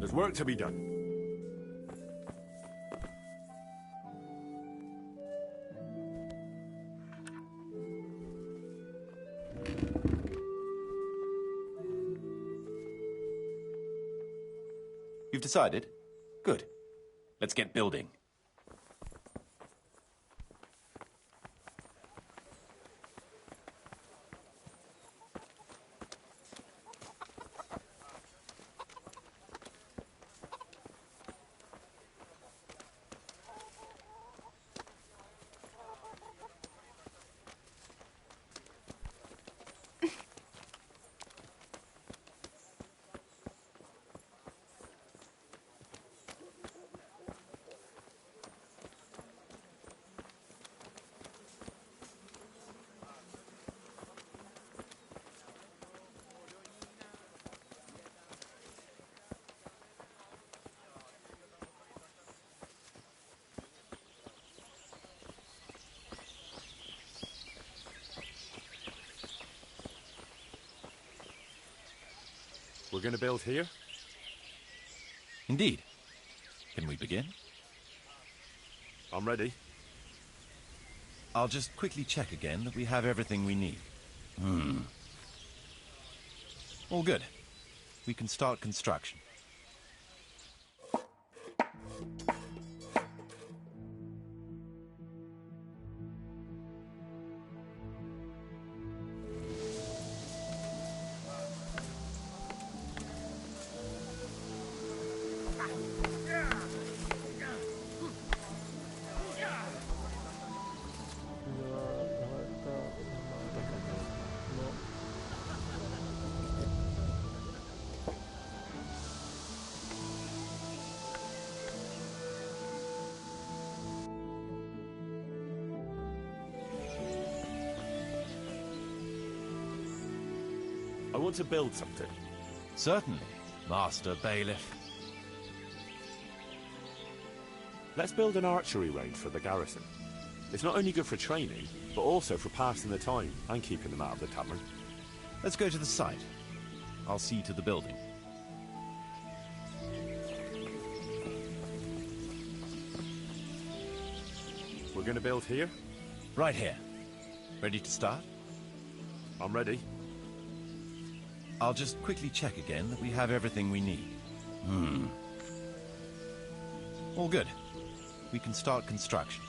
There's work to be done. You've decided? Good. Let's get building. We're going to build here? Indeed. Can we begin? I'm ready. I'll just quickly check again that we have everything we need. All good. We can start construction. I want to build something. Certainly, Master Bailiff. Let's build an archery range for the garrison. It's not only good for training, but also for passing the time and keeping them out of the tavern. Let's go to the site. I'll see to the building. We're going to build here? Right here. Ready to start? I'm ready. I'll just quickly check again that we have everything we need. All good. We can start construction.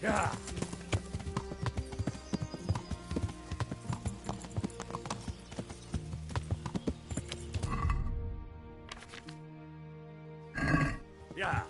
Yeah. Yeah.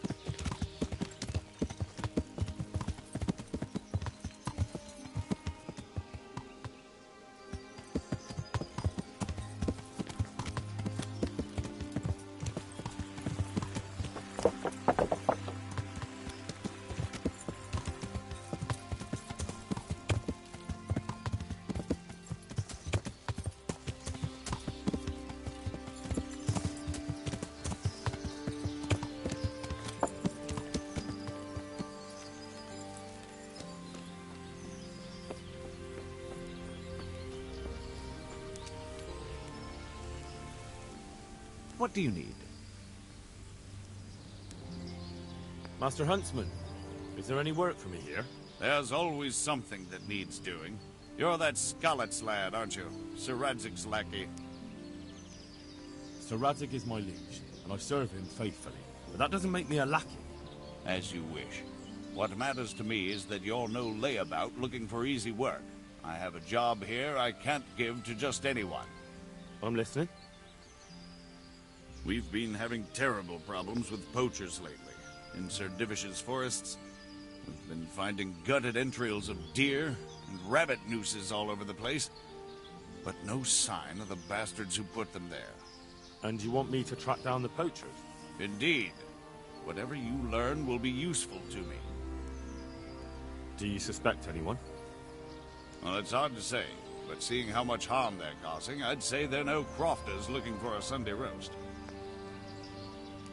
What do you need? Master Huntsman, is there any work for me here? There's always something that needs doing. You're that Skalitz lad, aren't you? Sir Radzig's lackey. Sir Radzik is my liege, and I serve him faithfully. but that doesn't make me a lackey. As you wish. What matters to me is that you're no layabout looking for easy work. I have a job here I can't give to just anyone. I'm listening. We've been having terrible problems with poachers lately. In Sir Divish's forests, we've been finding gutted entrails of deer and rabbit nooses all over the place, but no sign of the bastards who put them there. And you want me to track down the poachers? Indeed. Whatever you learn will be useful to me. Do you suspect anyone? Well, it's hard to say, but seeing how much harm they're causing, I'd say they're no crofters looking for a Sunday roast.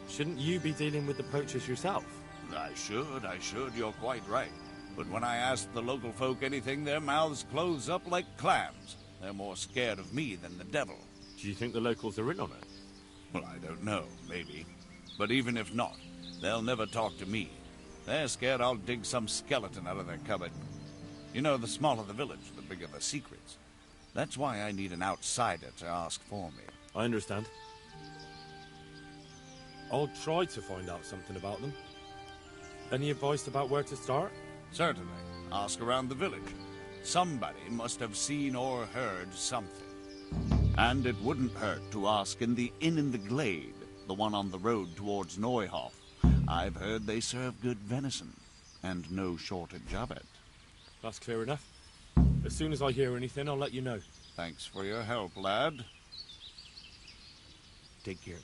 Shouldn't you be dealing with the poachers yourself? I should, you're quite right. But when I ask the local folk anything, their mouths close up like clams. They're more scared of me than the devil. Do you think the locals are in on it? Well, I don't know, maybe. But even if not, they'll never talk to me. They're scared I'll dig some skeleton out of their cupboard. You know, the smaller the village, the bigger the secrets. That's why I need an outsider to ask for me. I understand. I'll try to find out something about them. Any advice about where to start? Certainly. Ask around the village. Somebody must have seen or heard something. And it wouldn't hurt to ask in the Inn in the Glade, the one on the road towards Neuhof. I've heard they serve good venison, and no shortage of it. That's clear enough. As soon as I hear anything, I'll let you know. Thanks for your help, lad. Take care.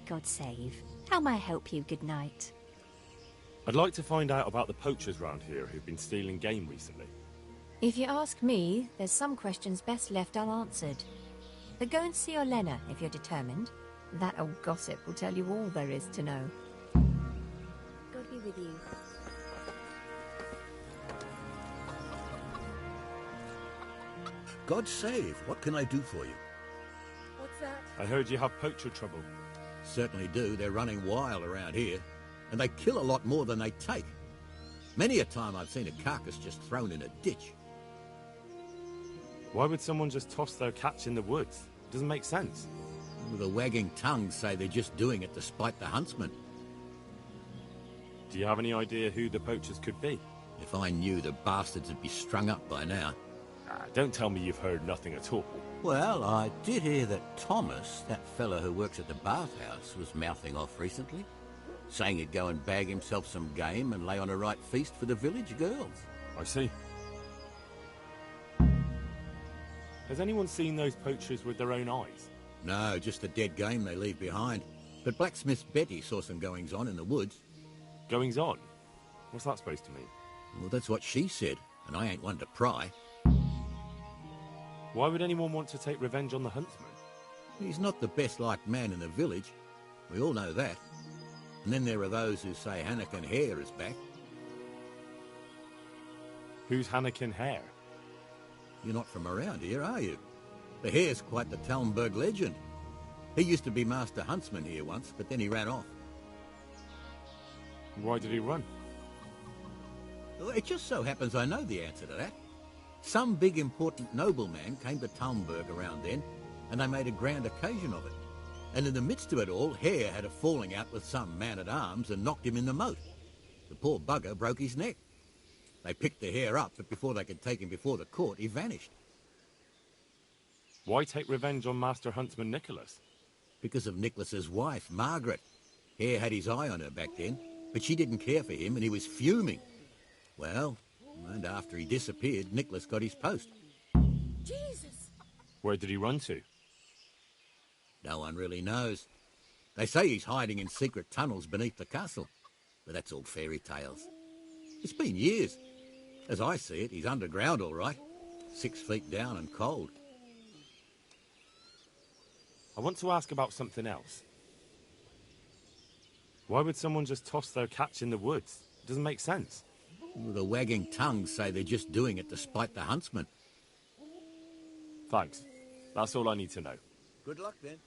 God save. How may I help you? Good night. I'd like to find out about the poachers round here who've been stealing game recently. If you ask me, there's some questions best left unanswered. But go and see Olenna if you're determined. That old gossip will tell you all there is to know. God be with you. God save, what can I do for you? What's that? I heard you have poacher trouble. Certainly do, they're running wild around here. And they kill a lot more than they take. Many a time I've seen a carcass just thrown in a ditch. Why would someone just toss their catch in the woods? It doesn't make sense. The wagging tongues say they're just doing it to spite the huntsman. Do you have any idea who the poachers could be? If I knew, the bastards would be strung up by now. Don't tell me you've heard nothing at all. Well, I did hear that Thomas, that fella who works at the bathhouse, was mouthing off recently, saying he'd go and bag himself some game and lay on a right feast for the village girls. I see. Has anyone seen those poachers with their own eyes? No, just the dead game they leave behind. But blacksmith Betty saw some goings-on in the woods. Goings-on? What's that supposed to mean? Well, that's what she said, and I ain't one to pry. Why would anyone want to take revenge on the huntsman? He's not the best-liked man in the village. We all know that. And then there are those who say Hannikin Hare is back. Who's Hannikin Hare? You're not from around here, are you? The Hare's quite the Talmberg legend. He used to be master huntsman here once, but then he ran off. Why did he run? Well, it just so happens I know the answer to that. Some big important nobleman came to Talmberg around then, and they made a grand occasion of it. And in the midst of it all, Hare had a falling out with some man-at-arms and knocked him in the moat. The poor bugger broke his neck. They picked the Hare up, but before they could take him before the court, he vanished. Why take revenge on Master Huntsman Nicholas? Because of Nicholas's wife, Margaret. Hare had his eye on her back then, but she didn't care for him and he was fuming. Well, and after he disappeared, Nicholas got his post. Jesus! Where did he run to? No one really knows. They say he's hiding in secret tunnels beneath the castle, but that's all fairy tales. It's been years. As I see it, he's underground all right, 6 feet down and cold. I want to ask about something else. Why would someone just toss their catch in the woods? It doesn't make sense. The wagging tongues say they're just doing it to spite the huntsman. Thanks. That's all I need to know. Good luck then.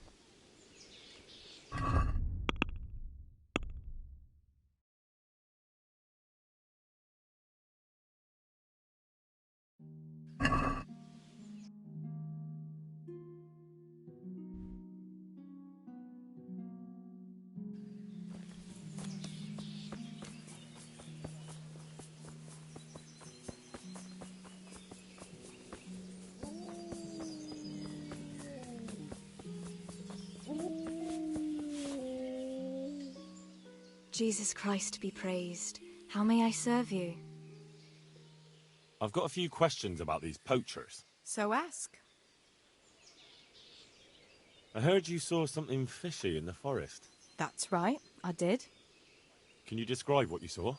Jesus Christ be praised. How may I serve you? I've got a few questions about these poachers. So ask. I heard you saw something fishy in the forest. That's right, I did. Can you describe what you saw?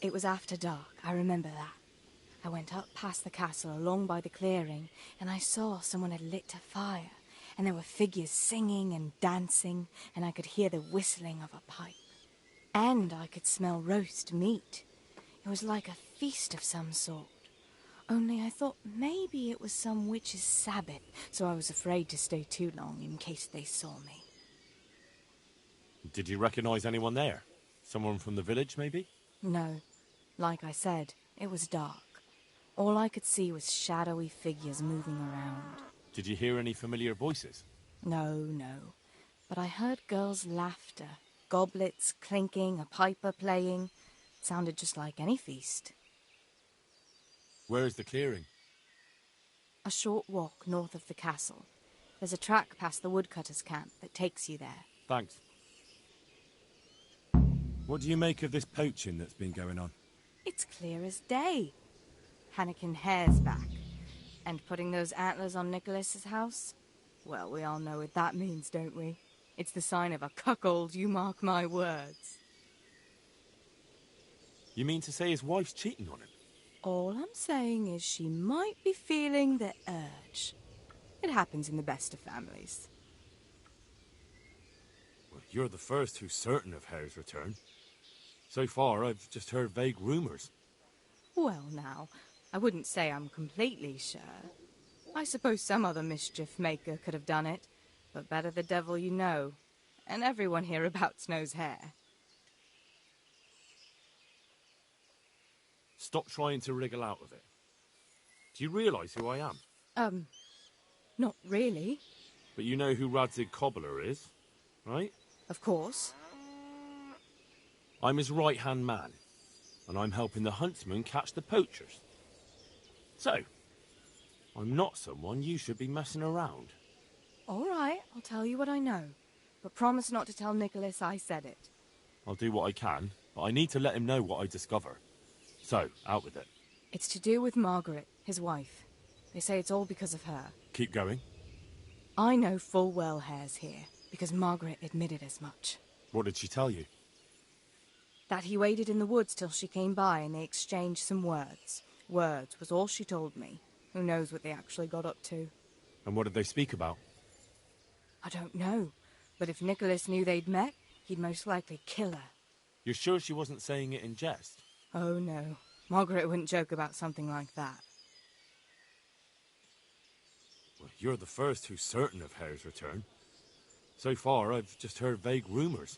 It was after dark, I remember that. I went up past the castle along by the clearing, and I saw someone had lit a fire, and there were figures singing and dancing, and I could hear the whistling of a pipe. And I could smell roast meat. It was like a feast of some sort. Only I thought maybe it was some witch's sabbath, so I was afraid to stay too long in case they saw me. Did you recognize anyone there? Someone from the village, maybe? No. Like I said, it was dark. All I could see was shadowy figures moving around. Did you hear any familiar voices? No. But I heard girls' laughter, goblets clinking, a piper playing. It sounded just like any feast. Where is the clearing? A short walk north of the castle. There's a track past the woodcutter's camp that takes you there. Thanks. What do you make of this poaching that's been going on? It's clear as day. Hannikin Hare's back. And putting those antlers on Nicholas's house? Well, we all know what that means, don't we? It's the sign of a cuckold, you mark my words. You mean to say his wife's cheating on him? All I'm saying is she might be feeling the urge. It happens in the best of families. Well, you're the first who's certain of Hare's return. So far, I've just heard vague rumours. Well, now, I wouldn't say I'm completely sure. I suppose some other mischief maker could have done it, but better the devil you know. And everyone hereabouts knows Hare. Stop trying to wriggle out of it. Do you realise who I am? Not really. But you know who Radzig Cobbler is, right? Of course. I'm his right-hand man, and I'm helping the huntsman catch the poachers. So, I'm not someone you should be messing around. All right, I'll tell you what I know. But promise not to tell Nicholas I said it. I'll do what I can, but I need to let him know what I discover. So, out with it. It's to do with Margaret, his wife. They say it's all because of her. Keep going. I know full well Hare's here, because Margaret admitted as much. What did she tell you? That he waited in the woods till she came by and they exchanged some words. Words was all she told me. Who knows what they actually got up to. And what did they speak about? I don't know. But if Nicholas knew they'd met, he'd most likely kill her. You're sure she wasn't saying it in jest? Oh, no. Margaret wouldn't joke about something like that. Well, you're the first who's certain of Hare's return. So far, I've just heard vague rumours.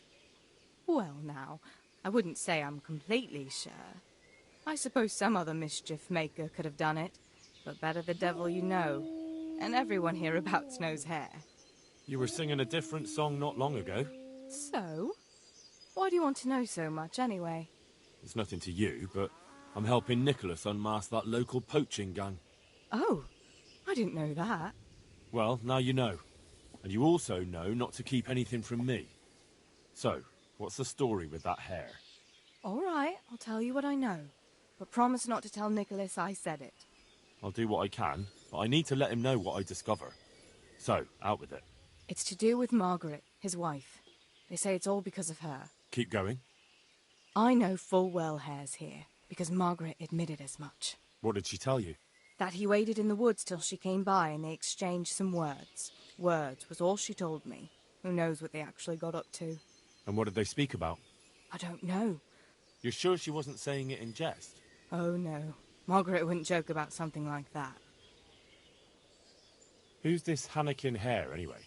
Well, now, I wouldn't say I'm completely sure. I suppose some other mischief maker could have done it, but better the devil you know. And everyone hereabouts knows Hare. You were singing a different song not long ago. So? Why do you want to know so much, anyway? It's nothing to you, but I'm helping Nicholas unmask that local poaching gang. Oh, I didn't know that. Well, now you know. And you also know not to keep anything from me. So, what's the story with that hare? All right, I'll tell you what I know. But promise not to tell Nicholas I said it. I'll do what I can, but I need to let him know what I discover. So, out with it. It's to do with Margaret, his wife. They say it's all because of her. Keep going. I know full well Hare's here, because Margaret admitted as much. What did she tell you? That he waited in the woods till she came by and they exchanged some words. Words was all she told me. Who knows what they actually got up to? And what did they speak about? I don't know. You're sure she wasn't saying it in jest? Oh no. Margaret wouldn't joke about something like that. Who's this Hannikin Hare, anyway?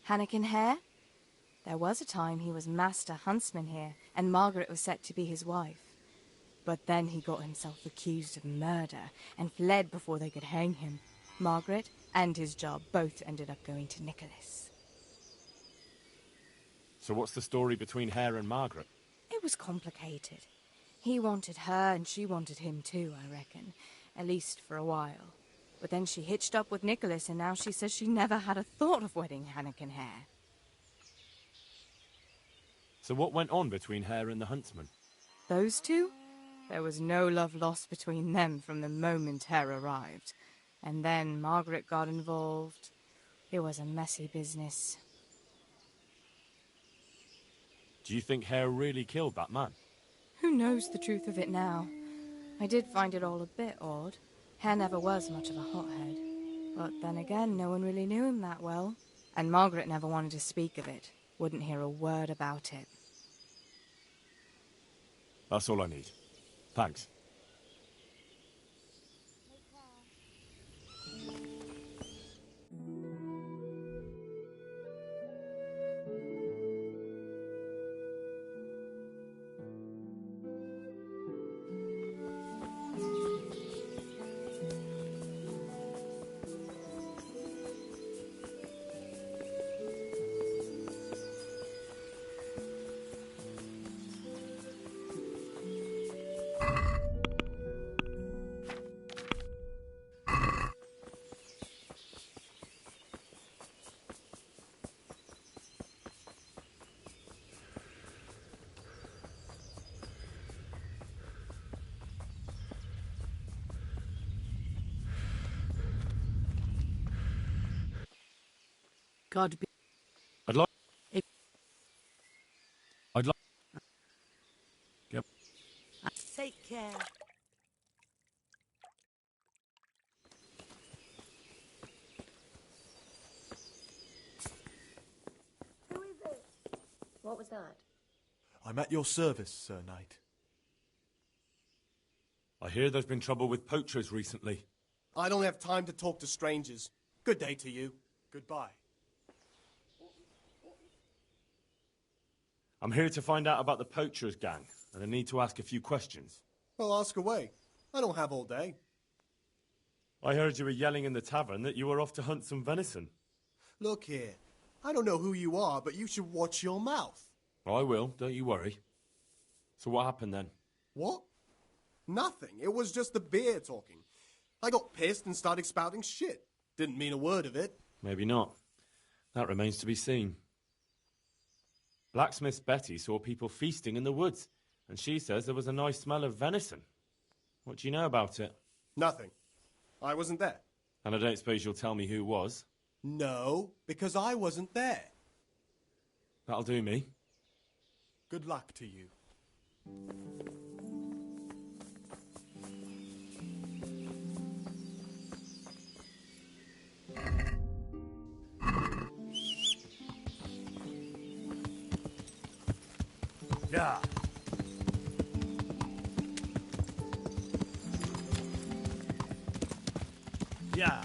Hannikin Hare? There was a time he was master huntsman here, and Margaret was set to be his wife. But then he got himself accused of murder and fled before they could hang him. Margaret and his job both ended up going to Nicholas. So what's the story between Hare and Margaret? It was complicated. He wanted her and she wanted him too, I reckon. At least for a while. But then she hitched up with Nicholas and now she says she never had a thought of wedding Hannikin Hare. So what went on between Hare and the huntsman? Those two? There was no love lost between them from the moment Hare arrived. And then Margaret got involved. It was a messy business. Do you think Hare really killed that man? Who knows the truth of it now? I did find it all a bit odd. Hare never was much of a hothead. But then again, no one really knew him that well. And Margaret never wanted to speak of it. Wouldn't hear a word about it. That's all I need. Thanks. God be... I'd like... If- I'd like... Yep. Take care. Who is it? What was that? I'm at your service, Sir Knight. I hear there's been trouble with poachers recently. I don't have time to talk to strangers. Good day to you. Goodbye. I'm here to find out about the poachers gang, and I need to ask a few questions. Well, ask away. I don't have all day. I heard you were yelling in the tavern that you were off to hunt some venison. Look here. I don't know who you are, but you should watch your mouth. I will, don't you worry. So what happened then? What? Nothing. It was just the beer talking. I got pissed and started spouting shit. Didn't mean a word of it. Maybe not. That remains to be seen. Blacksmith Betty saw people feasting in the woods, and she says there was a nice smell of venison. What do you know about it? Nothing. I wasn't there. And I don't suppose you'll tell me who was? No, because I wasn't there. That'll do me. Good luck to you. Yeah. Yeah.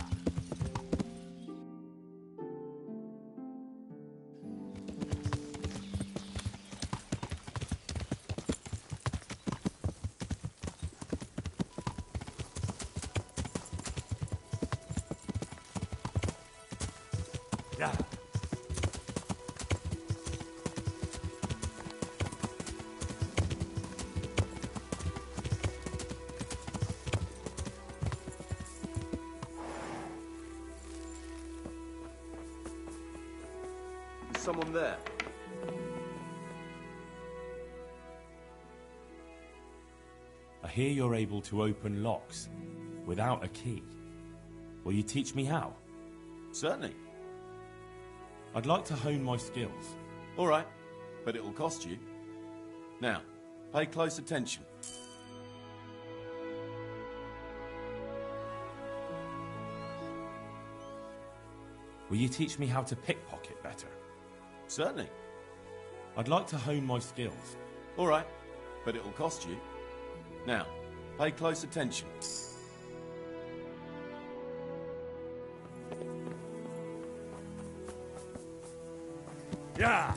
Yeah. someone there. I hear you're able to open locks without a key. Will you teach me how? Certainly. I'd like to hone my skills. All right, but it will cost you. Now, pay close attention. Will you teach me how to pickpocket better? Certainly. I'd like to hone my skills. All right, but it will cost you. Now, pay close attention. Yeah!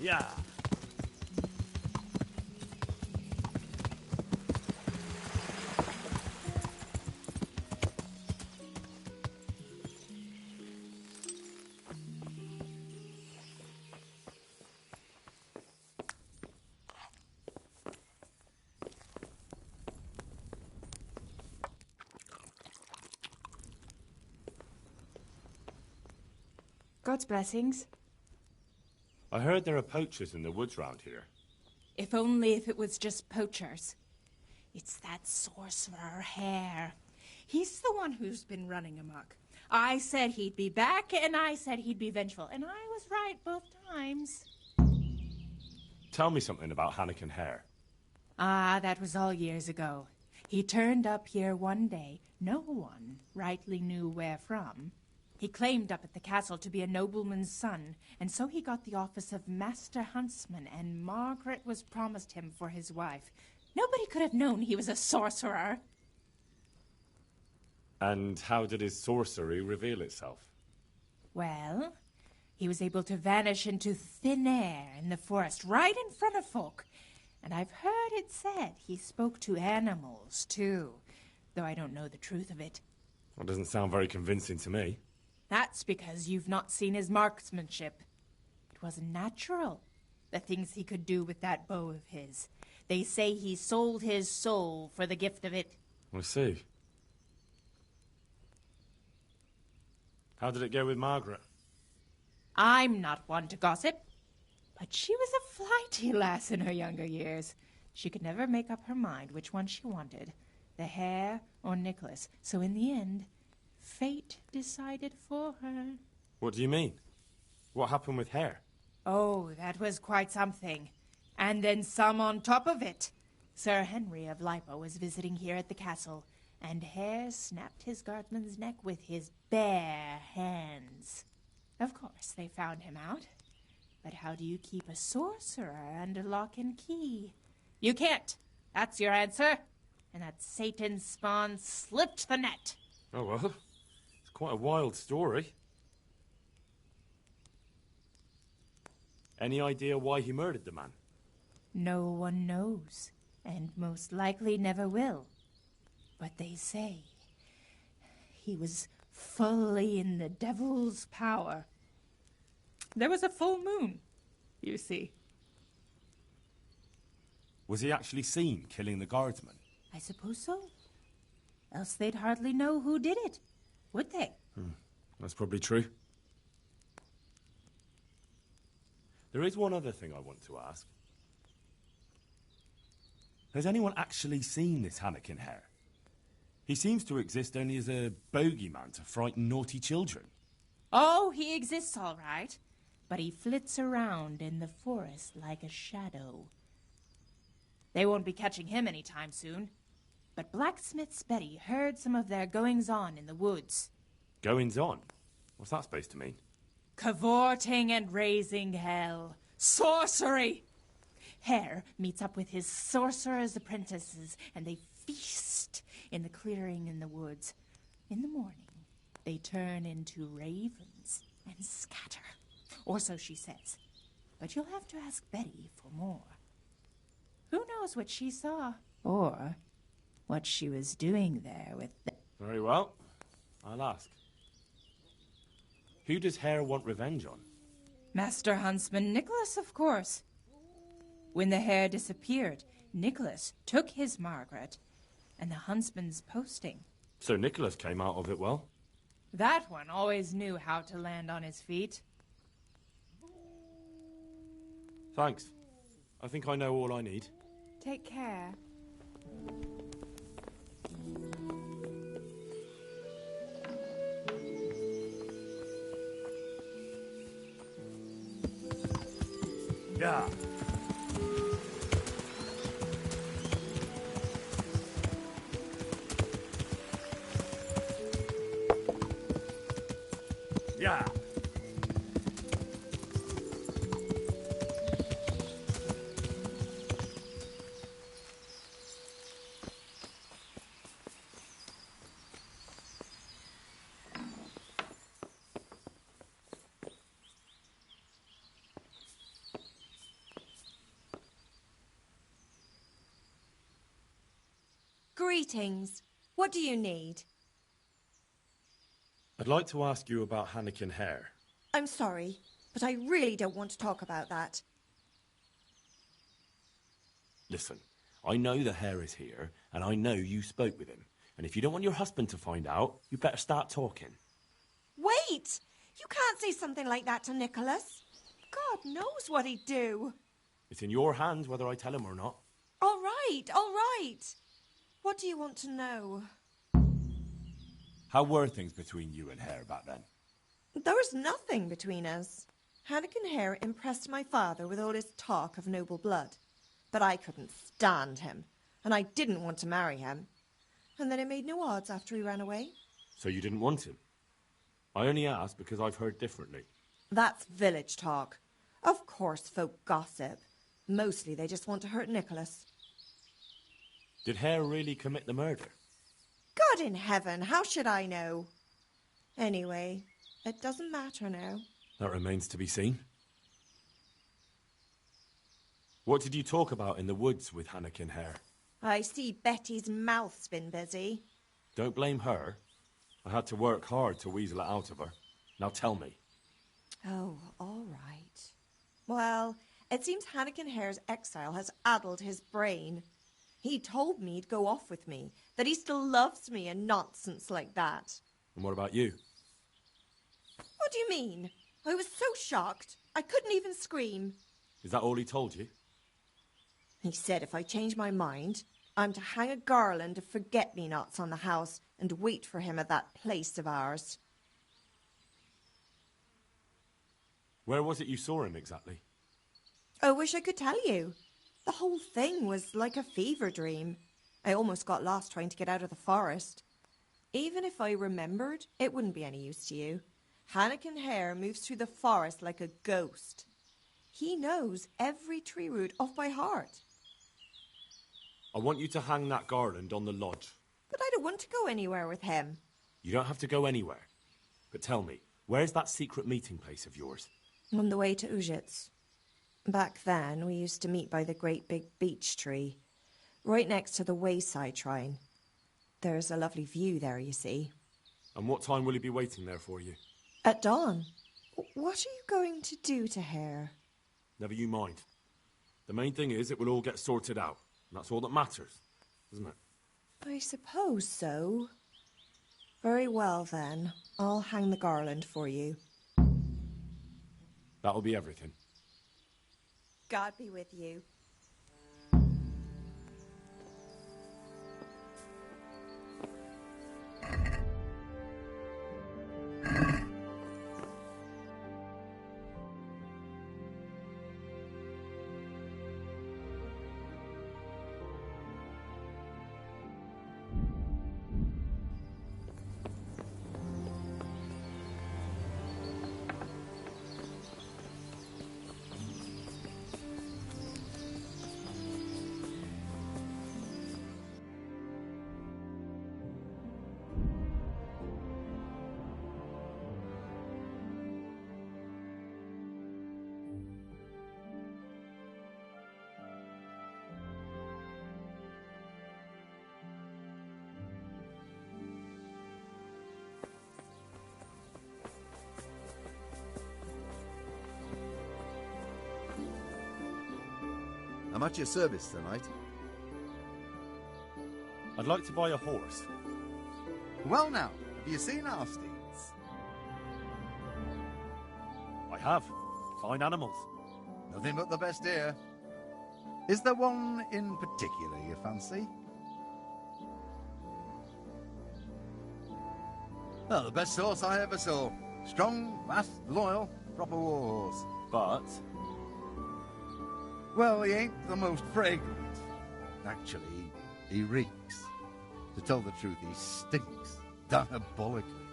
Yeah. God's blessings. I heard there are poachers in the woods round here. If only if it was just poachers. It's that sorcerer Hare. He's the one who's been running amok. I said he'd be back, and I said he'd be vengeful, and I was right both times. Tell me something about Hannikin Hare. Ah, that was all years ago. He turned up here one day, no one rightly knew where from. He claimed up at the castle to be a nobleman's son, and so he got the office of Master Huntsman, and Margaret was promised him for his wife. Nobody could have known he was a sorcerer. And how did his sorcery reveal itself? Well, he was able to vanish into thin air in the forest right in front of folk. And I've heard it said he spoke to animals, too, though I don't know the truth of it. That doesn't sound very convincing to me. That's because you've not seen his marksmanship. It wasn't natural, the things he could do with that bow of his. They say he sold his soul for the gift of it. I see. How did it go with Margaret? I'm not one to gossip, but she was a flighty lass in her younger years. She could never make up her mind which one she wanted, the hare or Nicholas. So in the end, fate decided for her. What do you mean? What happened with Hare? Oh, that was quite something. And then some on top of it. Sir Henry of Lipo was visiting here at the castle, and Hare snapped his guardsman's neck with his bare hands. Of course, they found him out. But how do you keep a sorcerer under lock and key? You can't. That's your answer. And that Satan spawn slipped the net. Oh, well, it's quite a wild story. Any idea why he murdered the man? No one knows, and most likely never will. But they say he was fully in the devil's power. There was a full moon, you see. Was he actually seen killing the guardsman? I suppose so. Else they'd hardly know who did it, would they? That's probably true. There is one other thing I want to ask. Has anyone actually seen this Hannikin Hare? He seems to exist only as a bogeyman to frighten naughty children. Oh, he exists all right, but he flits around in the forest like a shadow. They won't be catching him any time soon, but Blacksmith's Betty heard some of their goings-on in the woods. Goings-on? What's that supposed to mean? Cavorting and raising hell. Sorcery! Hare meets up with his sorcerer's apprentices, and they feast in the clearing in the woods. In the morning, they turn into ravens and scatter. Or so she says. But you'll have to ask Betty for more. Who knows what she saw? Or what she was doing there with them. Very well. I'll ask. Who does Hare want revenge on? Master Huntsman Nicholas, of course. When the hare disappeared, Nicholas took his Margaret and the huntsman's posting. So Nicholas came out of it well? That one always knew how to land on his feet. Thanks. I think I know all I need. Take care. Yeah. Yeah. Greetings. What do you need? I'd like to ask you about Hannikin Hare. I'm sorry, but I really don't want to talk about that. Listen, I know the Hare is here, and I know you spoke with him. And if you don't want your husband to find out, you better start talking. Wait! You can't say something like that to Nicholas. God knows what he'd do. It's in your hands whether I tell him or not. All right, all right. What do you want to know? How were things between you and Hare back then? There was nothing between us. Hannikin Hare impressed my father with all his talk of noble blood. But I couldn't stand him, and I didn't want to marry him. And then it made no odds after he ran away. So you didn't want him? I only asked because I've heard differently. That's village talk. Of course folk gossip. Mostly they just want to hurt Nicholas. Did Hare really commit the murder? God in heaven, how should I know? Anyway, it doesn't matter now. That remains to be seen. What did you talk about in the woods with Hannikin Hare? I see Betty's mouth's been busy. Don't blame her. I had to work hard to weasel it out of her. Now tell me. Oh, all right. Well, it seems Hannikin Hare's exile has addled his brain. He told me he'd go off with me, that he still loves me and nonsense like that. And what about you? What do you mean? I was so shocked, I couldn't even scream. Is that all he told you? He said if I change my mind, I'm to hang a garland of forget-me-nots on the house and wait for him at that place of ours. Where was it you saw him exactly? I wish I could tell you. The whole thing was like a fever dream. I almost got lost trying to get out of the forest. Even if I remembered, it wouldn't be any use to you. Hannikin Hare moves through the forest like a ghost. He knows every tree root off by heart. I want you to hang that garland on the lodge. But I don't want to go anywhere with him. You don't have to go anywhere. But tell me, where's that secret meeting place of yours? On the way to Ujits. Back then, we used to meet by the great big beech tree, right next to the wayside shrine. There's a lovely view there, you see. And what time will he be waiting there for you? At dawn. What are you going to do to Hare? Never you mind. The main thing is it will all get sorted out. And that's all that matters, isn't it? I suppose so. Very well, then. I'll hang the garland for you. That'll be everything. God be with you. I'm at your service tonight. I'd like to buy a horse. Well now, have you seen our steeds? I have. Fine animals. Nothing but the best here. Is there one in particular you fancy? Well, the best horse I ever saw. Strong, fast, loyal, proper war horse. But well, he ain't the most fragrant. Actually, he reeks. To tell the truth, he stinks diabolically.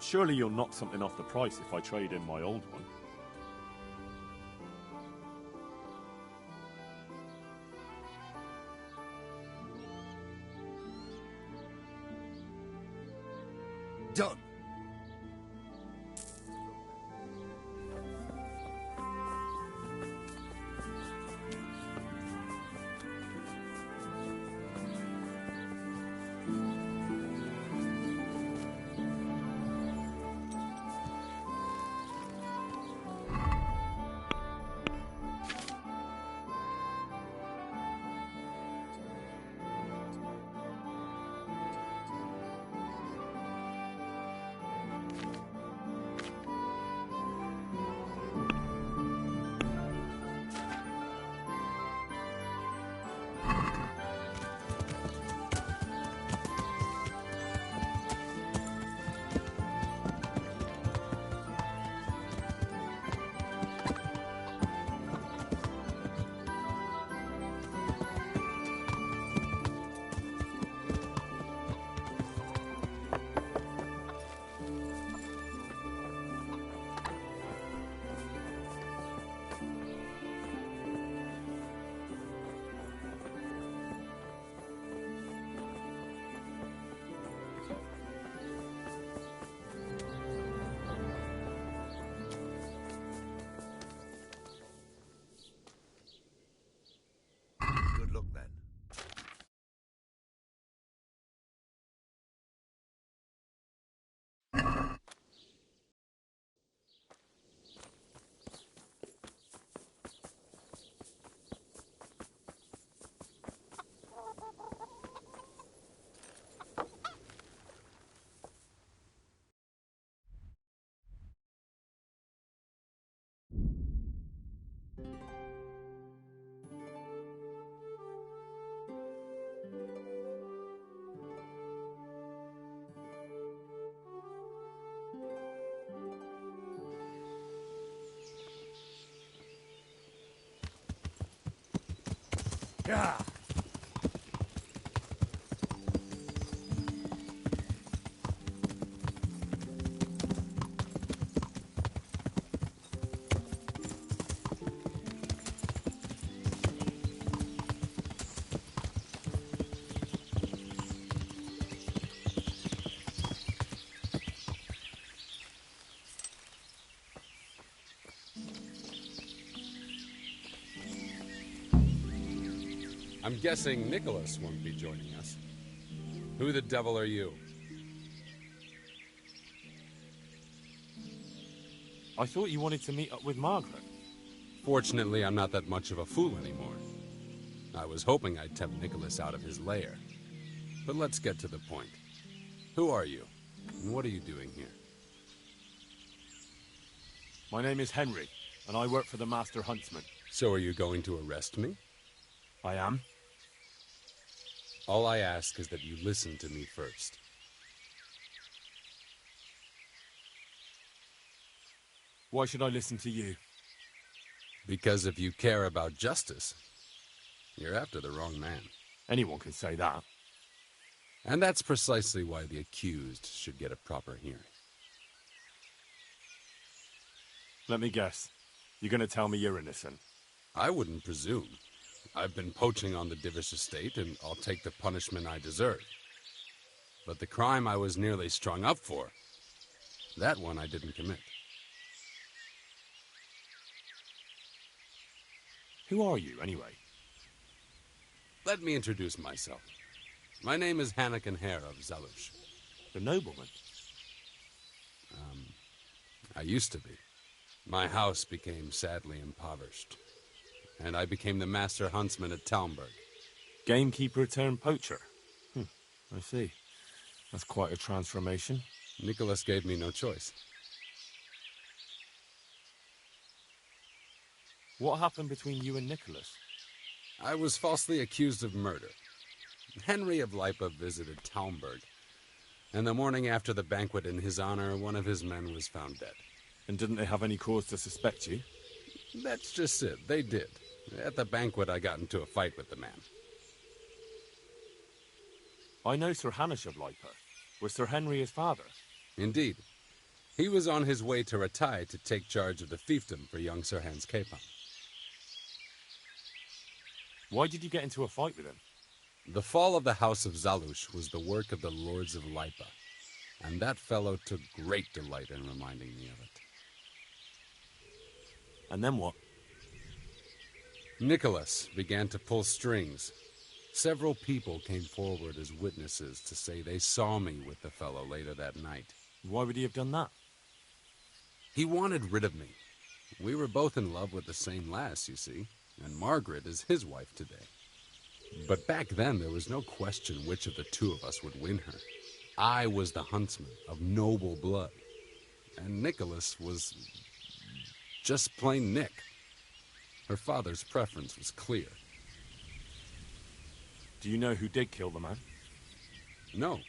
surely you'll knock something off the price if I trade in my old one. Done. Yeah. I'm guessing Nicholas won't be joining us. Who the devil are you? I thought you wanted to meet up with Margaret. Fortunately, I'm not that much of a fool anymore. I was hoping I'd tempt Nicholas out of his lair. But let's get to the point. Who are you? And what are you doing here? My name is Henry, and I work for the Master Huntsman. So are you going to arrest me? I am. All I ask is that you listen to me first. Why should I listen to you? Because if you care about justice, you're after the wrong man. Anyone can say that. And that's precisely why the accused should get a proper hearing. Let me guess. You're going to tell me you're innocent? I wouldn't presume. I've been poaching on the Divish estate, and I'll take the punishment I deserve. But the crime I was nearly strung up for, that one I didn't commit. Who are you, anyway? Let me introduce myself. My name is Hanakin Hare of Zalush. The nobleman? I used to be. My house became sadly impoverished, and I became the master huntsman at Talmberg. Gamekeeper turned poacher? I see. That's quite a transformation. Nicholas gave me no choice. What happened between you and Nicholas? I was falsely accused of murder. Henry of Lipa visited Talmberg, and the morning after the banquet in his honor, one of his men was found dead. And didn't they have any cause to suspect you? That's just it. They did. At the banquet, I got into a fight with the man. I know Sir Hanish of Lipa. Was Sir Henry his father? Indeed. He was on his way to Ratai to take charge of the fiefdom for young Sir Hans Capon. Why did you get into a fight with him? The fall of the House of Zalush was the work of the Lords of Lipa, and that fellow took great delight in reminding me of it. And then what? Nicholas began to pull strings. Several people came forward as witnesses to say they saw me with the fellow later that night. Why would he have done that? He wanted rid of me. We were both in love with the same lass, you see, and Margaret is his wife today. But back then, there was no question which of the two of us would win her. I was the huntsman of noble blood, and Nicholas was just plain Nick. Her father's preference was clear. Do you know who did kill the man? No.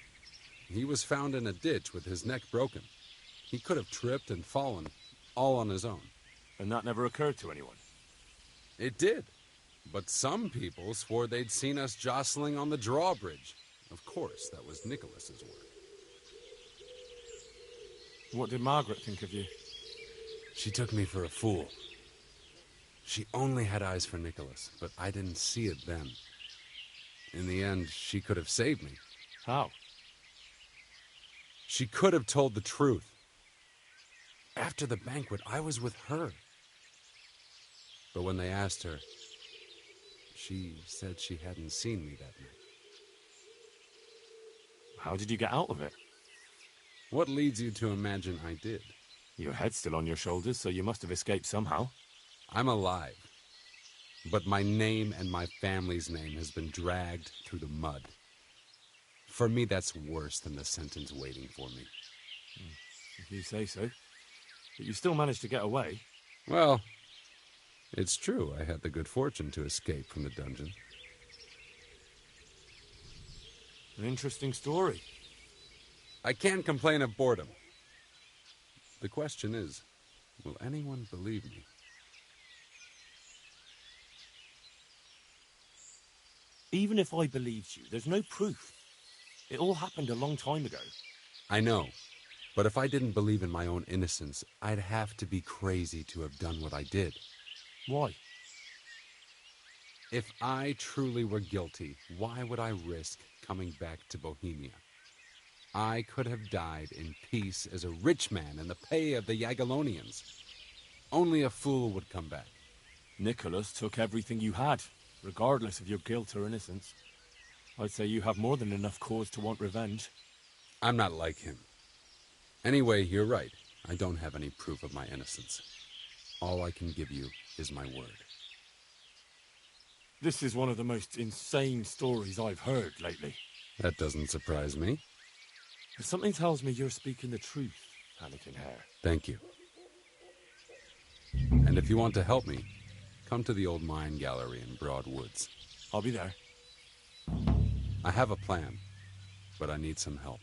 He was found in a ditch with his neck broken. He could have tripped and fallen, all on his own. And that never occurred to anyone? It did. But some people swore they'd seen us jostling on the drawbridge. Of course, that was Nicholas's work. What did Margaret think of you? She took me for a fool. She only had eyes for Nicholas, but I didn't see it then. In the end, she could have saved me. How? She could have told the truth. After the banquet, I was with her. But when they asked her, she said she hadn't seen me that night. How did you get out of it? What leads you to imagine I did? Your head's still on your shoulders, so you must have escaped somehow. I'm alive. But my name and my family's name has been dragged through the mud. For me, that's worse than the sentence waiting for me. If you say so. But you still managed to get away. Well, it's true. I had the good fortune to escape from the dungeon. An interesting story. I can't complain of boredom. The question is, will anyone believe me? Even if I believed you, there's no proof. It all happened a long time ago. I know. But if I didn't believe in my own innocence, I'd have to be crazy to have done what I did. Why? If I truly were guilty, why would I risk coming back to Bohemia? I could have died in peace as a rich man in the pay of the Jagiellonians. Only a fool would come back. Nicholas took everything you had, regardless of your guilt or innocence. I'd say you have more than enough cause to want revenge. I'm not like him. Anyway, you're right. I don't have any proof of my innocence. All I can give you is my word. This is one of the most insane stories I've heard lately. That doesn't surprise me. Something tells me you're speaking the truth, Anakin Hare. Thank you. And if you want to help me, come to the old mine gallery in Broadwoods. I'll be there. I have a plan, but I need some help.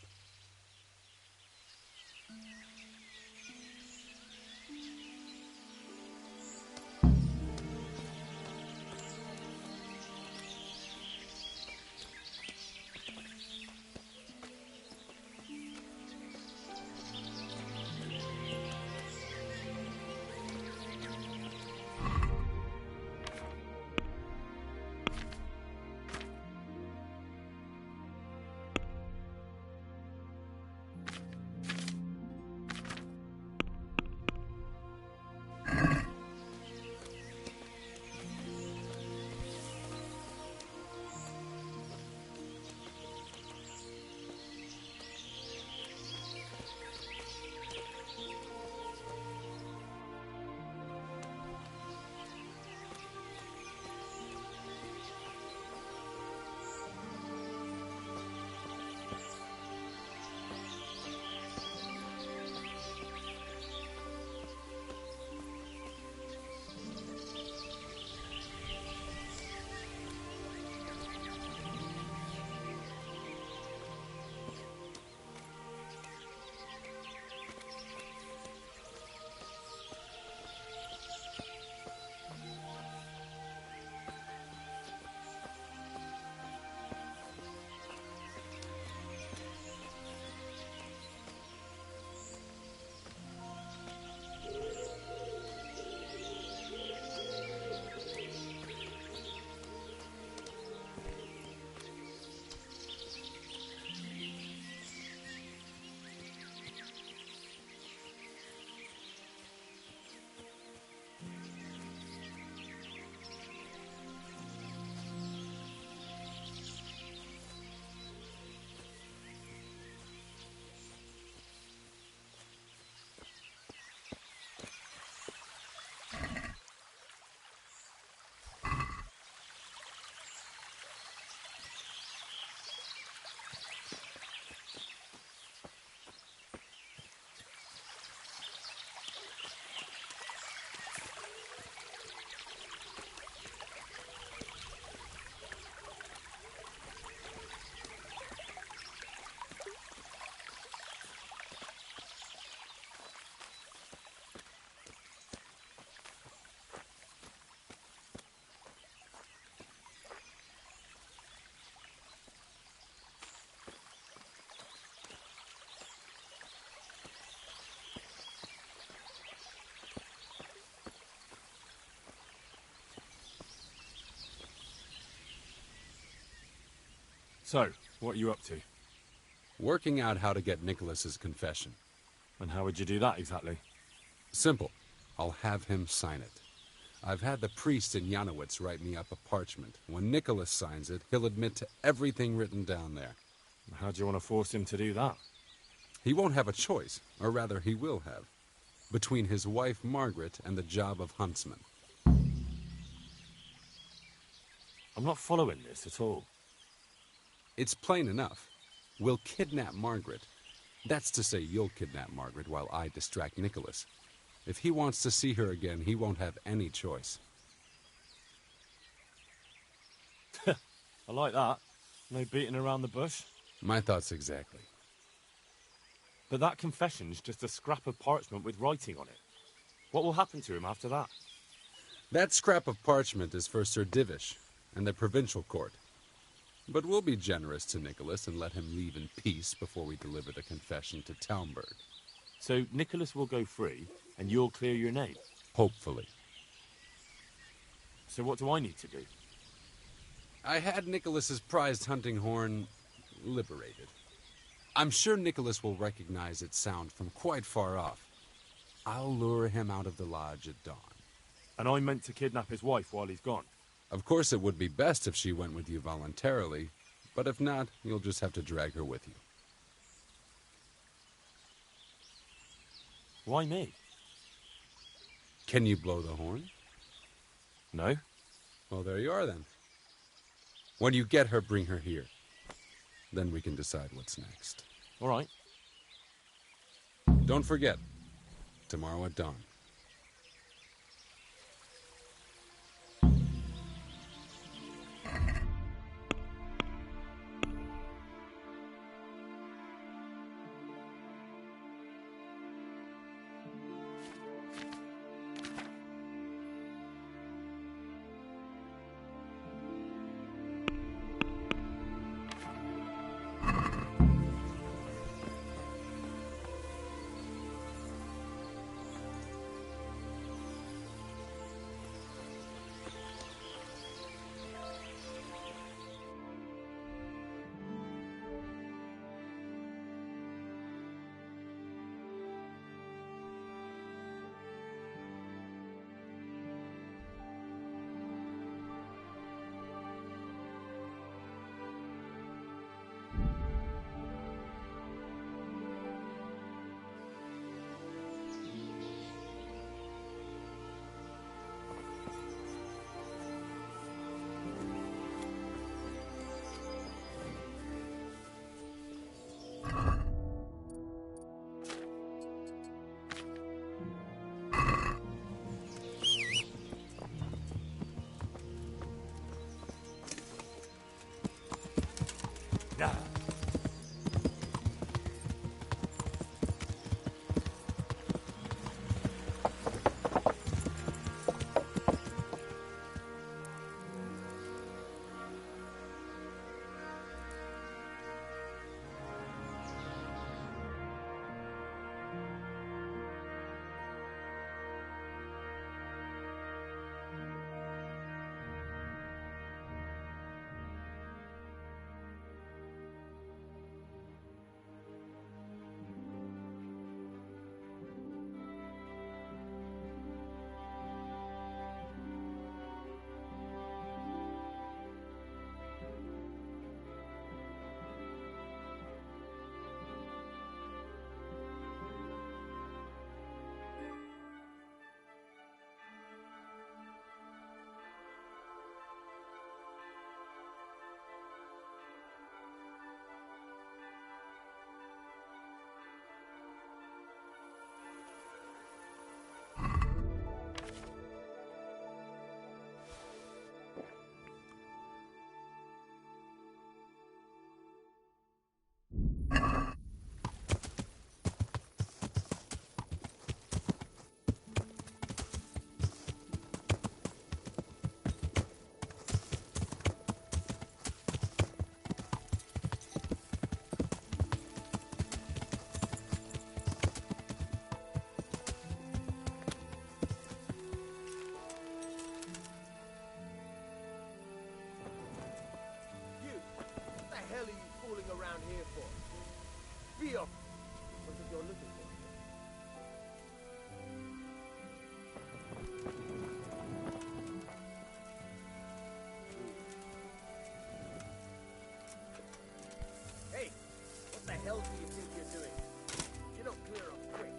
So, what are you up to? Working out how to get Nicholas's confession. And how would you do that exactly? Simple. I'll have him sign it. I've had the priest in Janowitz write me up a parchment. When Nicholas signs it, he'll admit to everything written down there. How do you want to force him to do that? He won't have a choice, or rather he will have, between his wife Margaret and the job of huntsman. I'm not following this at all. It's plain enough. We'll kidnap Margaret. That's to say, you'll kidnap Margaret while I distract Nicholas. If he wants to see her again, he won't have any choice. I like that. No beating around the bush. My thoughts exactly. But that confession's just a scrap of parchment with writing on it. What will happen to him after that? That scrap of parchment is for Sir Divish and the provincial court. But we'll be generous to Nicholas and let him leave in peace before we deliver the confession to Talmberg. So Nicholas will go free, and you'll clear your name? Hopefully. So what do I need to do? I had Nicholas's prized hunting horn liberated. I'm sure Nicholas will recognize its sound from quite far off. I'll lure him out of the lodge at dawn. And I'm meant to kidnap his wife while he's gone? Of course, it would be best if she went with you voluntarily, but if not, you'll just have to drag her with you. Why me? Can you blow the horn? No. Well, there you are then. When you get her, bring her here. Then we can decide what's next. All right. Don't forget, tomorrow at dawn. Be off. What is it you're looking for? Hey, what the hell do you think you're doing? You don't clear up quick.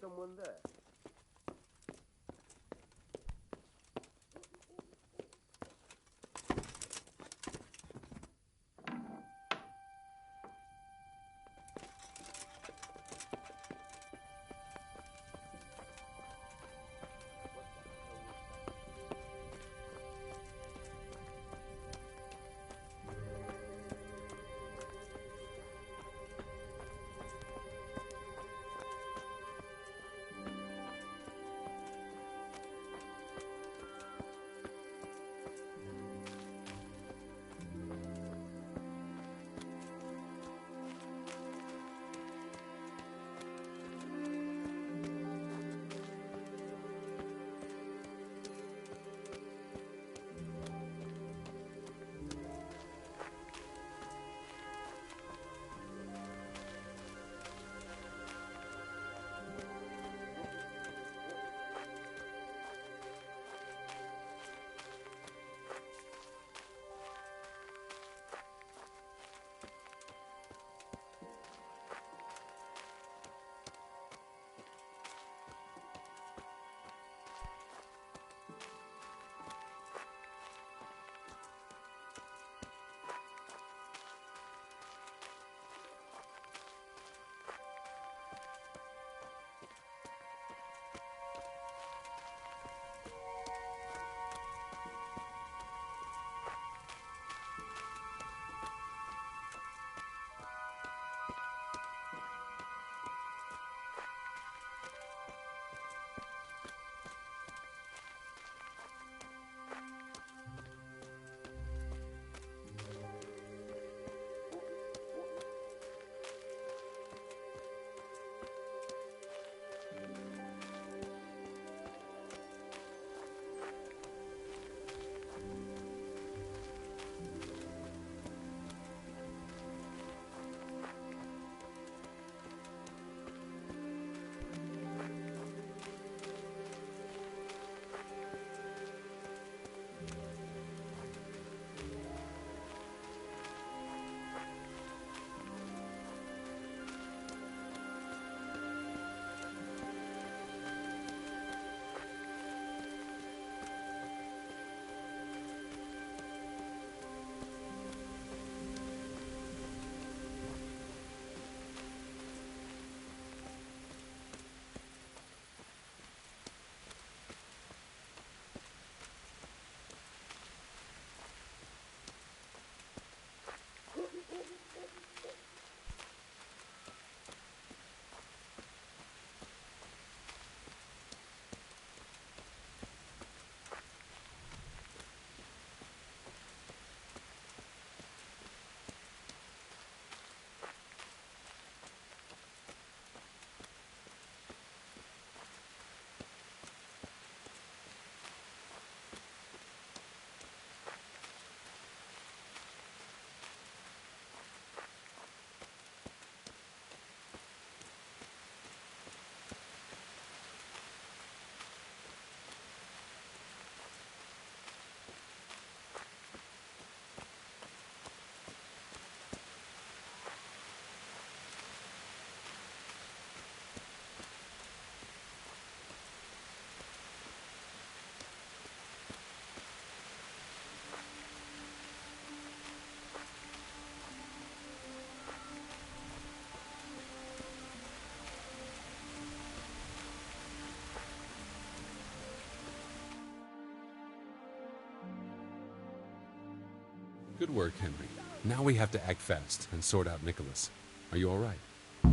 someone there? Good work, Henry. Now we have to act fast and sort out Nicholas. Are you all right? I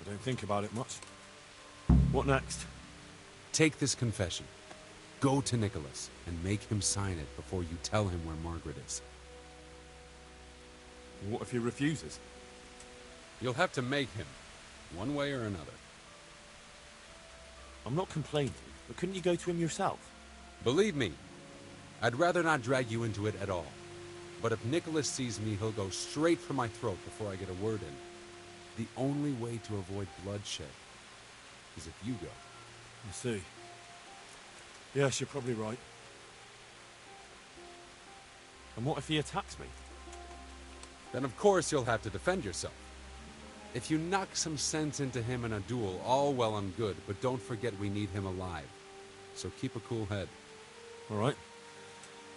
don't think about it much. What next? Take this confession. Go to Nicholas and make him sign it before you tell him where Margaret is. What if he refuses? You'll have to make him, one way or another. I'm not complaining, but couldn't you go to him yourself? Believe me, I'd rather not drag you into it at all. But if Nicholas sees me, he'll go straight for my throat before I get a word in. The only way to avoid bloodshed is if you go. I see. Yes, you're probably right. And what if he attacks me? Then of course you'll have to defend yourself. If you knock some sense into him in a duel, all well and good, but don't forget we need him alive. So keep a cool head. All right.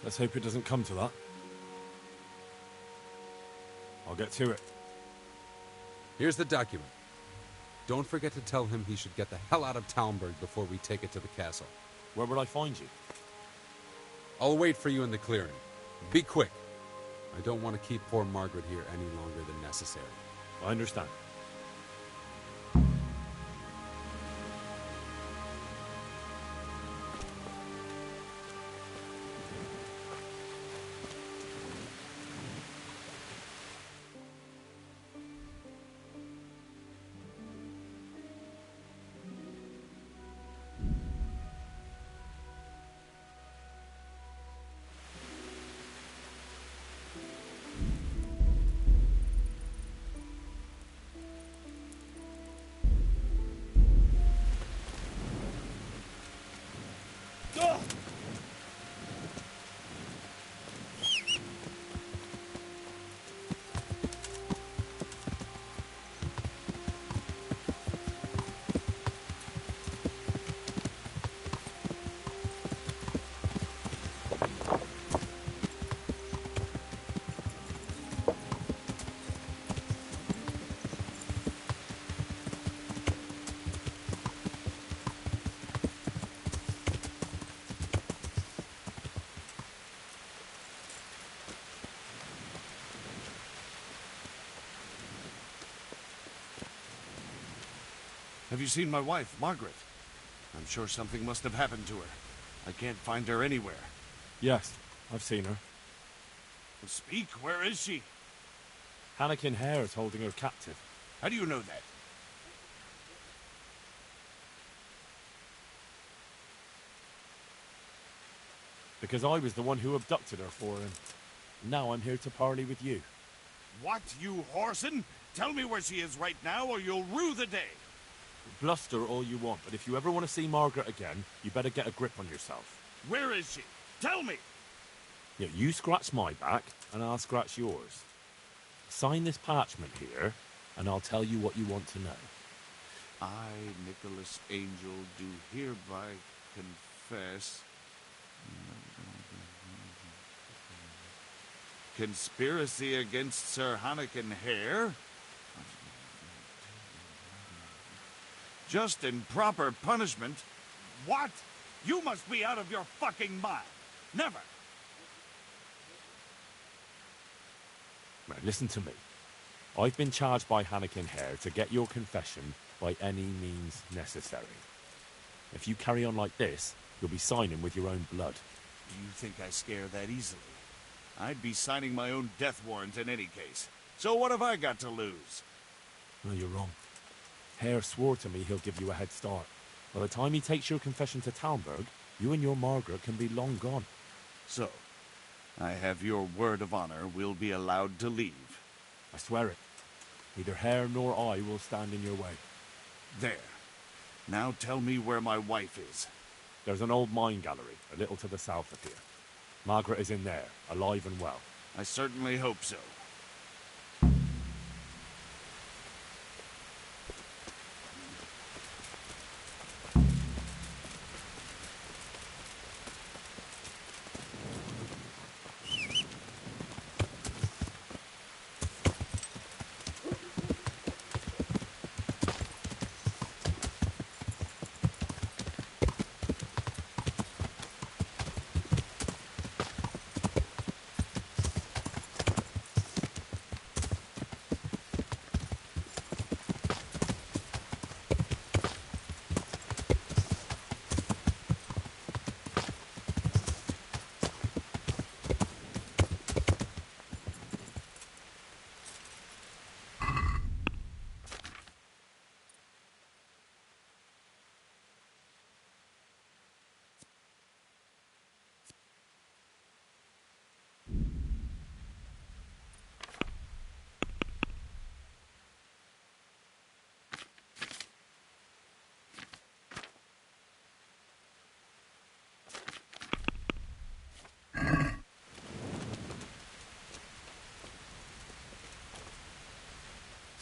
Let's hope it doesn't come to that. I'll get to it. Here's the document. Don't forget to tell him he should get the hell out of Talmberg before we take it to the castle. Where would I find you? I'll wait for you in the clearing. Be quick. I don't want to keep poor Margaret here any longer than necessary. I understand. Have you seen my wife, Margaret? I'm sure something must have happened to her. I can't find her anywhere. Yes, I've seen her. Speak, where is she? Hannikin Hare is holding her captive. How do you know that? Because I was the one who abducted her for him. Now I'm here to parley with you. What, you whoreson? Tell me where she is right now, or you'll rue the day. Bluster all you want, but if you ever want to see Margaret again, you better get a grip on yourself. Where is she? Tell me! Yeah, you scratch my back, and I'll scratch yours. Sign this parchment here, and I'll tell you what you want to know. I, Nicholas Angel, do hereby confess... conspiracy against Sir Hannikin Hare? Just in proper punishment? What? You must be out of your fucking mind. Never. Now, listen to me. I've been charged by Hannikin Hare to get your confession by any means necessary. If you carry on like this, you'll be signing with your own blood. Do you think I scare that easily? I'd be signing my own death warrant in any case. So what have I got to lose? No, you're wrong. Hare swore to me he'll give you a head start. By the time he takes your confession to Talmberg, you and your Margaret can be long gone. So, I have your word of honor we'll be allowed to leave. I swear it. Neither Hare nor I will stand in your way. There. Now tell me where my wife is. There's an old mine gallery, a little to the south of here. Margaret is in there, alive and well. I certainly hope so.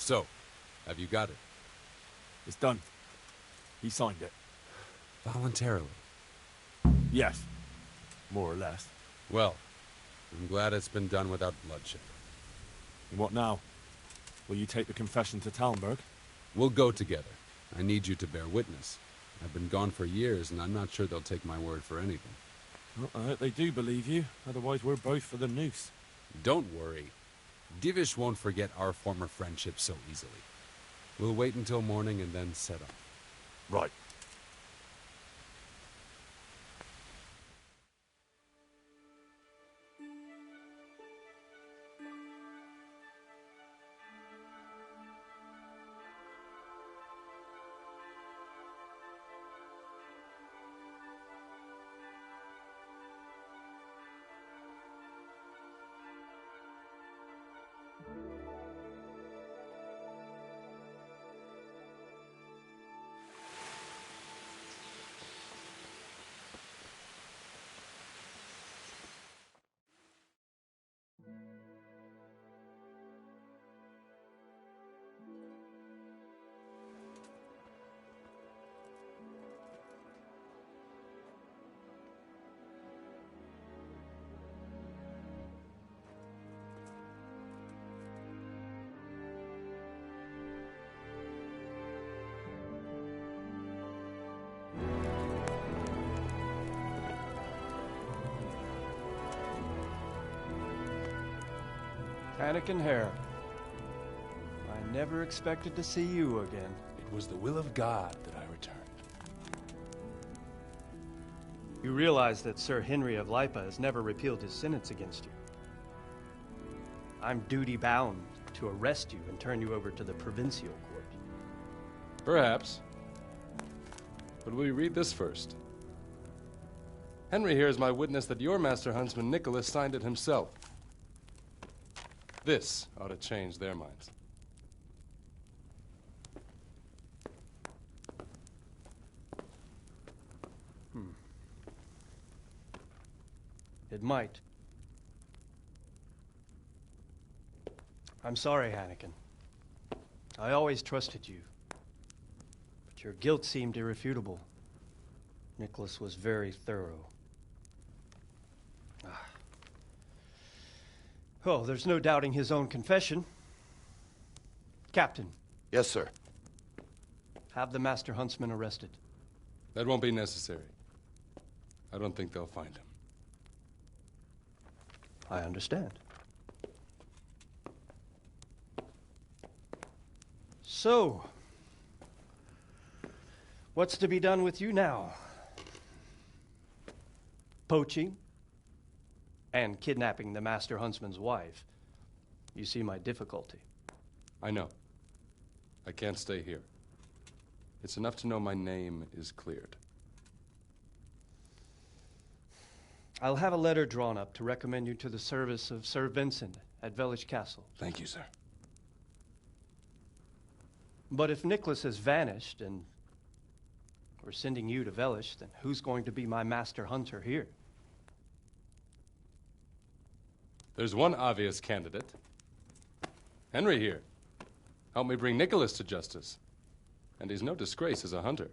So, Have you got it? It's done. He signed it. Voluntarily? Yes. More or less. Well, I'm glad it's been done without bloodshed. And what now? Will you take the confession to Talmberg? We'll go together. I need you to bear witness. I've been gone for years, and I'm not sure they'll take my word for anything. Well, I hope they do believe you. Otherwise, we're both for the noose. Don't worry. Divish won't forget our former friendship so easily. We'll wait until morning and then set off. Right. Anakin Hare. I never expected to see you again. It was the will of God that I returned. You realize that Sir Henry of Lipa has never repealed his sentence against you. I'm duty-bound to arrest you and turn you over to the provincial court. Perhaps. But will you read this first? Henry here is my witness that your master huntsman Nicholas signed it himself. This ought to change their minds. It might. I'm sorry, Anakin. I always trusted you. But your guilt seemed irrefutable. Nicholas was very thorough. Oh, there's no doubting his own confession. Captain. Yes, sir. Have the Master Huntsman arrested. That won't be necessary. I don't think they'll find him. I understand. So, what's to be done with you now? Poaching and kidnapping the Master Huntsman's wife. You see my difficulty. I know. I can't stay here. It's enough to know my name is cleared. I'll have a letter drawn up to recommend you to the service of Sir Vincent at Vellish Castle. Thank you, sir. But if Nicholas has vanished and we're sending you to Vellish, then who's going to be my master hunter here? There's one obvious candidate. Henry here. Help me bring Nicholas to justice. And he's no disgrace as a hunter.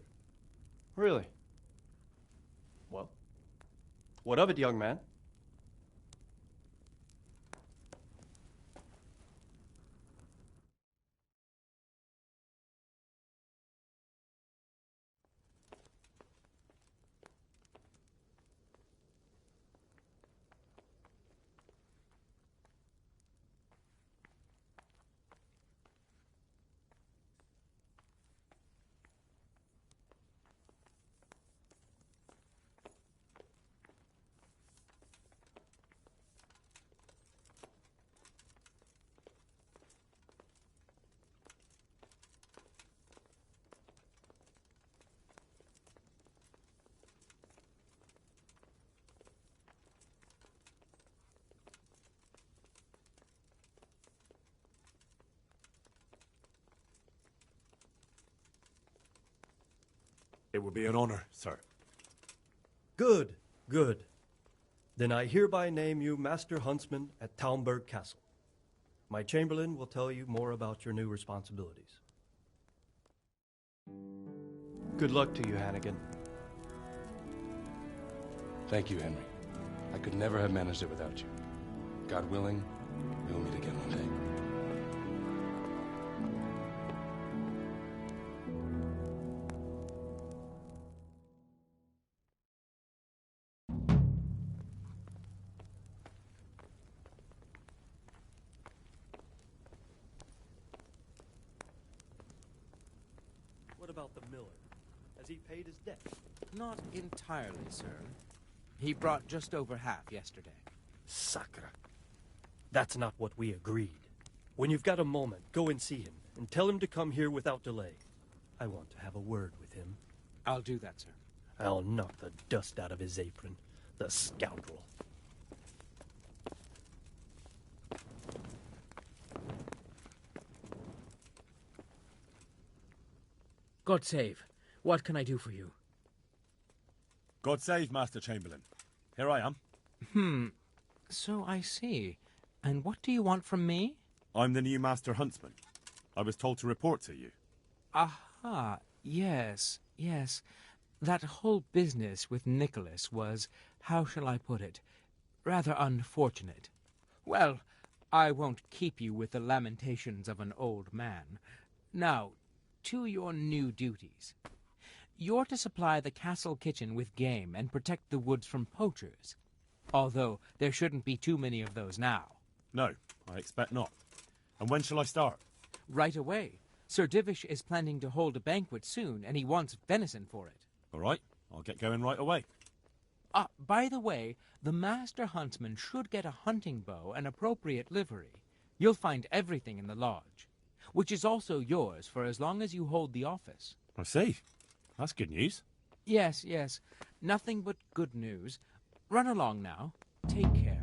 Really? Well, what of it, young man? It would be an honor, sir. Good, good. Then I hereby name you Master Huntsman at Talmberg Castle. My chamberlain will tell you more about your new responsibilities. Good luck to you, Hannigan. Thank you, Henry. I could never have managed it without you. God willing, we'll meet again one day. What about the miller? Has he paid his debt? Not entirely, sir. He brought just over half yesterday. Sacre. That's not what we agreed. When you've got a moment, go and see him, and tell him to come here without delay. I want to have a word with him. I'll do that, sir. I'll knock the dust out of his apron, the scoundrel. God save. What can I do for you? God save, Master Chamberlain. Here I am. So I see. And what do you want from me? I'm the new Master Huntsman. I was told to report to you. Aha, yes. That whole business with Nicholas was, how shall I put it, rather unfortunate. Well, I won't keep you with the lamentations of an old man. Now, to your new duties. You're to supply the castle kitchen with game and protect the woods from poachers. Although there shouldn't be too many of those now. No, I expect not. And when shall I start? Right away. Sir Divish is planning to hold a banquet soon, and he wants venison for it. All right, I'll get going right away. By the way, the Master Huntsman should get a hunting bow and appropriate livery. You'll find everything in the lodge, which is also yours for as long as you hold the office. I see. That's good news. Yes. Nothing but good news. Run along now. Take care.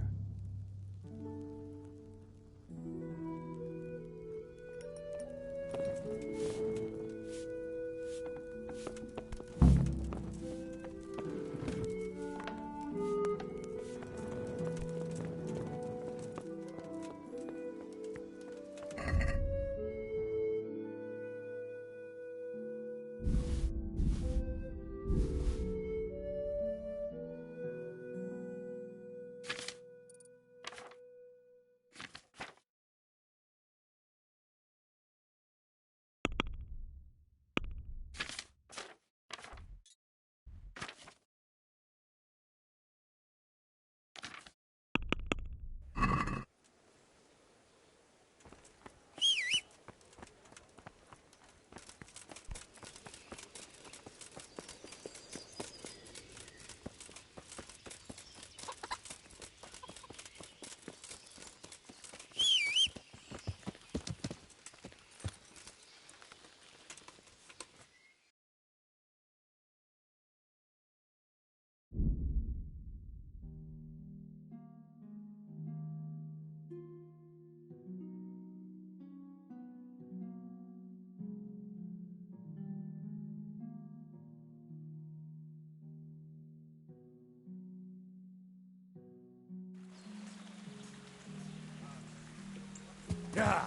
Yeah.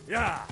Yeah.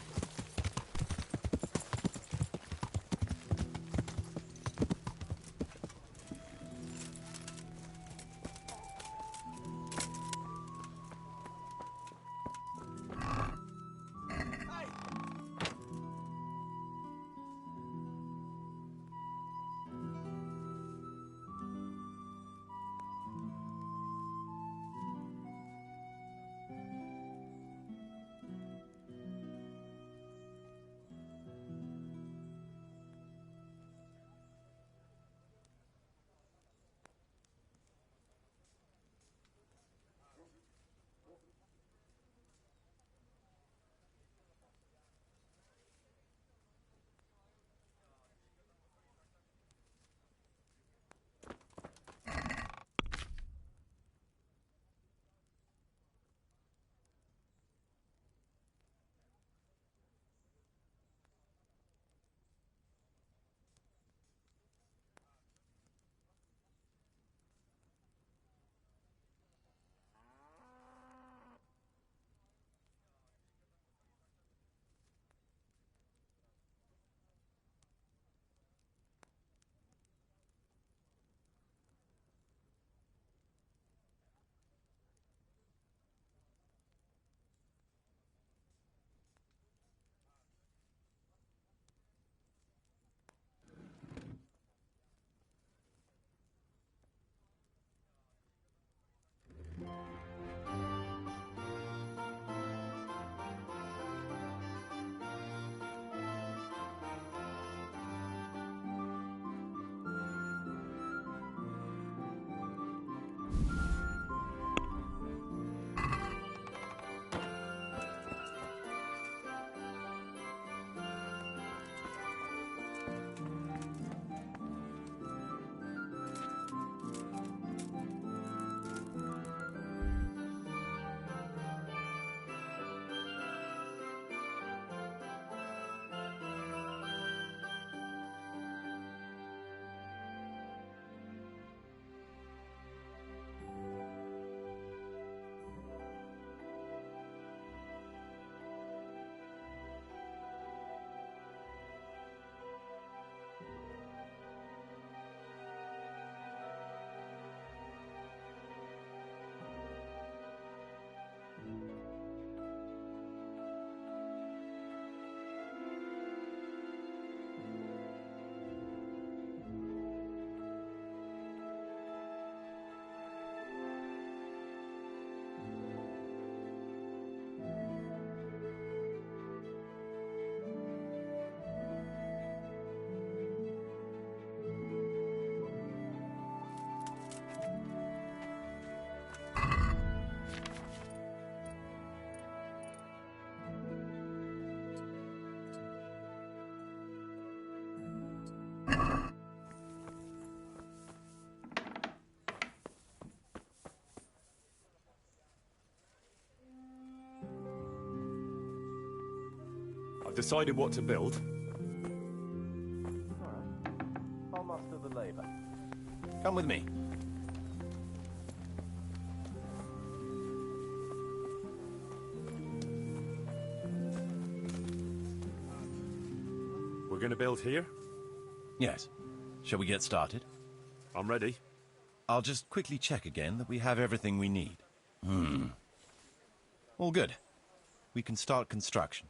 Decided what to build? I'll muster the labour. Come with me. We're going to build here? Yes. Shall we get started? I'm ready. I'll just quickly check again that we have everything we need. All good. We can start construction.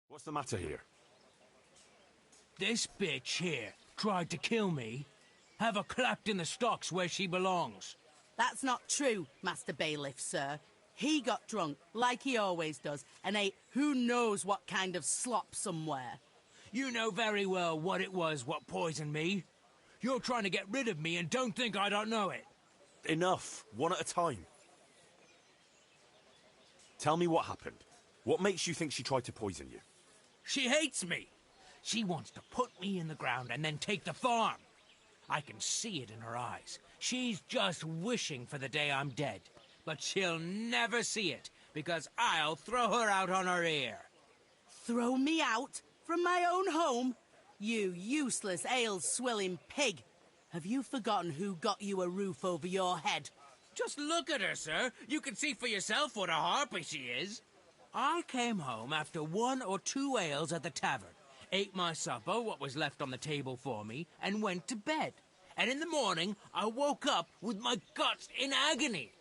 What's the matter here? This bitch here tried to kill me. Have her clapped in the stocks where she belongs. That's not true, Master Bailiff, sir. He got drunk, like he always does, and ate who knows what kind of slop somewhere. You know very well what it was what poisoned me. You're trying to get rid of me and don't think I don't know it. Enough. One at a time. Tell me what happened. What makes you think she tried to poison you? She hates me. She wants to put me in the ground and then take the farm. I can see it in her eyes. She's just wishing for the day I'm dead. But she'll never see it, because I'll throw her out on her ear. Throw me out? From my own home? You useless, ale-swilling pig. Have you forgotten who got you a roof over your head? Just look at her, sir. You can see for yourself what a harpy she is. I came home after 1 or 2 ales at the tavern, ate my supper, what was left on the table for me, and went to bed. And in the morning, I woke up with my guts in agony.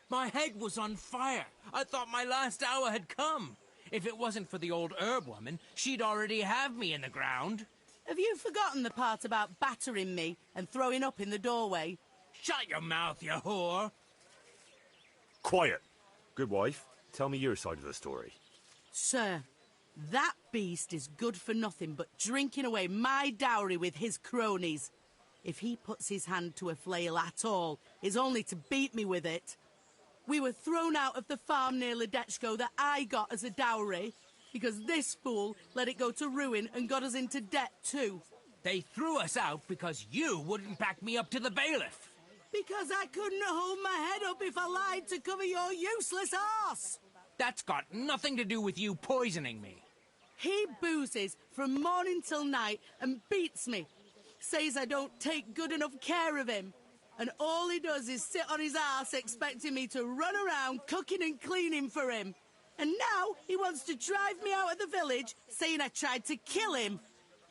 My head was on fire. I thought my last hour had come. If it wasn't for the old herb woman, she'd already have me in the ground. Have you forgotten the part about battering me and throwing up in the doorway? Shut your mouth, you whore! Quiet. Good wife, tell me your side of the story. Sir, that beast is good for nothing but drinking away my dowry with his cronies. If he puts his hand to a flail at all, it's only to beat me with it. We were thrown out of the farm near Ledechko that I got as a dowry, because this fool let it go to ruin and got us into debt too. They threw us out because you wouldn't back me up to the bailiff. Because I couldn't hold my head up if I lied to cover your useless arse. That's got nothing to do with you poisoning me. He boozes from morning till night and beats me. Says I don't take good enough care of him. And all he does is sit on his ass expecting me to run around cooking and cleaning for him. And now he wants to drive me out of the village, saying I tried to kill him.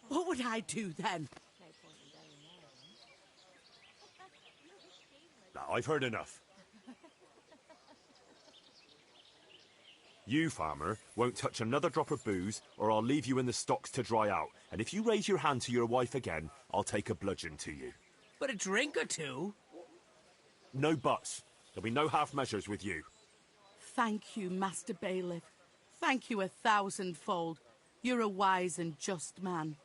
What would I do then? Now, I've heard enough. You, farmer, won't touch another drop of booze, or I'll leave you in the stocks to dry out. And if you raise your hand to your wife again, I'll take a bludgeon to you. But a drink or two? No buts. There'll be no half measures with you. Thank you, Master Bailiff. Thank you 1,000-fold. You're a wise and just man.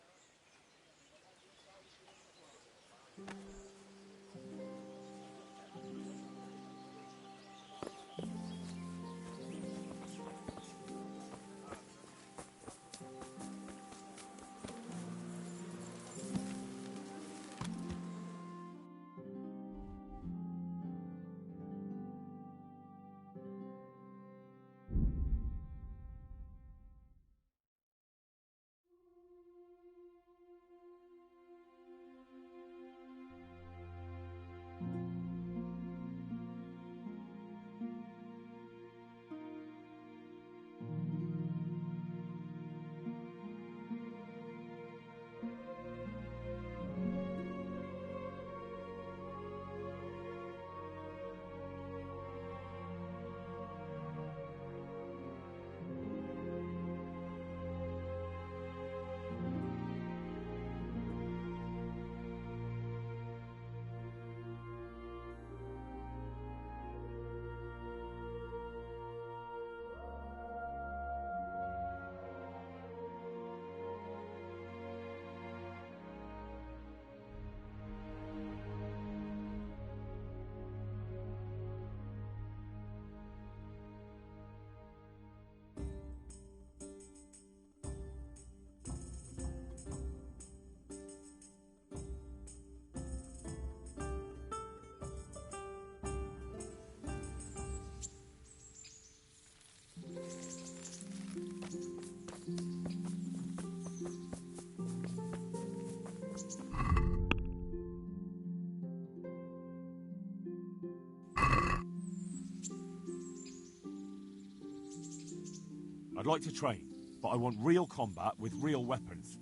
I'd like to train, but I want real combat with real weapons.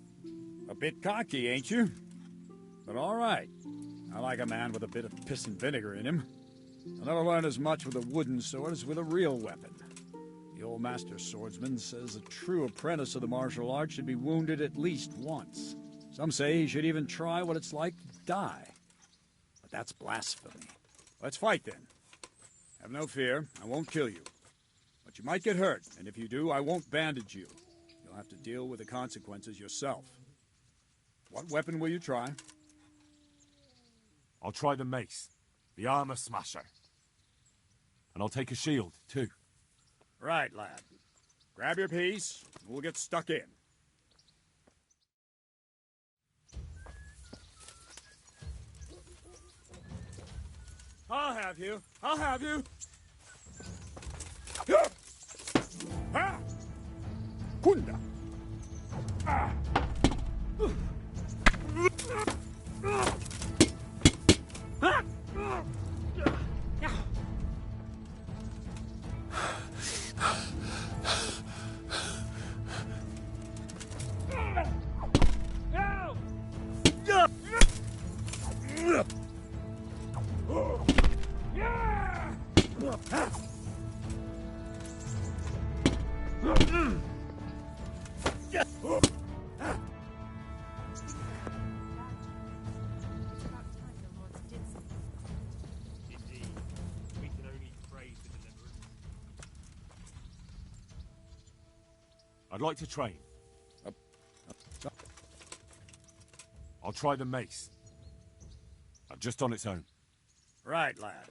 A bit cocky, ain't you? But all right. I like a man with a bit of piss and vinegar in him. I'll never learn as much with a wooden sword as with a real weapon. The old master swordsman says a true apprentice of the martial arts should be wounded at least once. Some say he should even try what it's like to die. But that's blasphemy. Let's fight then. Have no fear, I won't kill you. But you might get hurt, and if you do, I won't bandage you. You'll have to deal with the consequences yourself. What weapon will you try? I'll try the mace, the armor smasher. And I'll take a shield, too. Right, lad. Grab your piece, and we'll get stuck in. I'll have you. I'll have you. Ah! Kunda. Ah! I'd like to train. I'll try the mace. Just on its own. Right, lad.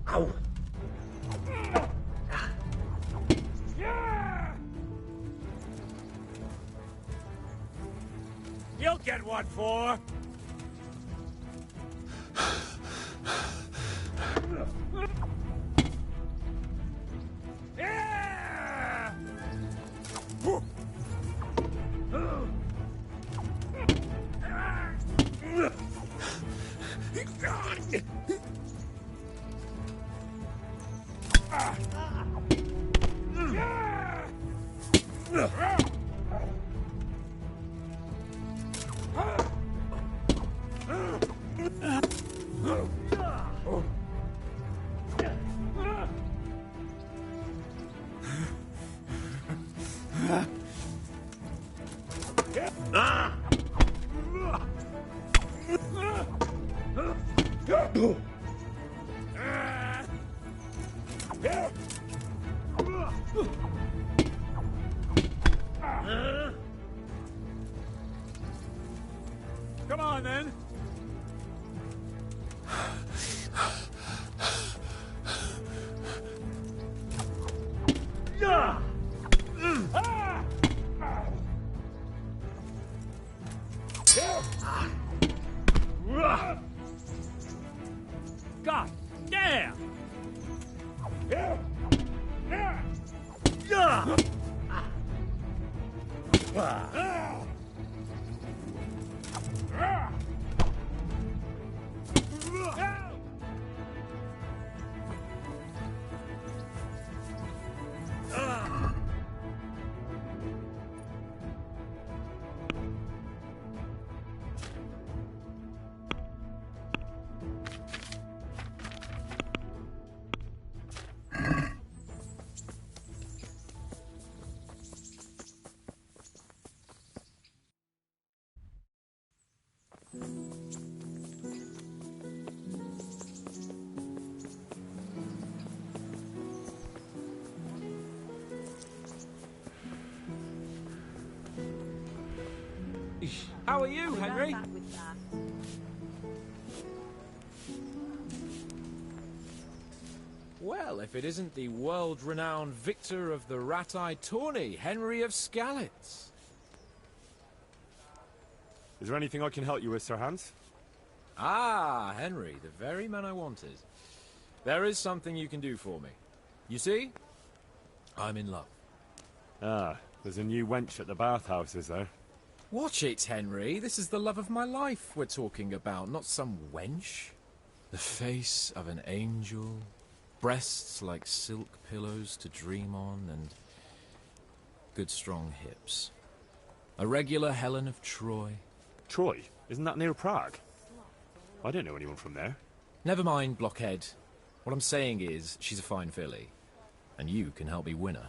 Ow! You'll get what for? Come on, then. God damn! How are you, Henry? Well, if it isn't the world-renowned victor of the rat-eye tourney, Henry of Skalitz. Is there anything I can help you with, Sir Hans? Ah, Henry, the very man I wanted. There is something you can do for me. You see? I'm in love. Ah, there's a new wench at the bathhouse, is there? Watch it, Henry. This is the love of my life we're talking about, not some wench. The face of an angel, breasts like silk pillows to dream on, and good strong hips. A regular Helen of Troy. Troy? Isn't that near Prague? I don't know anyone from there. Never mind, blockhead. What I'm saying is, she's a fine filly, and you can help me win her.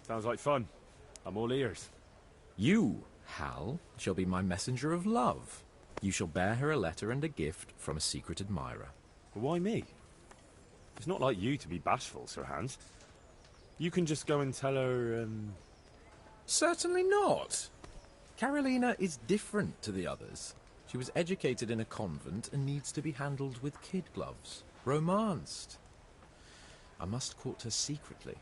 Sounds like fun. I'm all ears. You, Hal, shall be my messenger of love. You shall bear her a letter and a gift from a secret admirer. Why me? It's not like you to be bashful, Sir Hans. You can just go and tell her, Certainly not. Carolina is different to the others. She was educated in a convent and needs to be handled with kid gloves. Romanced. I must court her secretly.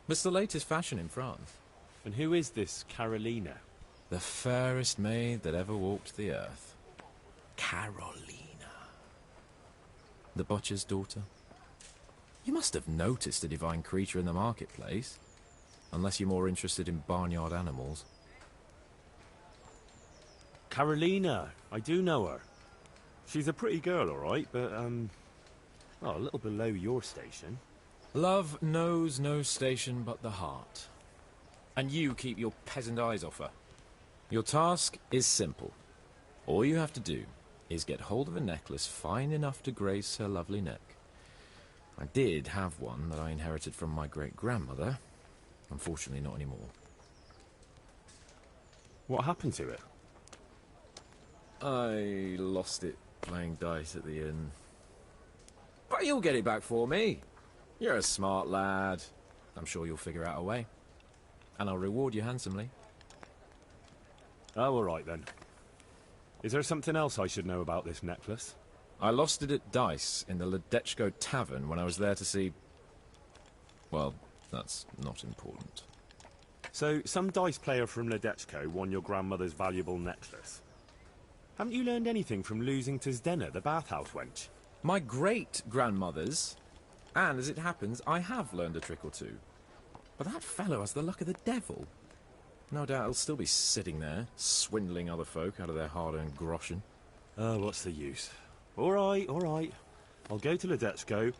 It's the latest fashion in France. And who is this Carolina? The fairest maid that ever walked the earth. Carolina. The butcher's daughter. You must have noticed a divine creature in the marketplace. Unless you're more interested in barnyard animals. Carolina. I do know her. She's a pretty girl, all right, but, well, a little below your station. Love knows no station but the heart. And you keep your peasant eyes off her. Your task is simple. All you have to do is get hold of a necklace fine enough to grace her lovely neck. I did have one that I inherited from my great-grandmother. Unfortunately, not anymore. What happened to it? I lost it playing dice at the inn. But you'll get it back for me. You're a smart lad. I'm sure you'll figure out a way. And I'll reward you handsomely. Oh, all right then. Is there something else I should know about this necklace? I lost it at dice in the Ledechko Tavern when I was there to see... Well, that's not important. So, some dice player from Ledechko won your grandmother's valuable necklace. Haven't you learned anything from losing to Zdena, the bathhouse wench? My great-grandmother's. And, as it happens, I have learned a trick or two. But that fellow has the luck of the devil. No doubt he'll still be sitting there, swindling other folk out of their hard-earned groschen. Oh, what's the use? All right, all right. I'll go to Ledechko,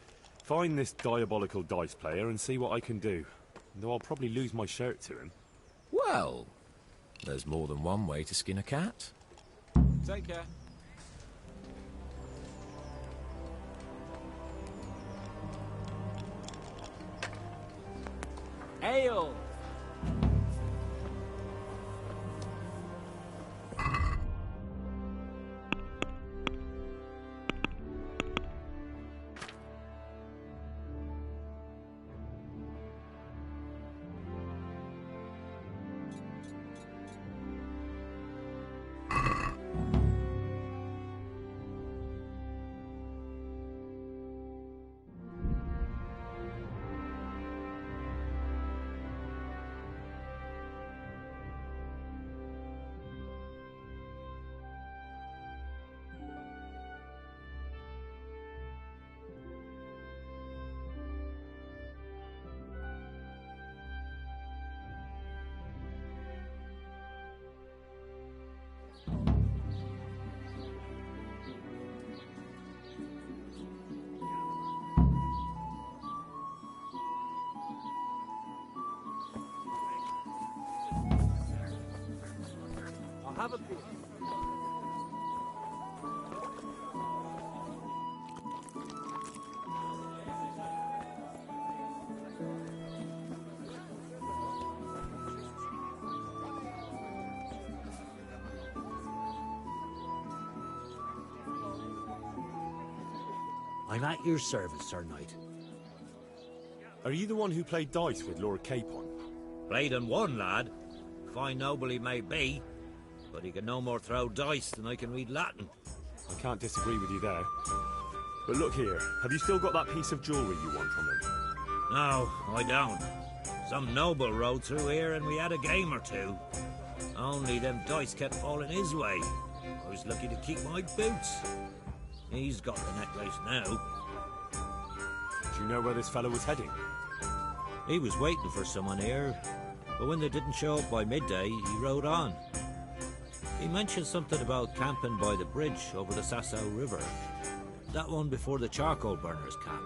find this diabolical dice player and see what I can do. Though I'll probably lose my shirt to him. Well, there's more than one way to skin a cat. Take care. Ale! I'll have a beer. I'm at your service, Sir Knight. Are you the one who played dice with Lord Capon? Played and won, lad. Fine noble he may be, but he can no more throw dice than I can read Latin. I can't disagree with you there. But look here, have you still got that piece of jewellery you won from him? No, I don't. Some noble rode through here and we had a game or two. Only them dice kept falling his way. I was lucky to keep my boots. He's got the necklace now. Do you know where this fellow was heading? He was waiting for someone here, but when they didn't show up by midday, he rode on. He mentioned something about camping by the bridge over the Sasau River. That one before the charcoal burners camp.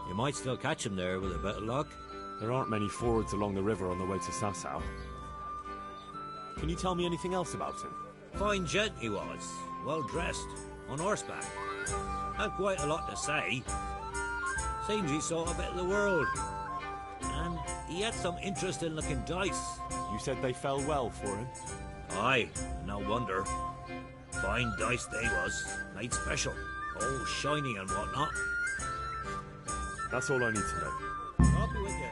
You might still catch him there with a bit of luck. There aren't many fords along the river on the way to Sasau. Can you tell me anything else about him? Fine gent he was, well dressed, on horseback. Had quite a lot to say. Seems he saw a bit of the world. And he had some interesting looking dice. You said they fell well for him? Aye, no wonder. Fine dice they was, made special. All shiny and whatnot. That's all I need to know. I'll be with you.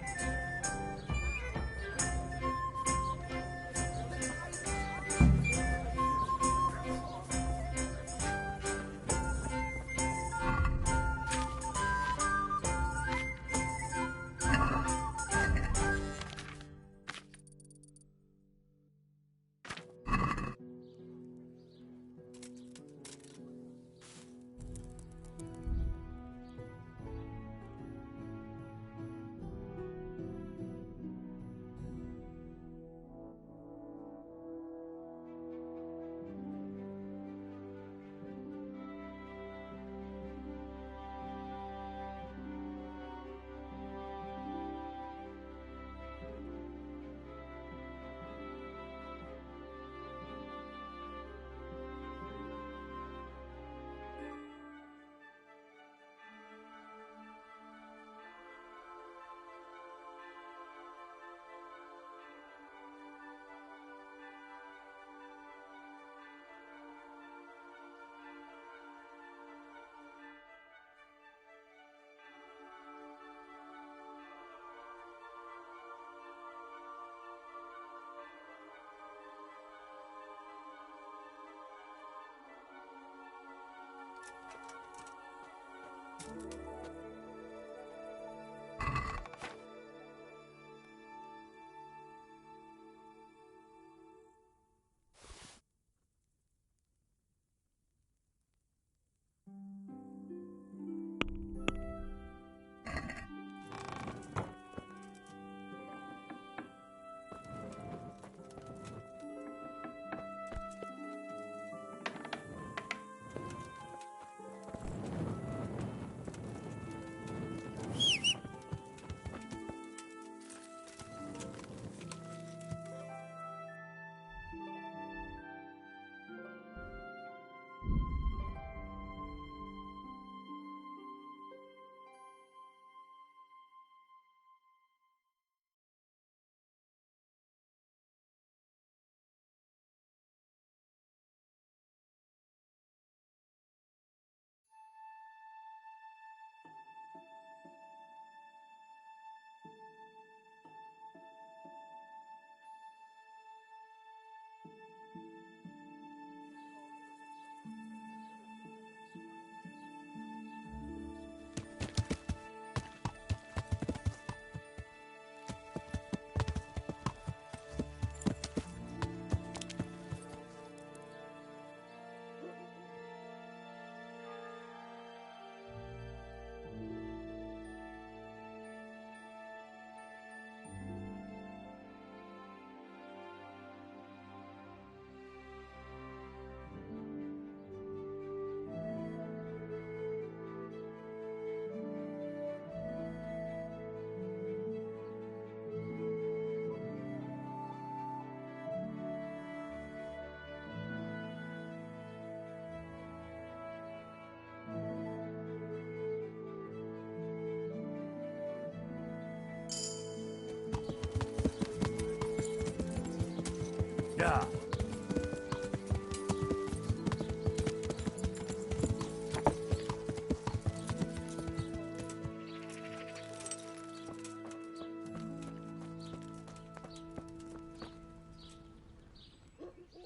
Yeah.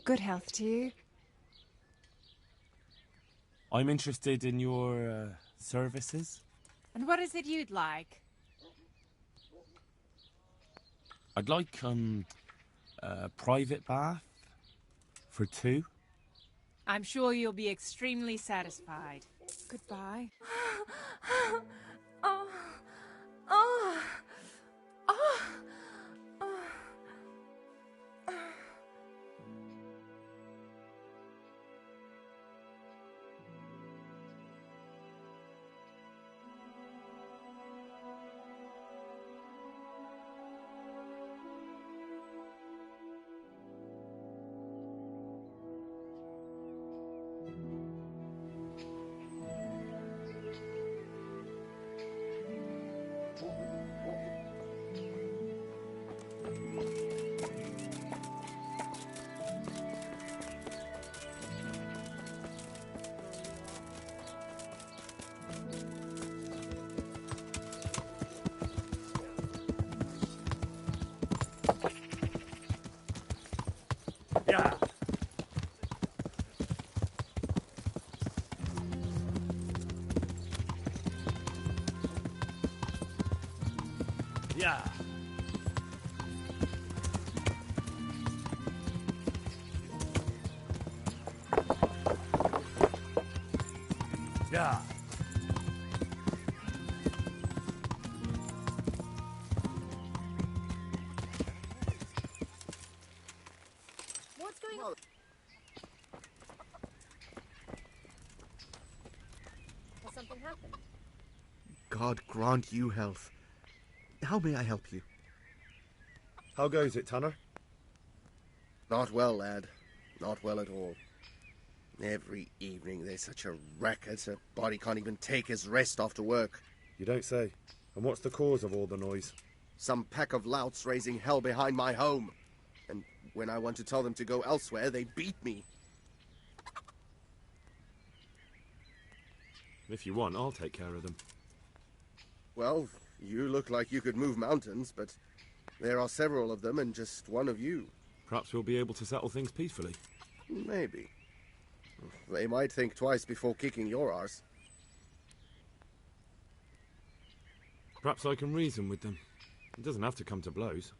Good health to you. I'm interested in your services. And what is it you'd like? I'd like a private bath for two. I'm sure you'll be extremely satisfied. Goodbye. Oh, oh, oh, oh. Yeah. Yeah. What's going on? Has something happened? God grant you health. How may I help you? How goes it, Tanner? Not well, lad. Not well at all. Every evening there's such a racket, a body can't even take his rest after work. You don't say. And what's the cause of all the noise? Some pack of louts raising hell behind my home. And when I want to tell them to go elsewhere, they beat me. If you want, I'll take care of them. Well, you look like you could move mountains, but there are several of them and just one of you. Perhaps we'll be able to settle things peacefully. Maybe. They might think twice before kicking your arse. Perhaps I can reason with them. It doesn't have to come to blows.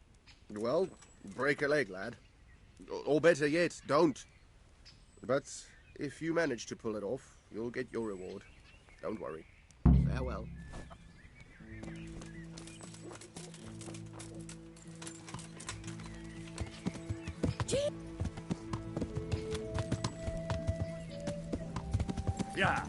Well, break a leg, lad. Or better yet, don't. But if you manage to pull it off, you'll get your reward. Don't worry. Farewell. Yeah.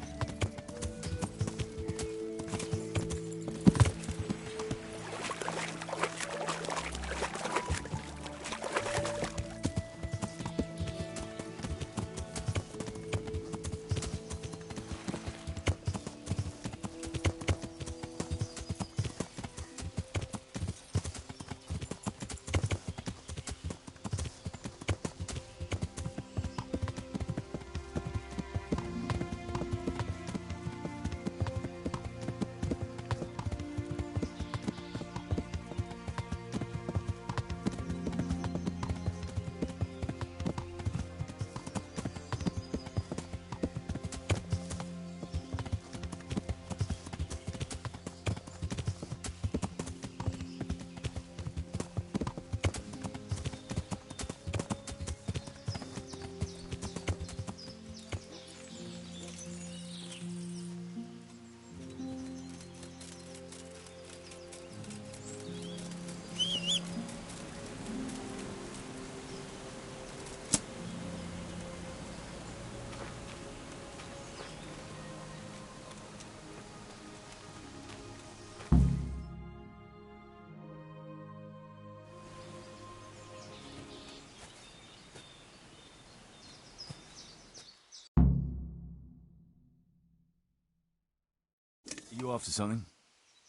You after something?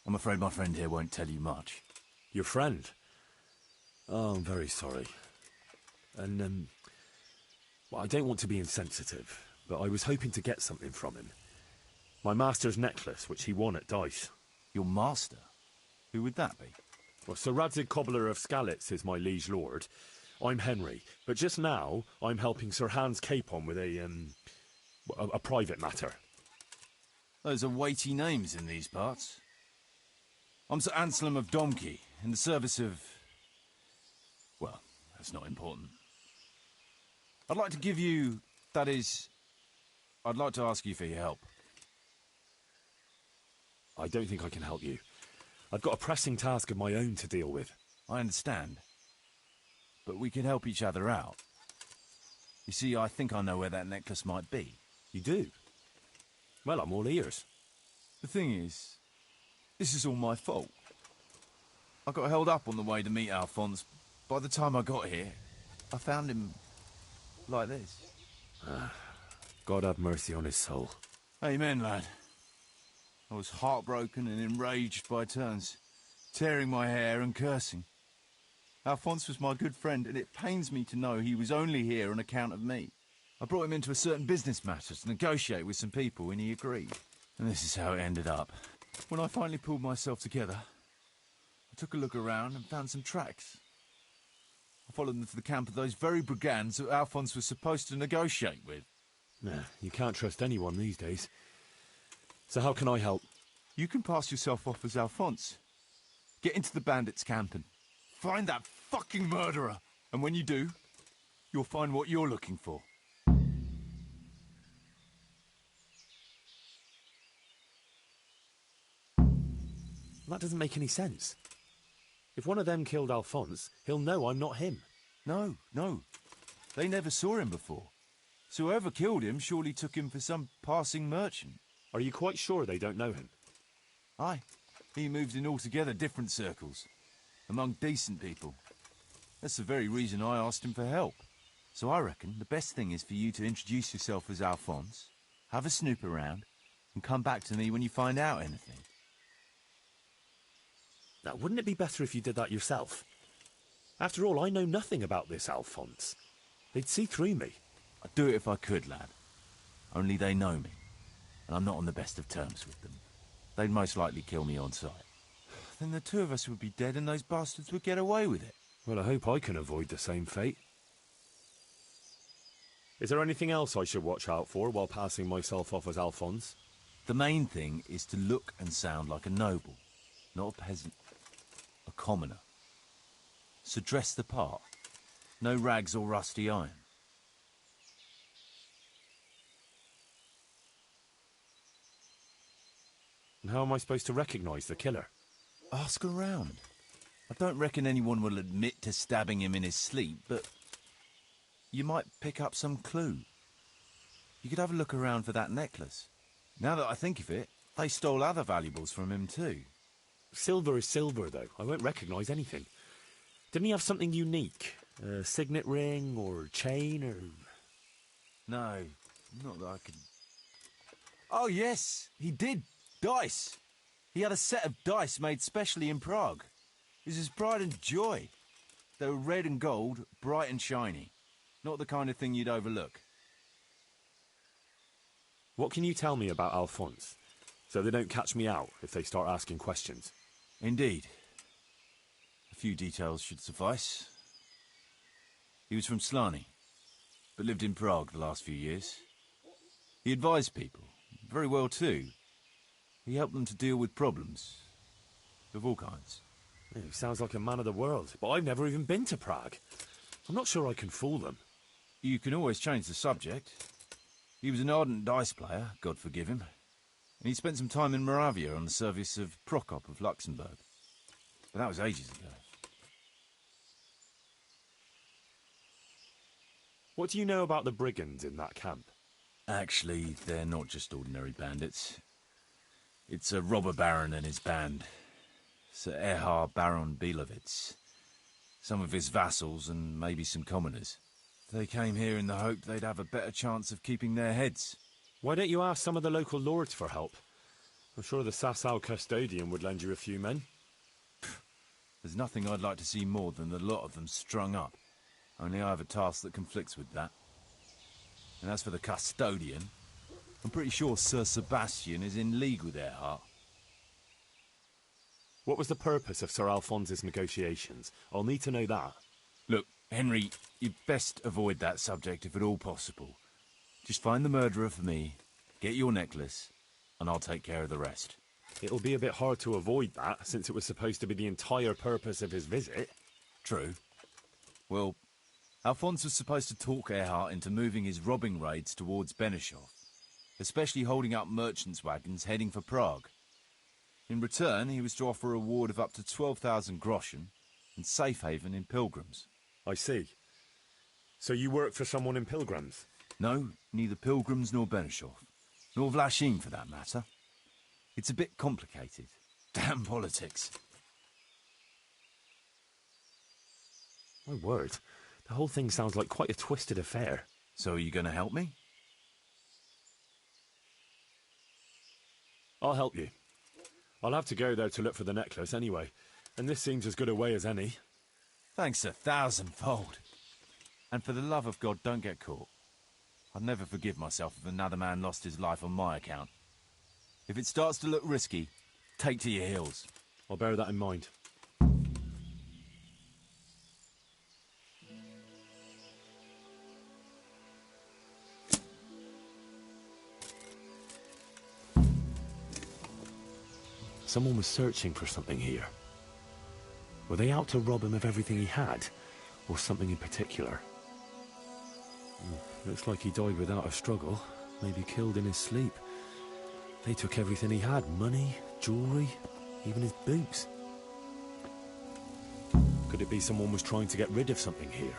I'm afraid my friend here won't tell you much. Your friend? Oh, I'm very sorry. And, well, I don't want to be insensitive, but I was hoping to get something from him. My master's necklace, which he won at dice. Your master? Who would that be? Well, Sir Radzig Cobbler of Skalitz is my liege lord. I'm Henry, but just now I'm helping Sir Hans Capon with a private matter. Those are weighty names in these parts. I'm Sir Anselm of Domkey, in the service of... well, that's not important. I'd like to give you... that is... I'd like to ask you for your help. I don't think I can help you. I've got a pressing task of my own to deal with. I understand. But we can help each other out. You see, I think I know where that necklace might be. You do? Well, I'm all ears. The thing is, this is all my fault. I got held up on the way to meet Alphonse. By the time I got here, I found him like this. God have mercy on his soul. Amen, lad. I was heartbroken and enraged by turns, tearing my hair and cursing. Alphonse was my good friend, and it pains me to know he was only here on account of me. I brought him into a certain business matter to negotiate with some people, and he agreed. And this is how it ended up. When I finally pulled myself together, I took a look around and found some tracks. I followed them to the camp of those very brigands that Alphonse was supposed to negotiate with. Nah, you can't trust anyone these days. So how can I help? You can pass yourself off as Alphonse. Get into the bandits' camp and find that fucking murderer. And when you do, you'll find what you're looking for. That doesn't make any sense. If one of them killed Alphonse, he'll know I'm not him. No. They never saw him before. So whoever killed him surely took him for some passing merchant. Are you quite sure they don't know him? Aye. He moved in altogether different circles, among decent people. That's the very reason I asked him for help. So I reckon the best thing is for you to introduce yourself as Alphonse, have a snoop around, and come back to me when you find out anything. Now, wouldn't it be better if you did that yourself? After all, I know nothing about this Alphonse. They'd see through me. I'd do it if I could, lad. Only they know me, and I'm not on the best of terms with them. They'd most likely kill me on sight. Then the two of us would be dead and those bastards would get away with it. Well, I hope I can avoid the same fate. Is there anything else I should watch out for while passing myself off as Alphonse? The main thing is to look and sound like a noble, not a peasant. A commoner. So dress the part. No rags or rusty iron. And how am I supposed to recognise the killer? Ask around. I don't reckon anyone will admit to stabbing him in his sleep, but you might pick up some clue. You could have a look around for that necklace. Now that I think of it, they stole other valuables from him too. Silver is silver, though. I won't recognise anything. Didn't he have something unique? A signet ring or chain or... No, not that I could... Oh, yes, he did. Dice. He had a set of dice made specially in Prague. It was his pride and joy. They were red and gold, bright and shiny. Not the kind of thing you'd overlook. What can you tell me about Alphonse, so they don't catch me out if they start asking questions? Indeed. A few details should suffice. He was from Slani, but lived in Prague the last few years. He advised people, very well too. He helped them to deal with problems, of all kinds. Yeah, he sounds like a man of the world, but I've never even been to Prague. I'm not sure I can fool them. You can always change the subject. He was an ardent dice player, God forgive him. And he spent some time in Moravia on the service of Prokop of Luxembourg. But that was ages ago. What do you know about the brigands in that camp? Actually, they're not just ordinary bandits. It's a robber baron and his band. Sir Erhard Baron Bielowitz. Some of his vassals and maybe some commoners. They came here in the hope they'd have a better chance of keeping their heads. Why don't you ask some of the local lords for help? I'm sure the Sasau custodian would lend you a few men. There's nothing I'd like to see more than the lot of them strung up. Only I have a task that conflicts with that. And as for the custodian, I'm pretty sure Sir Sebastian is in league with Erhard. What was the purpose of Sir Alphonse's negotiations? I'll need to know that. Look, Henry, you'd best avoid that subject if at all possible. Just find the murderer for me, get your necklace, and I'll take care of the rest. It'll be a bit hard to avoid that, since it was supposed to be the entire purpose of his visit. True. Well, Alphonse was supposed to talk Erhard into moving his robbing raids towards Benishov, especially holding up merchants' wagons heading for Prague. In return, he was to offer a reward of up to 12,000 groschen and safe haven in Pilgrims. I see. So you work for someone in Pilgrims? No, neither Pilgrims nor Benishov. Nor Vlachin, for that matter. It's a bit complicated. Damn politics. My word. The whole thing sounds like quite a twisted affair. So are you going to help me? I'll help you. I'll have to go there to look for the necklace anyway, and this seems as good a way as any. Thanks 1,000-fold. And for the love of God, don't get caught. I'd never forgive myself if another man lost his life on my account. If it starts to look risky, take to your heels. I'll bear that in mind. Someone was searching for something here. Were they out to rob him of everything he had? Or something in particular? Looks like he died without a struggle. Maybe killed in his sleep. They took everything he had. Money, jewellery, even his boots. Could it be someone was trying to get rid of something here?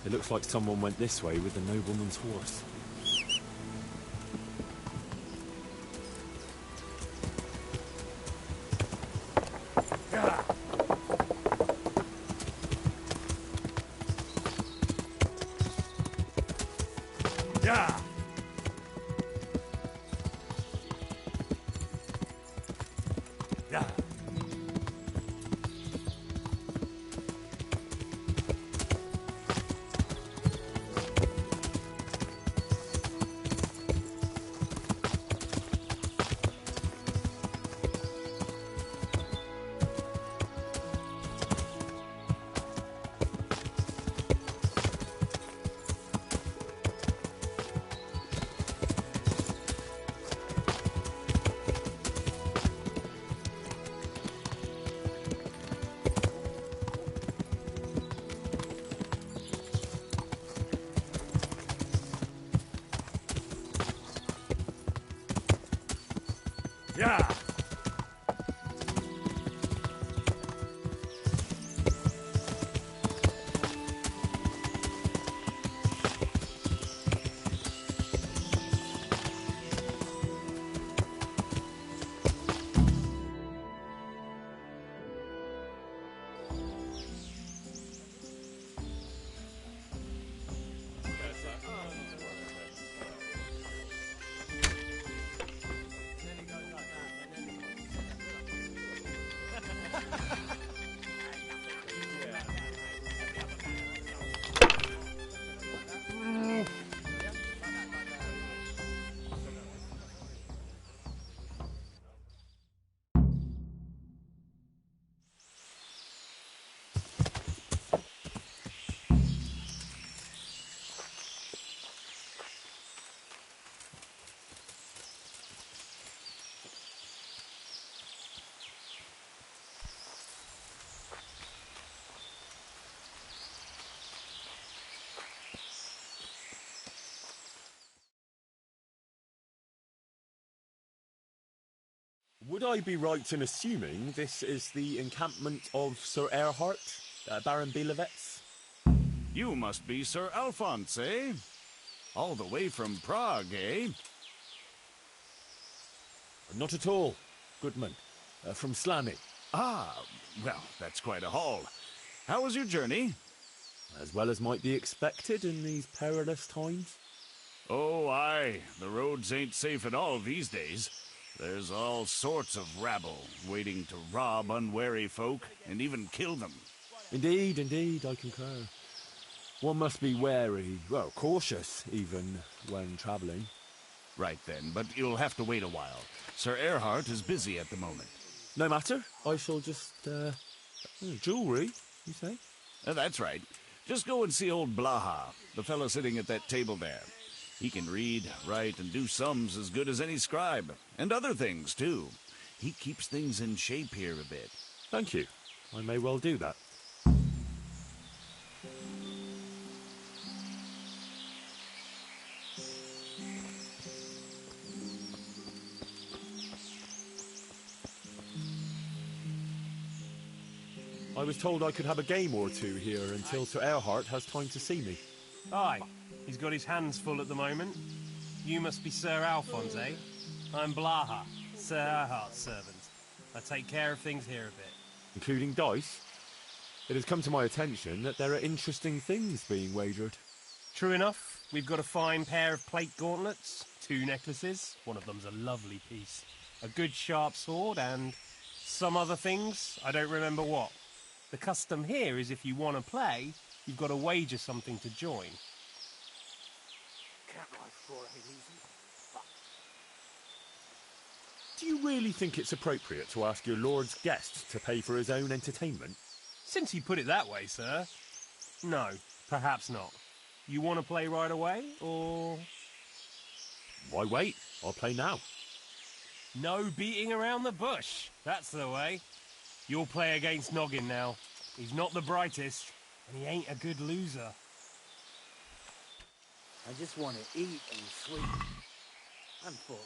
It looks like someone went this way with the nobleman's horse. Yeah. Yeah. Yeah. Would I be right in assuming this is the encampment of Sir Erhard, Baron Belevets? You must be Sir Alphonse, eh? All the way from Prague, eh? Not at all, Goodman. From Slamy. Ah, well, that's quite a haul. How was your journey? As well as might be expected in these perilous times. Oh, aye. The roads ain't safe at all these days. There's all sorts of rabble waiting to rob unwary folk and even kill them. Indeed, indeed, I concur. One must be wary, well, cautious even, when travelling. Right then, but you'll have to wait a while. Sir Erhard is busy at the moment. No matter. I shall just, jewellery, you say? That's right. Just go and see old Blaha, the fellow sitting at that table there. He can read, write, and do sums as good as any scribe. And other things, too. He keeps things in shape here a bit. Thank you. I may well do that. I was told I could have a game or two here until Sir Erhard has time to see me. Aye, he's got his hands full at the moment. You must be Sir Alphonse, eh? I'm Blaha, Sir Erhard's servant. I take care of things here a bit. Including dice? It has come to my attention that there are interesting things being wagered. True enough, we've got a fine pair of plate gauntlets, 2 necklaces, one of them's a lovely piece, a good sharp sword, and some other things, I don't remember what. The custom here is if you want to play, you've got to wager something to join. Careful, Sure ain't easy. Fuck. Do you really think it's appropriate to ask your lord's guest to pay for his own entertainment? Since you put it that way, sir. No, perhaps not. You want to play right away, or...? Why wait? I'll play now. No beating around the bush. That's the way. You'll play against Noggin now. He's not the brightest, and he ain't a good loser. I just want to eat and sleep. And fuck.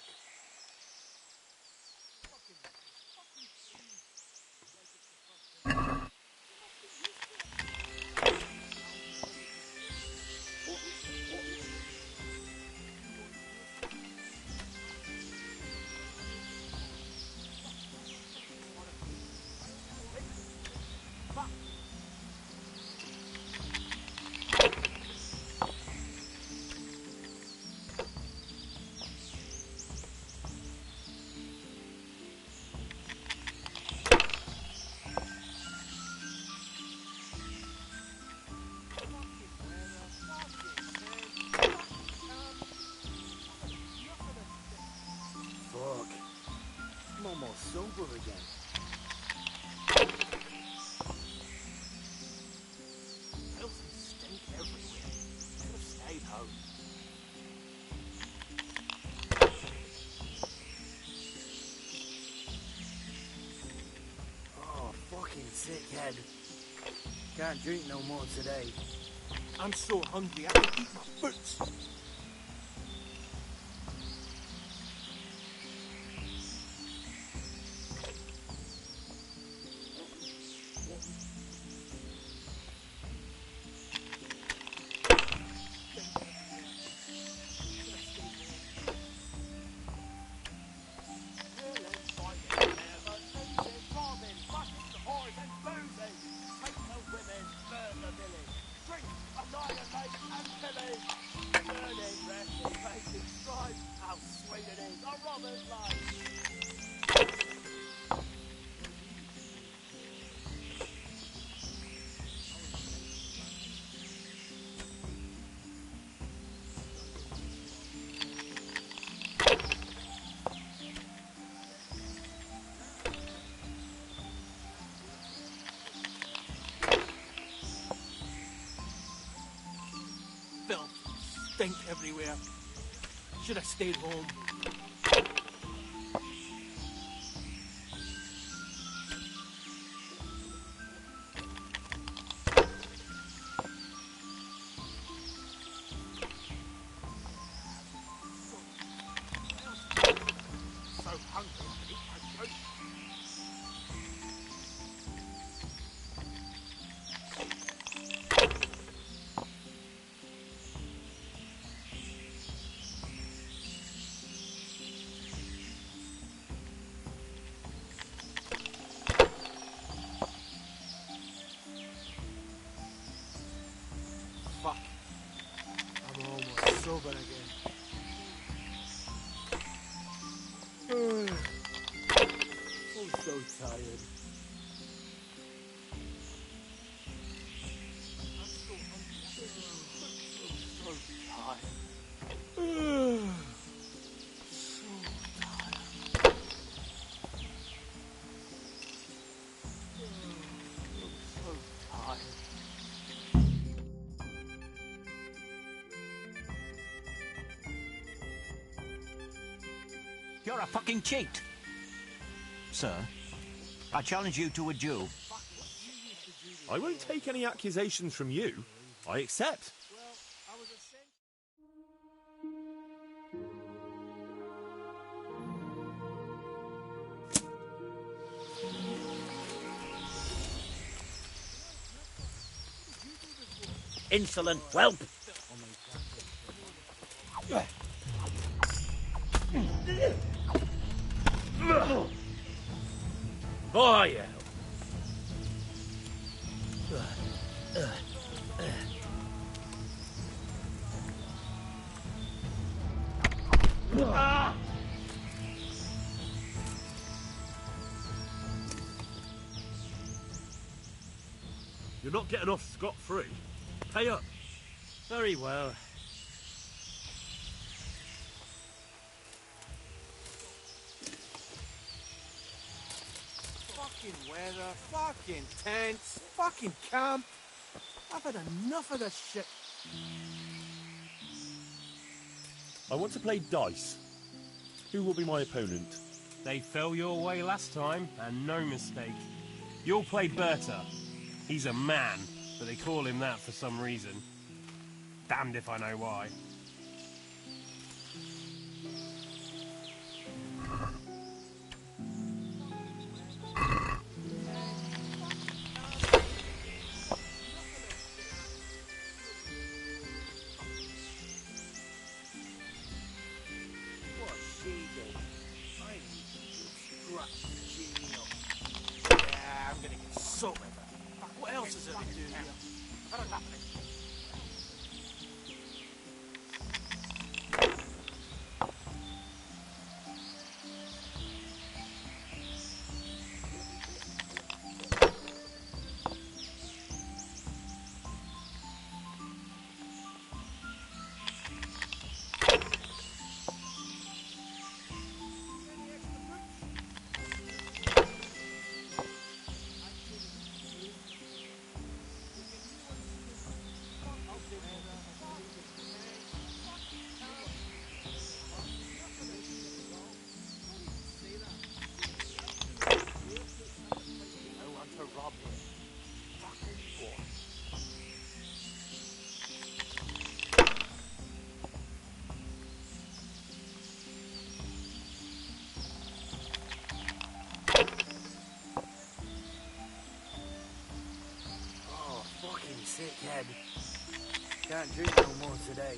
Fuck. I'm almost sober again. Filth and stink everywhere. Should have stayed home. Oh, fucking sick head. Can't drink no more today. I'm so hungry I can eat my boots. Filth, stink everywhere. Should have stayed home. So hungry I can eat my boots. Fuck. I'm almost sober again. I'm so tired. I'm so hungry. I'm so tired. You're a fucking cheat. Sir, I challenge you to a duel. I won't take any accusations from you. I accept. Insolent whelp! Boy, You're not getting off scot-free. Pay up. very well. Fucking weather, fucking tents, fucking camp. I've had enough of this shit. I want to play dice. Who will be my opponent? They fell your way last time, and no mistake. You'll play Berta. He's a man, but they call him that for some reason. Damned if I know why. What she did. I need scratch to cheer me up. Yeah, I'm gonna get soaked with it. Fuck, what else is there to do here? I've had enough of it. Sick head. Can't drink no more today.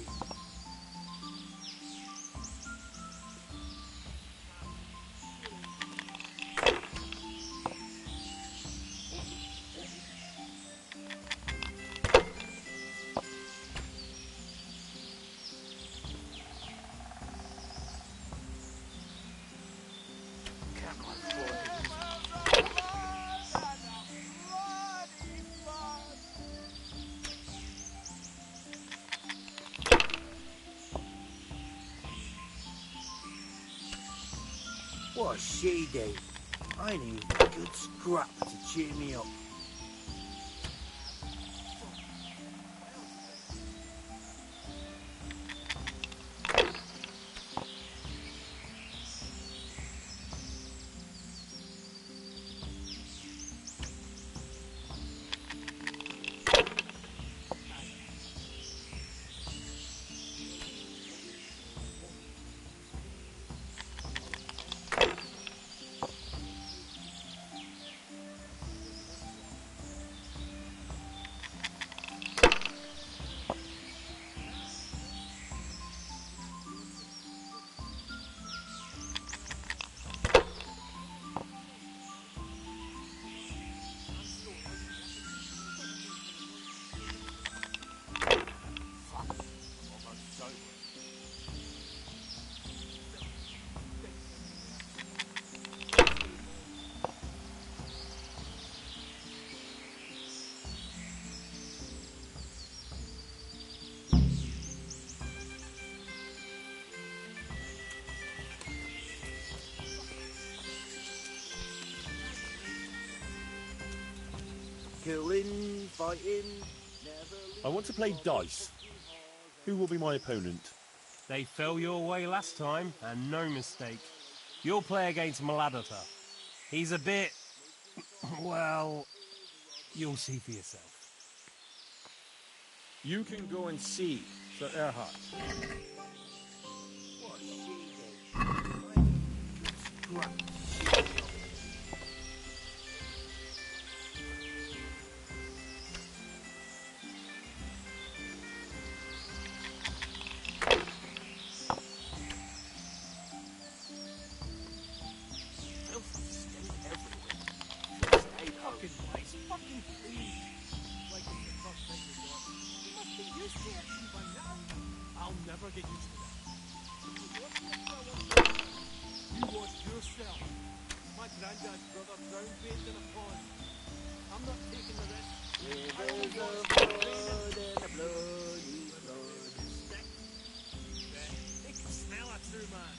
What a she day. I need a good scrap to cheer me up. Killing, fighting, I want to play dice. Who will be my opponent? They fell your way last time, and no mistake. You'll play against Maladata. He's a bit... well... you'll see for yourself. You can go and see Sir Erhard. What a she day. I need a good scrap to cheer me up. I'll never get used to that. You watch yourself. My granddad's brother drowned bathed in a pond. I'm not taking the risk. Rivers of blood and a bloody blood. They can smell a true man.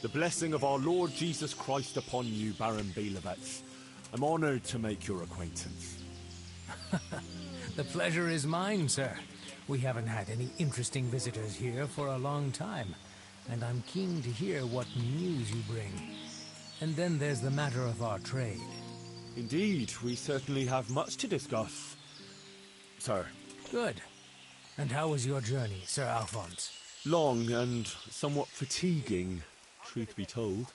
The blessing of our Lord Jesus Christ upon you, Baron Belevets. I'm honored to make your acquaintance. The pleasure is mine, sir. We haven't had any interesting visitors here for a long time, and I'm keen to hear what news you bring. And then there's the matter of our trade. Indeed, we certainly have much to discuss, sir. Good. And how was your journey, Sir Alphonse? Long and somewhat fatiguing, truth be told.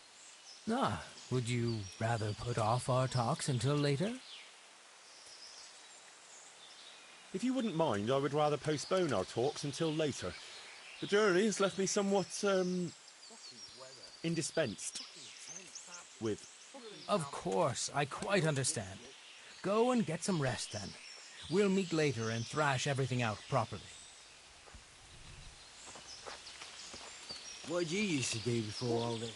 Ah, would you rather put off our talks until later? If you wouldn't mind, I would rather postpone our talks until later. The journey has left me somewhat, indispensed with. Of course, I quite understand. Go and get some rest then. We'll meet later and thrash everything out properly. What did you used to do before all this?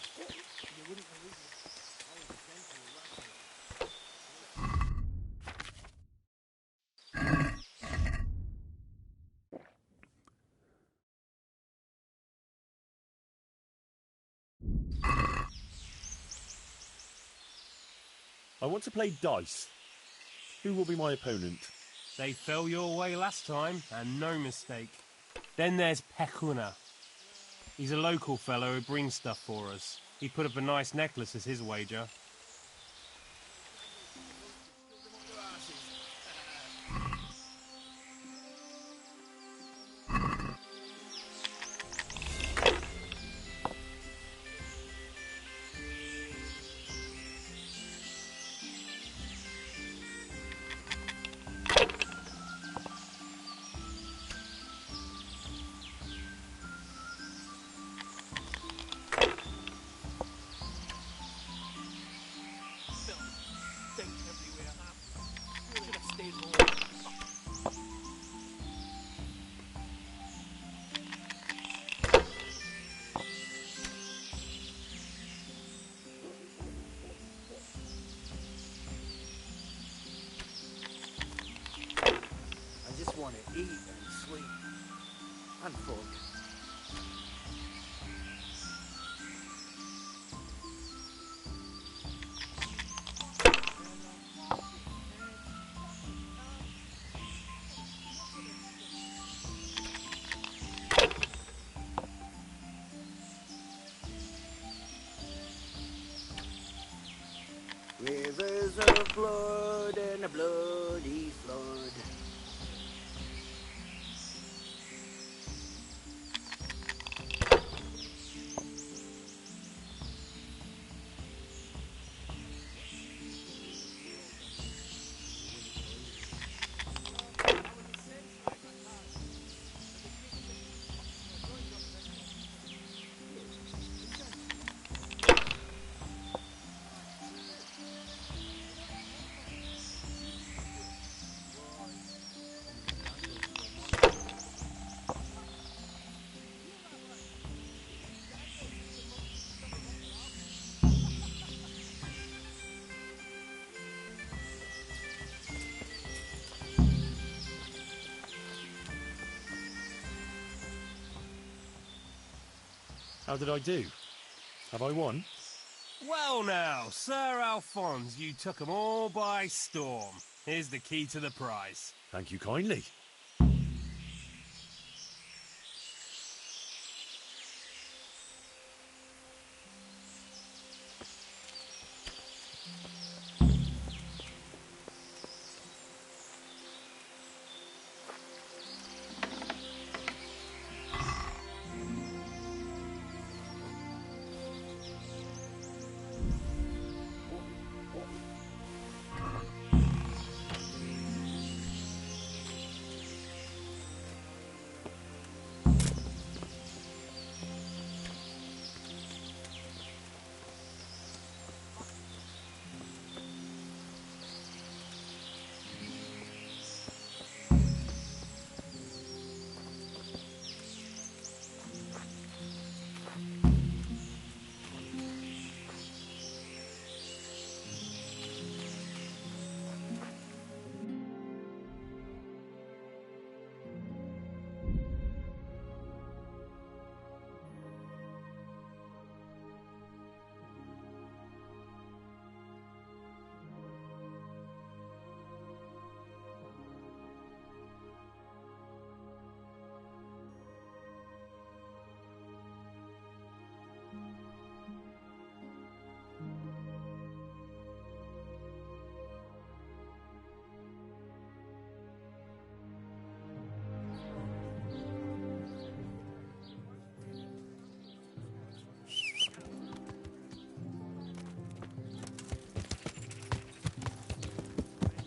I want to play dice. Who will be my opponent? They fell your way last time, and no mistake. Then there's Pekuna. He's a local fellow who brings stuff for us. He put up a nice necklace as his wager. I just want to eat and sleep. And fog. Rivers of blood and a bloody flood. How did I do? Have I won? Well now, Sir Alphonse, you took 'em all by storm. Here's the key to the prize. Thank you kindly.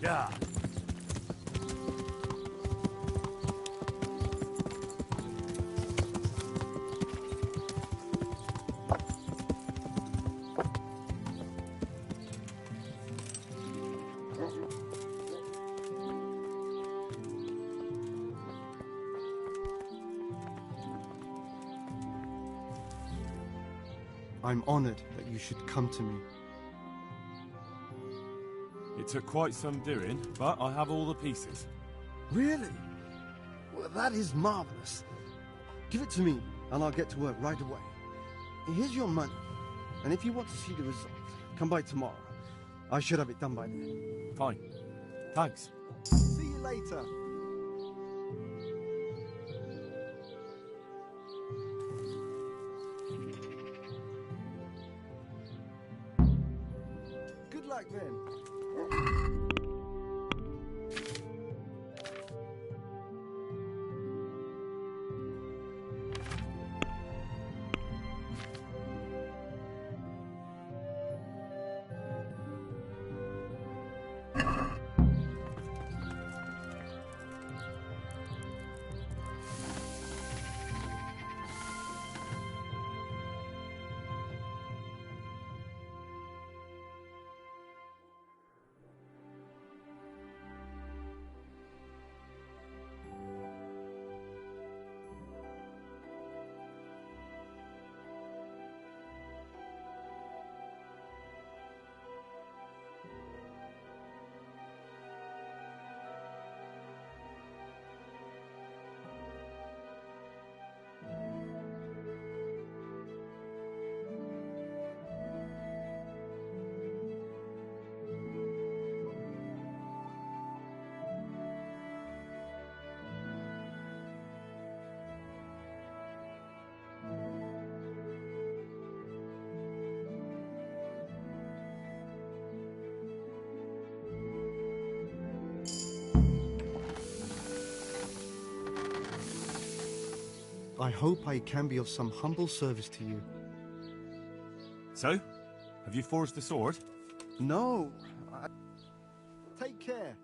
Yeah. I'm honored that you should come to me. It took quite some doing, but I have all the pieces. Really? Well, that is marvelous. Give it to me, and I'll get to work right away. Here's your money, and if you want to see the result, come by tomorrow. I should have it done by then. Fine. Thanks. See you later. Good luck then. I hope I can be of some humble service to you. So, have you forged the sword? No. Take care.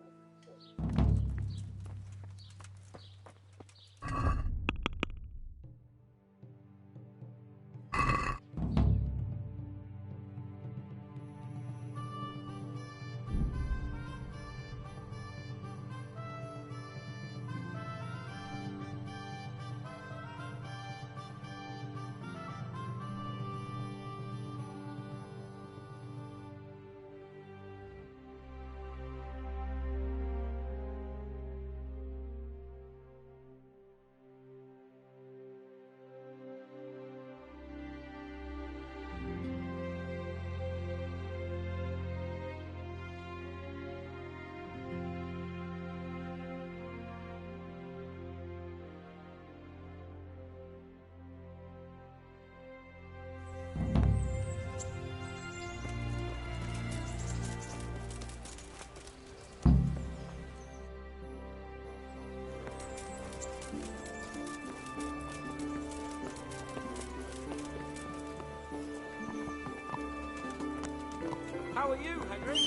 How are you, Henry?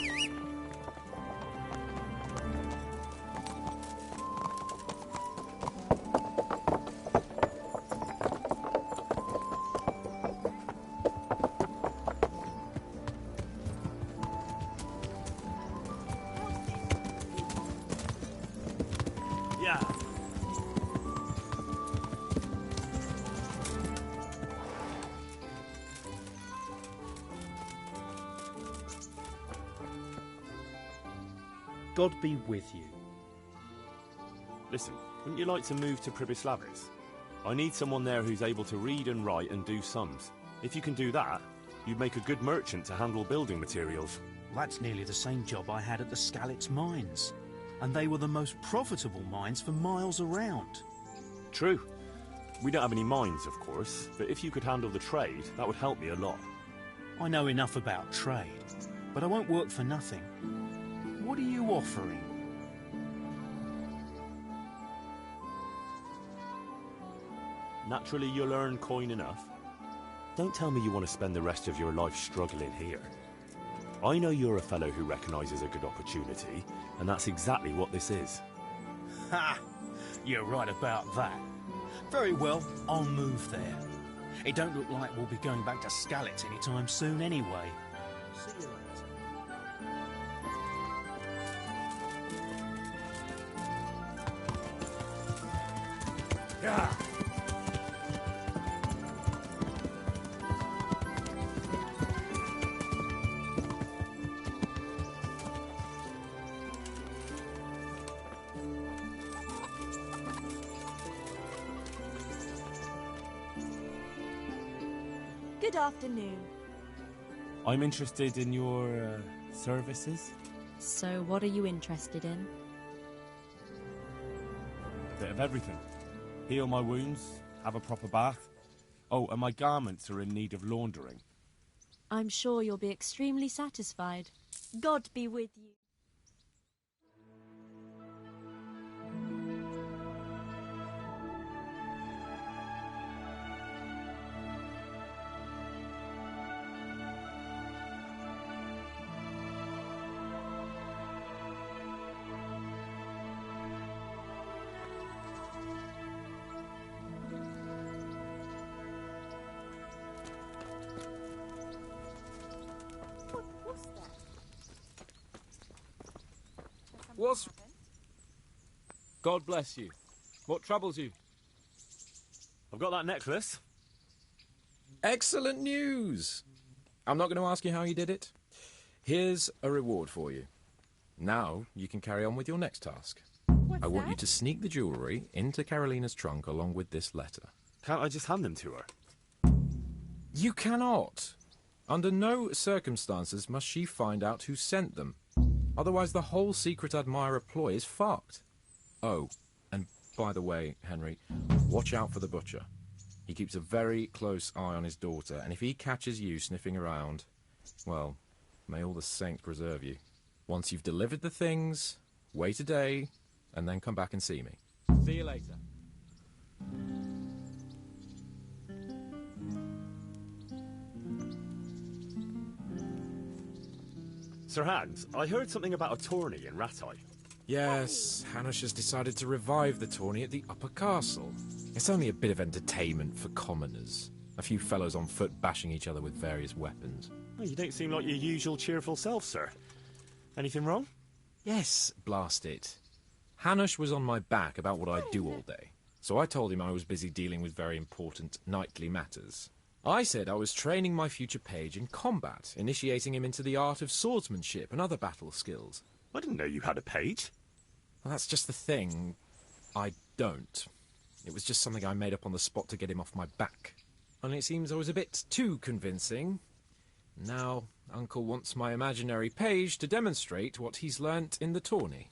Yeah. God be with you. Listen, wouldn't you like to move to Pribislavis? I need someone there who's able to read and write and do sums. If you can do that, you'd make a good merchant to handle building materials. That's nearly the same job I had at the Skalitz mines. And they were the most profitable mines for miles around. True. We don't have any mines, of course, but if you could handle the trade, that would help me a lot. I know enough about trade, but I won't work for nothing. What are you offering? Naturally, you'll earn coin enough. Don't tell me you want to spend the rest of your life struggling here. I know you're a fellow who recognises a good opportunity, and that's exactly what this is. Ha! You're right about that. Very well, I'll move there. It don't look like we'll be going back to Skalitz anytime soon anyway. See you later. Yeah. Good afternoon. I'm interested in your services. So, what are you interested in? A bit of everything. Heal my wounds, have a proper bath. Oh, and my garments are in need of laundering. I'm sure you'll be extremely satisfied. God be with you. What's... God bless you. What troubles you? I've got that necklace. Excellent news! I'm not going to ask you how you did it. Here's a reward for you. Now you can carry on with your next task. I want you to sneak the jewellery into Carolina's trunk along with this letter. Can't I just hand them to her? You cannot. Under no circumstances must she find out who sent them. Otherwise the whole secret admirer ploy is fucked. Oh, and by the way, Henry, watch out for the butcher. He keeps a very close eye on his daughter, and if he catches you sniffing around, well, may all the saints preserve you. Once you've delivered the things, wait a day, and then come back and see me. See you later. Sir Hans, I heard something about a tourney in Rattay. Yes, Hanush has decided to revive the tourney at the Upper Castle. It's only a bit of entertainment for commoners. A few fellows on foot bashing each other with various weapons. Well, you don't seem like your usual cheerful self, sir. Anything wrong? Yes, blast it. Hanush was on my back about what I'd do all day, so I told him I was busy dealing with very important knightly matters. I said I was training my future page in combat, initiating him into the art of swordsmanship and other battle skills. I didn't know you had a page. Well, that's just the thing. I don't. It was just something I made up on the spot to get him off my back. Only it seems I was a bit too convincing. Now, Uncle wants my imaginary page to demonstrate what he's learnt in the tourney.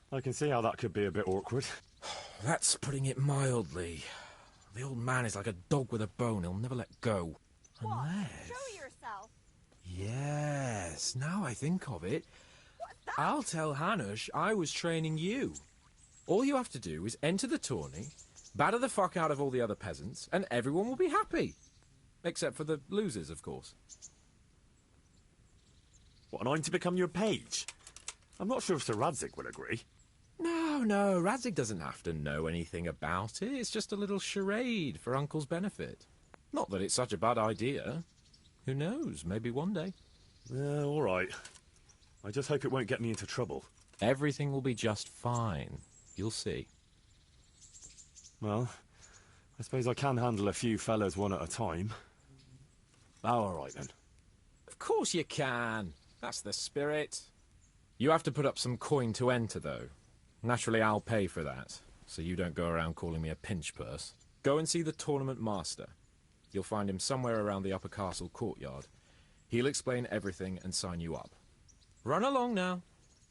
I can see how that could be a bit awkward. That's putting it mildly. The old man is like a dog with a bone. He'll never let go. Unless... Show yourself. Yes, now I think of it. I'll tell Hanush I was training you. All you have to do is enter the tourney, batter the fuck out of all the other peasants, and everyone will be happy. Except for the losers, of course. What, and I'm to become your page? I'm not sure if Sir Radzig will agree. No, Radzig doesn't have to know anything about it. It's just a little charade for Uncle's benefit. Not that it's such a bad idea. Who knows, maybe one day. All right. I just hope it won't get me into trouble. Everything will be just fine. You'll see. Well, I suppose I can handle a few fellows one at a time. All right, then. Of course you can. That's the spirit. You have to put up some coin to enter, though. Naturally, I'll pay for that, so you don't go around calling me a pinch purse. Go and see the tournament master. You'll find him somewhere around the Upper Castle courtyard. He'll explain everything and sign you up. Run along now.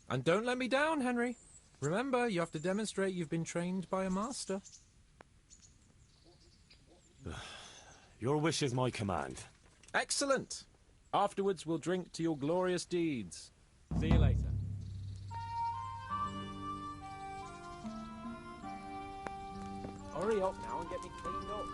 And don't let me down, Henry. Remember, you have to demonstrate you've been trained by a master. Your wish is my command. Excellent. Afterwards, we'll drink to your glorious deeds. See you later. Hurry up now and get me cleaned up.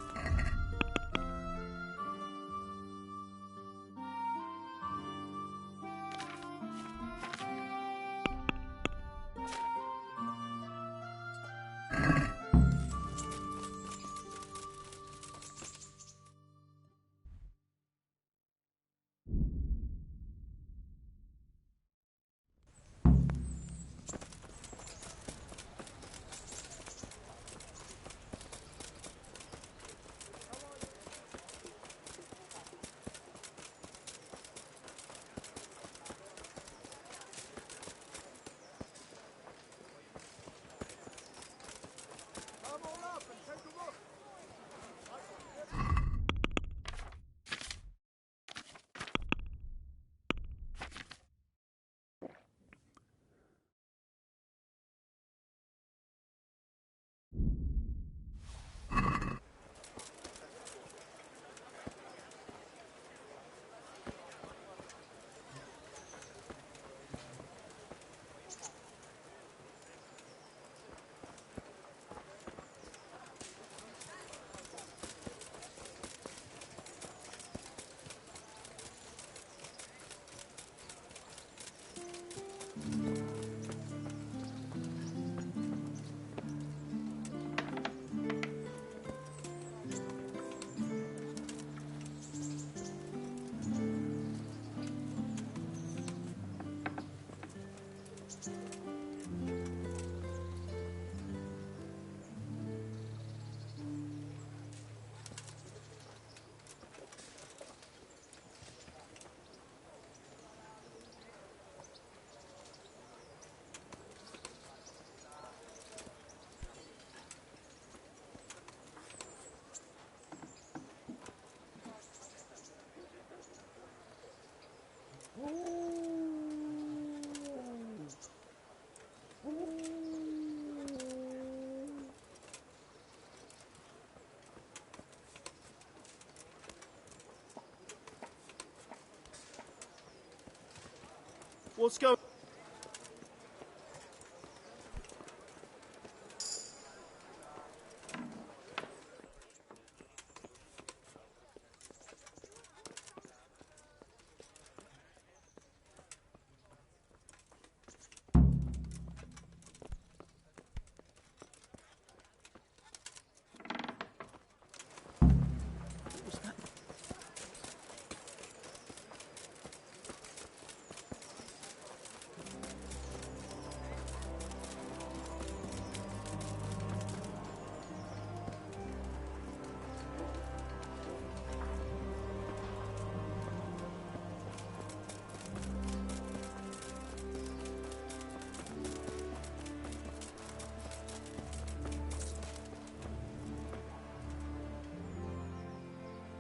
What's going...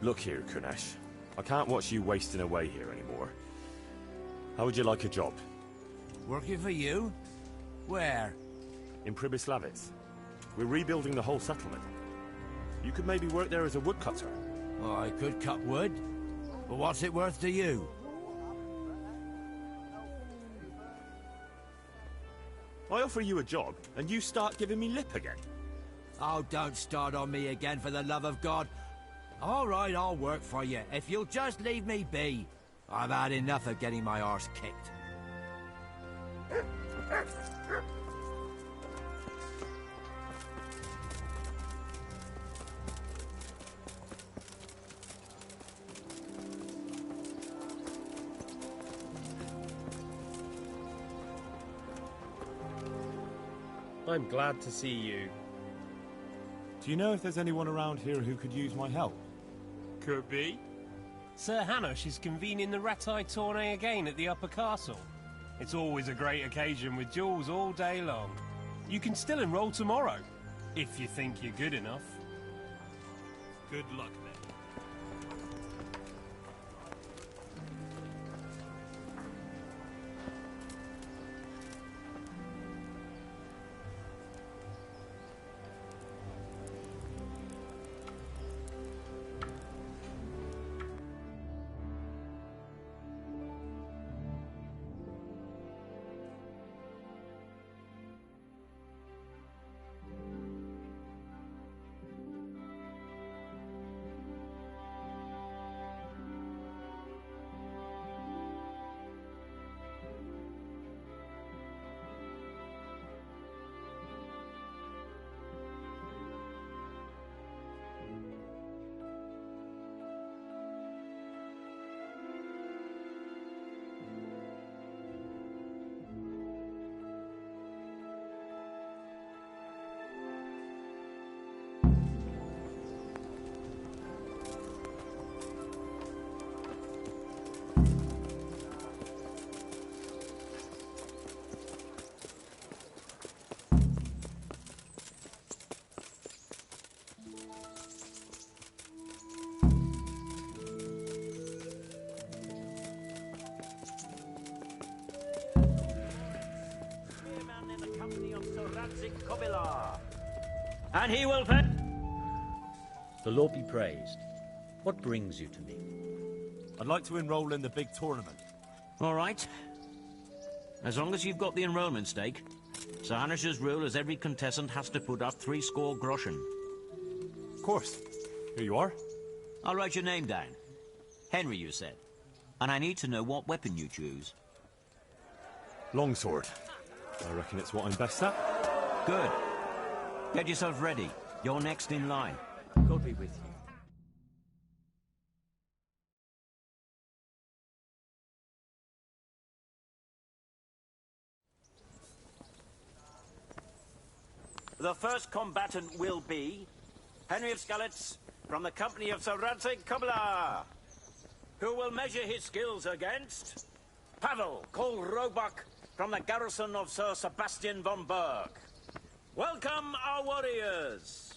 Look here, Kunesh. I can't watch you wasting away here anymore. How would you like a job? Working for you? Where? In Pribyslavitz. We're rebuilding the whole settlement. You could maybe work there as a woodcutter. Well, I could cut wood. But what's it worth to you? I offer you a job, and you start giving me lip again. Oh, don't start on me again, for the love of God. All right, I'll work for you, if you'll just leave me be. I've had enough of getting my arse kicked. I'm glad to see you. Do you know if there's anyone around here who could use my help? Could be. Sir Hanush is convening the Ratai tourney again at the Upper Castle. It's always a great occasion with duels all day long. You can still enroll tomorrow, if you think you're good enough. Good luck then. And he will The Lord be praised. What brings you to me? I'd like to enroll in the big tournament. All right. As long as you've got the enrollment stake, Sir Hanush's rule is every contestant has to put up 30 groschen. Of course. Here you are. I'll write your name down. Henry, you said. And I need to know what weapon you choose. Longsword. I reckon it's what I'm best at. Good. Get yourself ready. You're next in line. God be with you. The first combatant will be Henry of Skalitz from the company of Sir Radzig Kobyla, who will measure his skills against Pavel, called Roebuck, from the garrison of Sir Sebastian von Berg. Welcome, our warriors!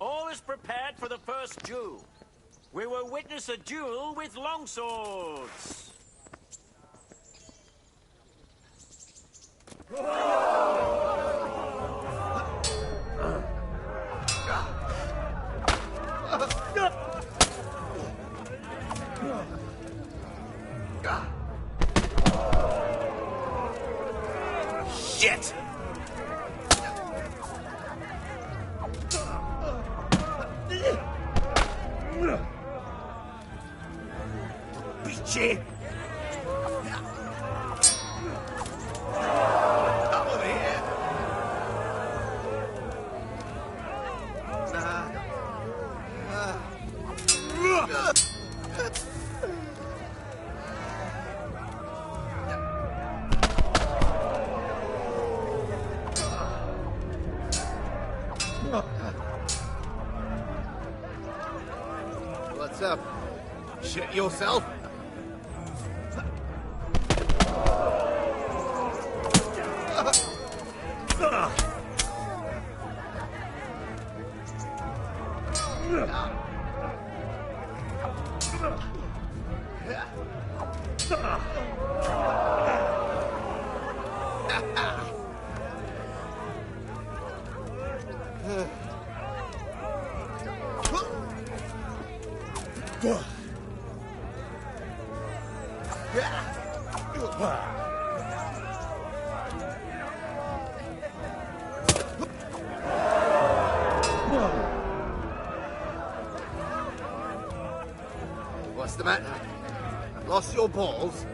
All is prepared for the first duel. We will witness a duel with longswords. Shit! Shit! Over here! What's up? Shit yourself? What's the matter? Lost your balls?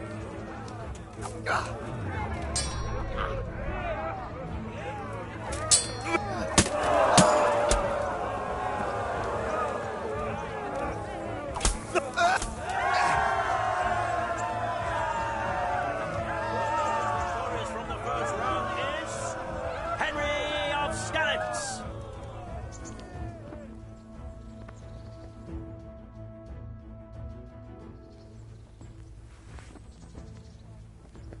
Victorious from the first round is Henry of Skalitz.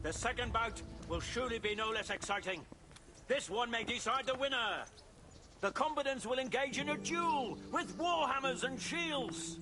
The second bout will surely be no less exciting. This one may decide the winner. The combatants will engage in a duel with warhammers and shields.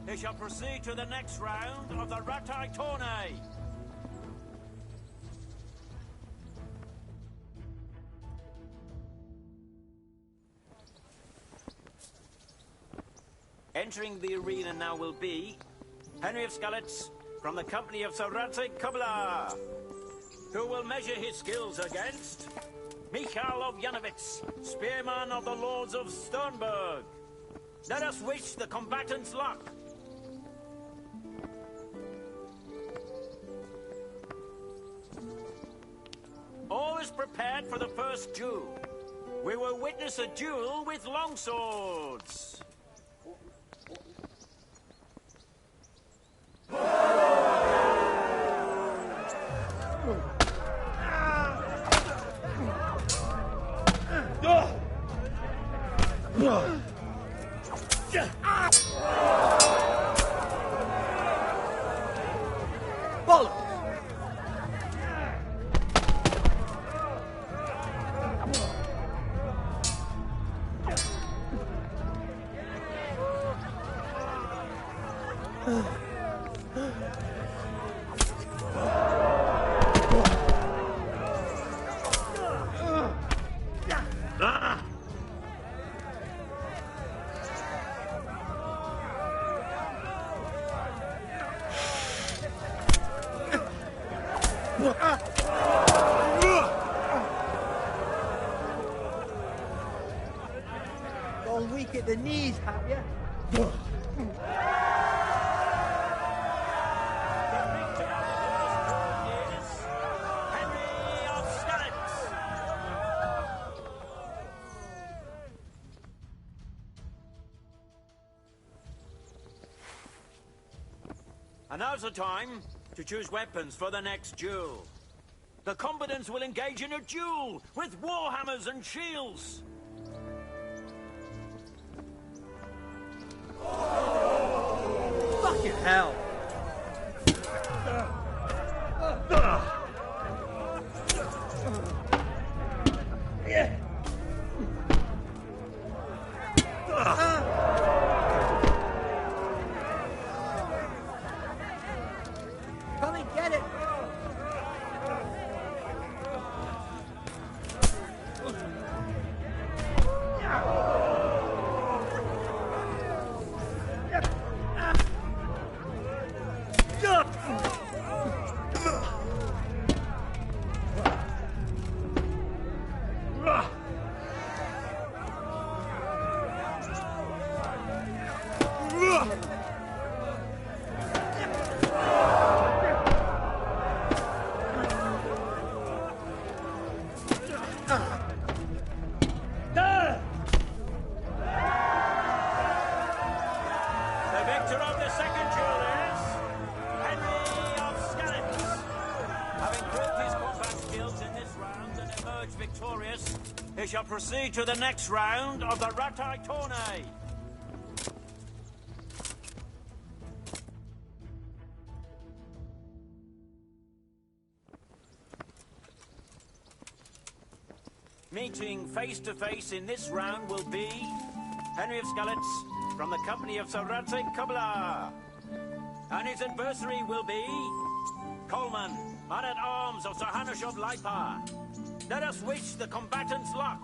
They shall proceed to the next round of the Ratai Tourney. Entering the arena now will be Henry of Skalitz from the company of Sir Radzik Kubla, who will measure his skills against Michal of Janovitz, spearman of the Lords of Sternberg. Let us wish the combatants luck. All is prepared for the first duel. We will witness a duel with longswords. Gone weak at the knees, have you? And now's the time to choose weapons for the next duel. The combatants will engage in a duel with warhammers and shields. Fucking hell! Come and get it! The victor of the second duel is Henry of Skalitz. Having proved his combat skills in this round and emerged victorious, he shall proceed to the next round of the Ratai Tourney. Meeting face to face in this round will be Henry of Skalitz from the company of Sir Radzig Kobyla. And his adversary will be Coleman, man-at-arms of Sir Hanush of Lipa. Let us wish the combatants luck.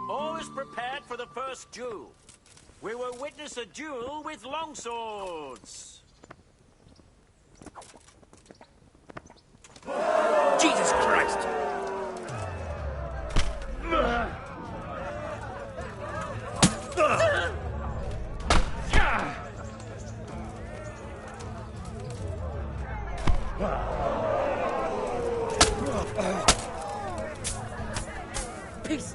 All is prepared for the first duel. We will witness a duel with longswords. Jesus Christ! Peace.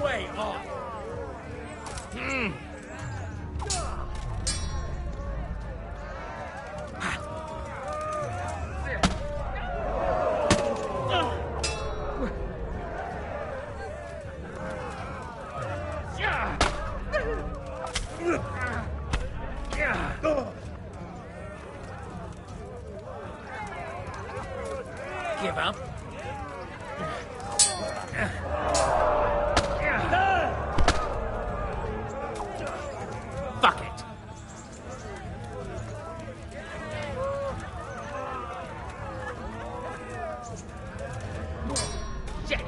Way off. Give up. Fuck it. Shit.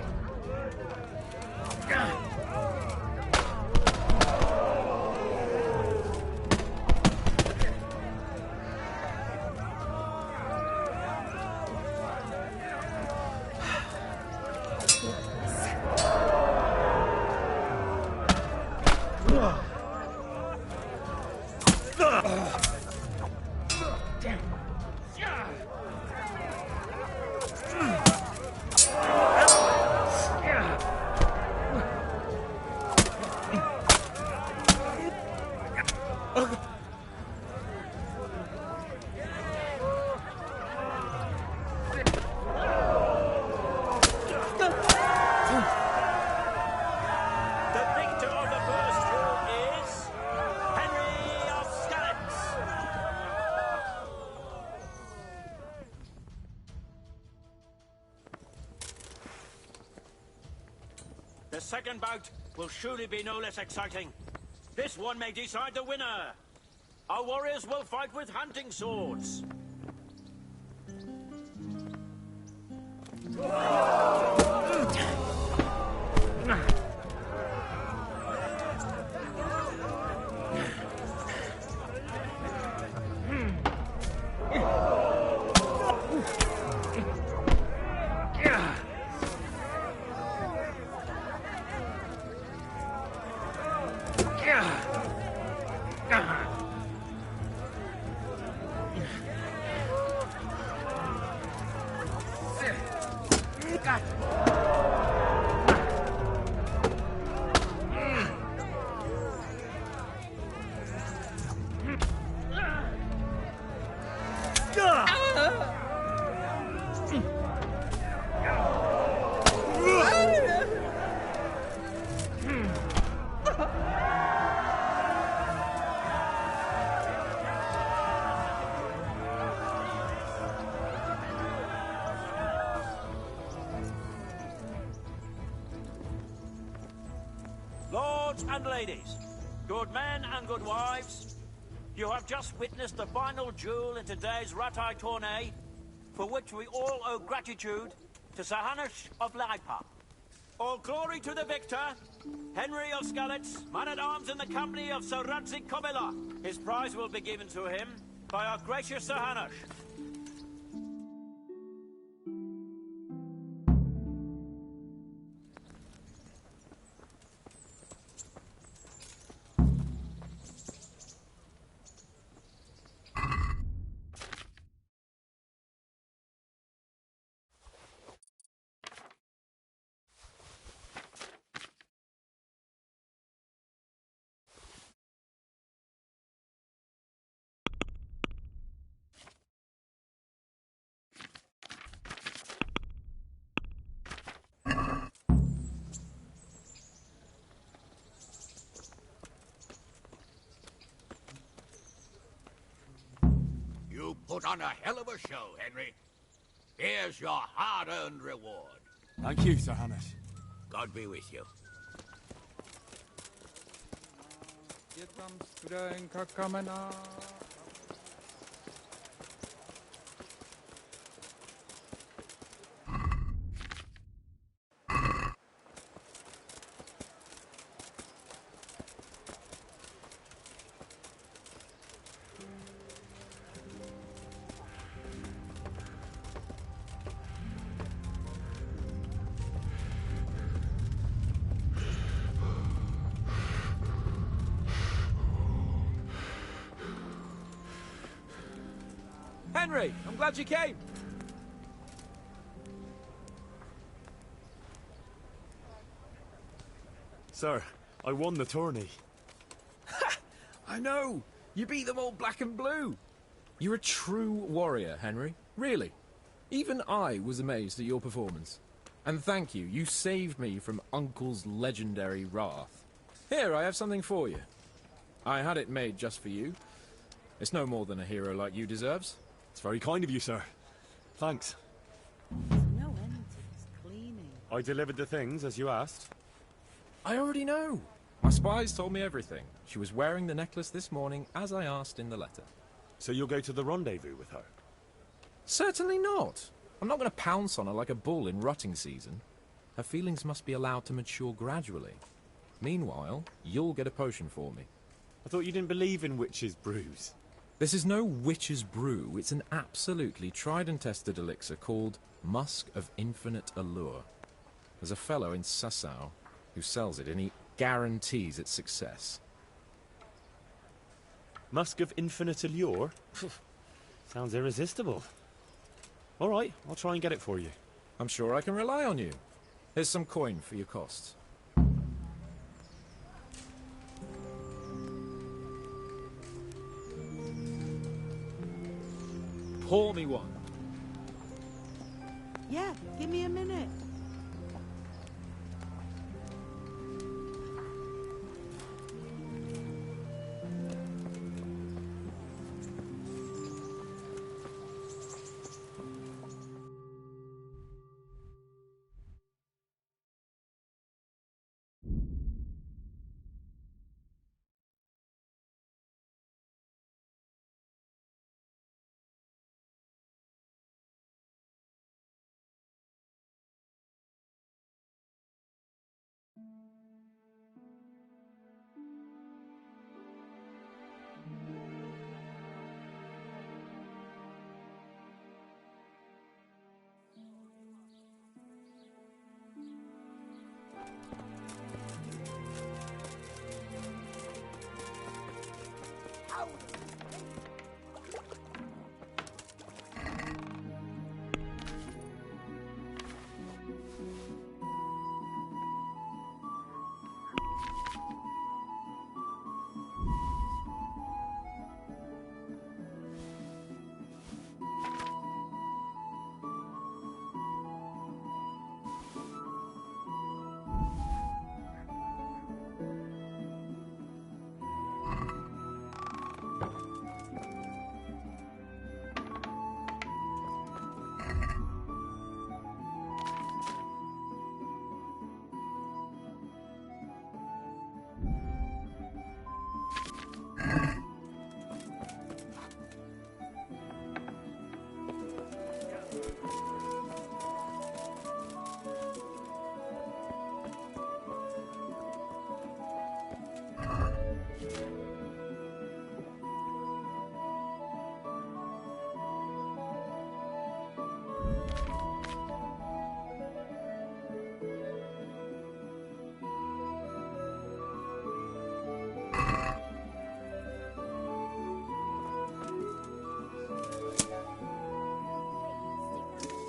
The victor of the first duel is Henry of Skalitz. The second bout will surely be no less exciting. This one may decide the winner. Our warriors will fight with hunting swords. Lords and ladies, good men and good wives, you have just witnessed the final duel in today's Ratai tourney, for which we all owe gratitude to Sir Hanush of Laipa. All glory to the victor, Henry of Skalitz, man-at-arms in the company of Sir Radzik Kobila. His prize will be given to him by our gracious Sir Hanush. You put on a hell of a show, Henry. Here's your hard-earned reward. Thank you, Sir Hanush. God be with you. Henry, I'm glad you came. Sir, I won the tourney. I know. You beat them all black and blue. You're a true warrior, Henry. Really. Even I was amazed at your performance. And thank you. You saved me from Uncle's legendary wrath. Here, I have something for you. I had it made just for you. It's no more than a hero like you deserves. It's very kind of you, sir. Thanks. No end to this cleaning. I delivered the things as you asked. I already know. My spies told me everything. She was wearing the necklace this morning, as I asked in the letter. So you'll go to the rendezvous with her? Certainly not. I'm not going to pounce on her like a bull in rutting season. Her feelings must be allowed to mature gradually. Meanwhile, you'll get a potion for me. I thought you didn't believe in witches' brews. This is no witch's brew. It's an absolutely tried and tested elixir called Musk of Infinite Allure. There's a fellow in Sasau who sells it, and he guarantees its success. Musk of Infinite Allure? Sounds irresistible. All right, I'll try and get it for you. I'm sure I can rely on you. Here's some coin for your costs. Pour me one. Yeah, give me a minute.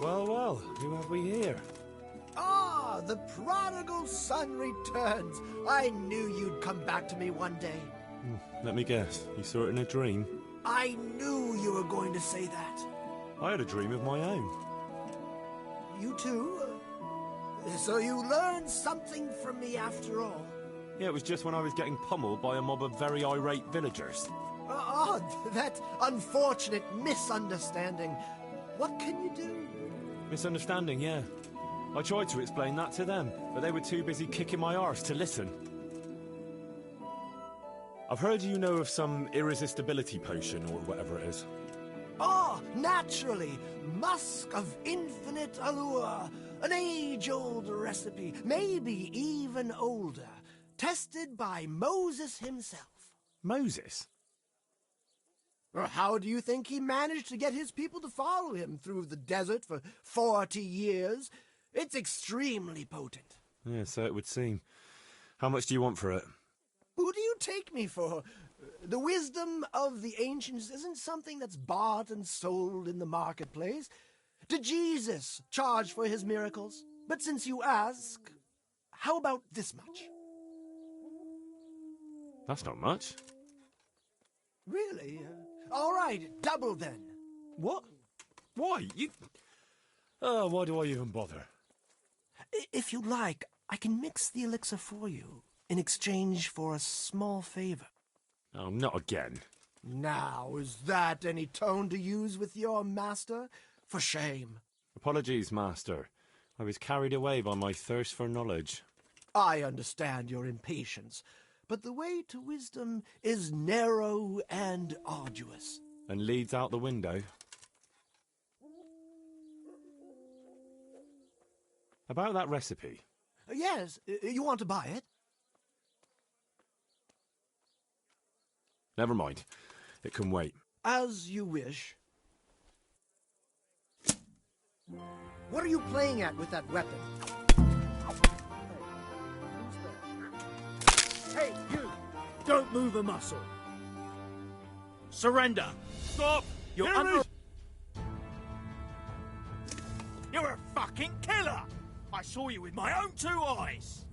Well, well, who have we here? Ah, the prodigal son returns. I knew you'd come back to me one day. Let me guess, you saw it in a dream? I knew you were going to say that. I had a dream of my own. You too? So you learned something from me after all? Yeah, it was just when I was getting pummeled by a mob of very irate villagers. That unfortunate misunderstanding. What can you do? Misunderstanding, yeah. I tried to explain that to them, but they were too busy kicking my arse to listen. I've heard you know of some irresistibility potion, or whatever it is. Naturally. Musk of infinite allure. An age-old recipe, maybe even older. Tested by Moses himself. Moses? How do you think he managed to get his people to follow him through the desert for 40 years? It's extremely potent. Yeah, so it would seem. How much do you want for it? Who do you take me for? The wisdom of the ancients isn't something that's bought and sold in the marketplace. Did Jesus charge for his miracles? But since you ask, how about this much? That's not much. Really? All right, double then. What? Why? You... why do I even bother? If you like, I can mix the elixir for you in exchange for a small favor. Oh, not again. Now, is that any tone to use with your master? For shame. Apologies, master. I was carried away by my thirst for knowledge. I understand your impatience, but the way to wisdom is narrow and arduous. And leads out the window. About that recipe. Yes, you want to buy it? Never mind. It can wait. As you wish. What are you playing at with that weapon? Hey, you! Don't move a muscle. Surrender. Stop! You're under... You're a fucking killer! I saw you with my own 2 eyes!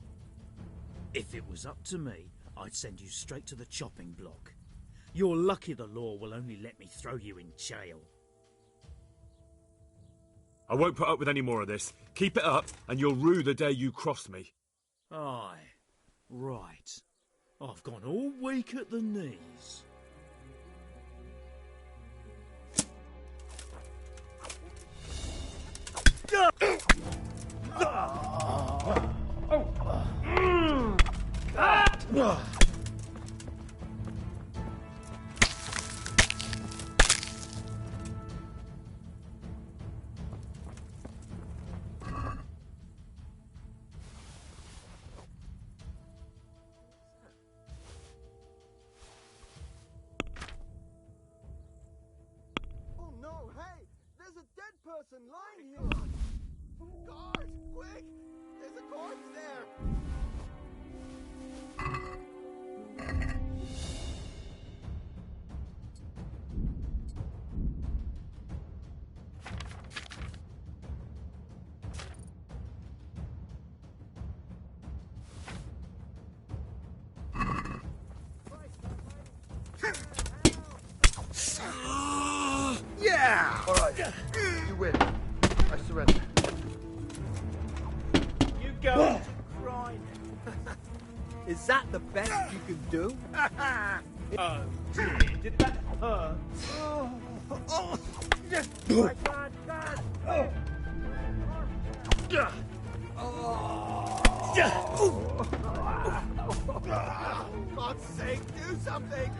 If it was up to me, I'd send you straight to the chopping block. You're lucky the law will only let me throw you in jail. I won't put up with any more of this. Keep it up, and you'll rue the day you crossed me. Aye. Right. I've gone all weak at the knees. Oh no, hey! There's a dead person lying here! Guard, quick! There's a corpse there! Yeah! All right, you win. I surrender. You go crying. Is that the best you can do? Oh dear, did that hurt? My God, God! For God's sake, do something!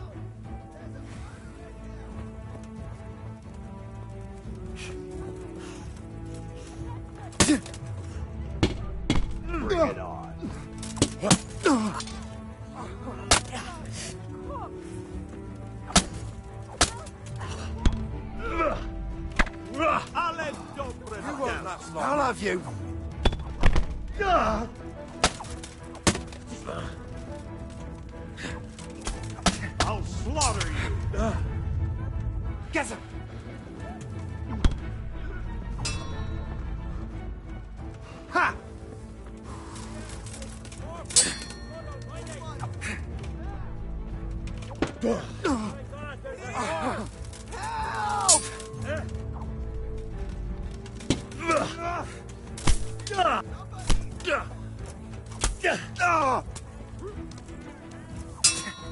Bring it on. You won't last long. I'll have you. I'll slaughter you. Get him! Ha!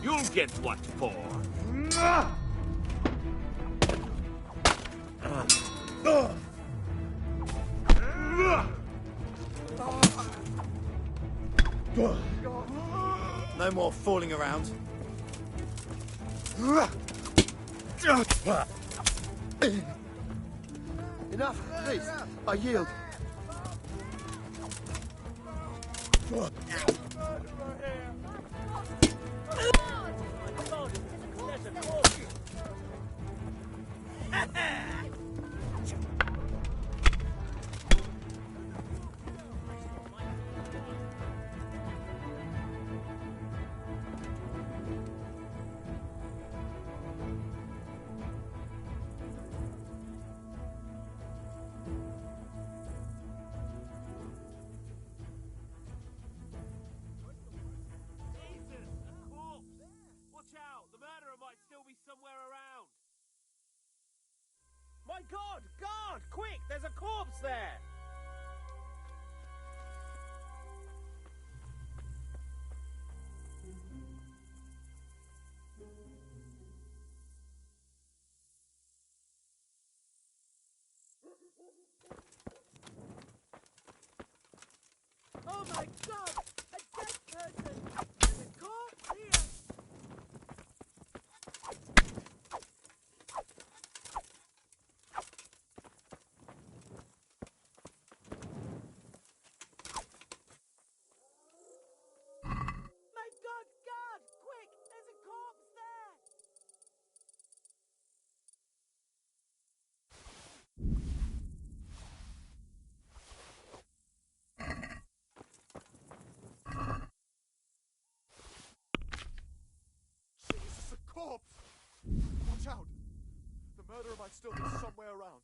You'll get what for. No more fooling around. Enough, please. I yield. My God! Guard! Quick! There's a corpse there! Oh my God! A dead person! There's a corpse here! My God! Guard! Quick! There's a corpse there! Jesus, a corpse! Watch out! The murderer might still be somewhere around.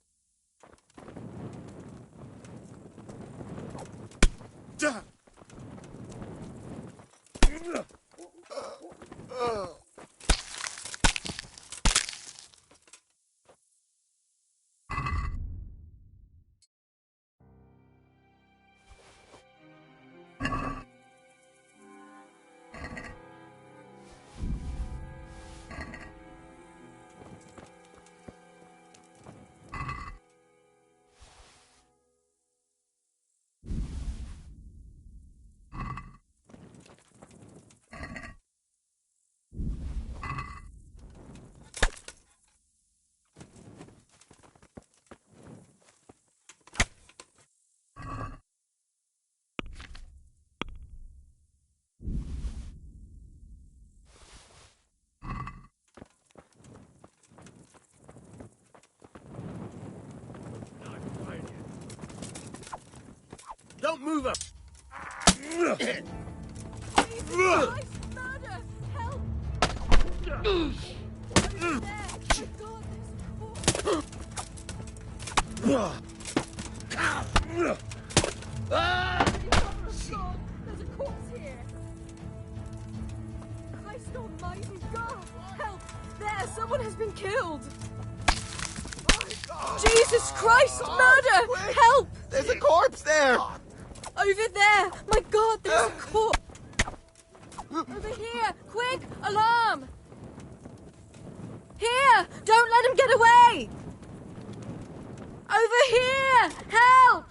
Don't move her! Jesus Christ! Murder! Help! Over there! My God, there's a corpse here! Christ almighty God! Help! There! Someone has been killed! Jesus Christ! Murder! Help! There's a corpse there! Over there! My God, there's a corpse! Over here! Quick! Alarm! Here! Don't let him get away! Over here! Help!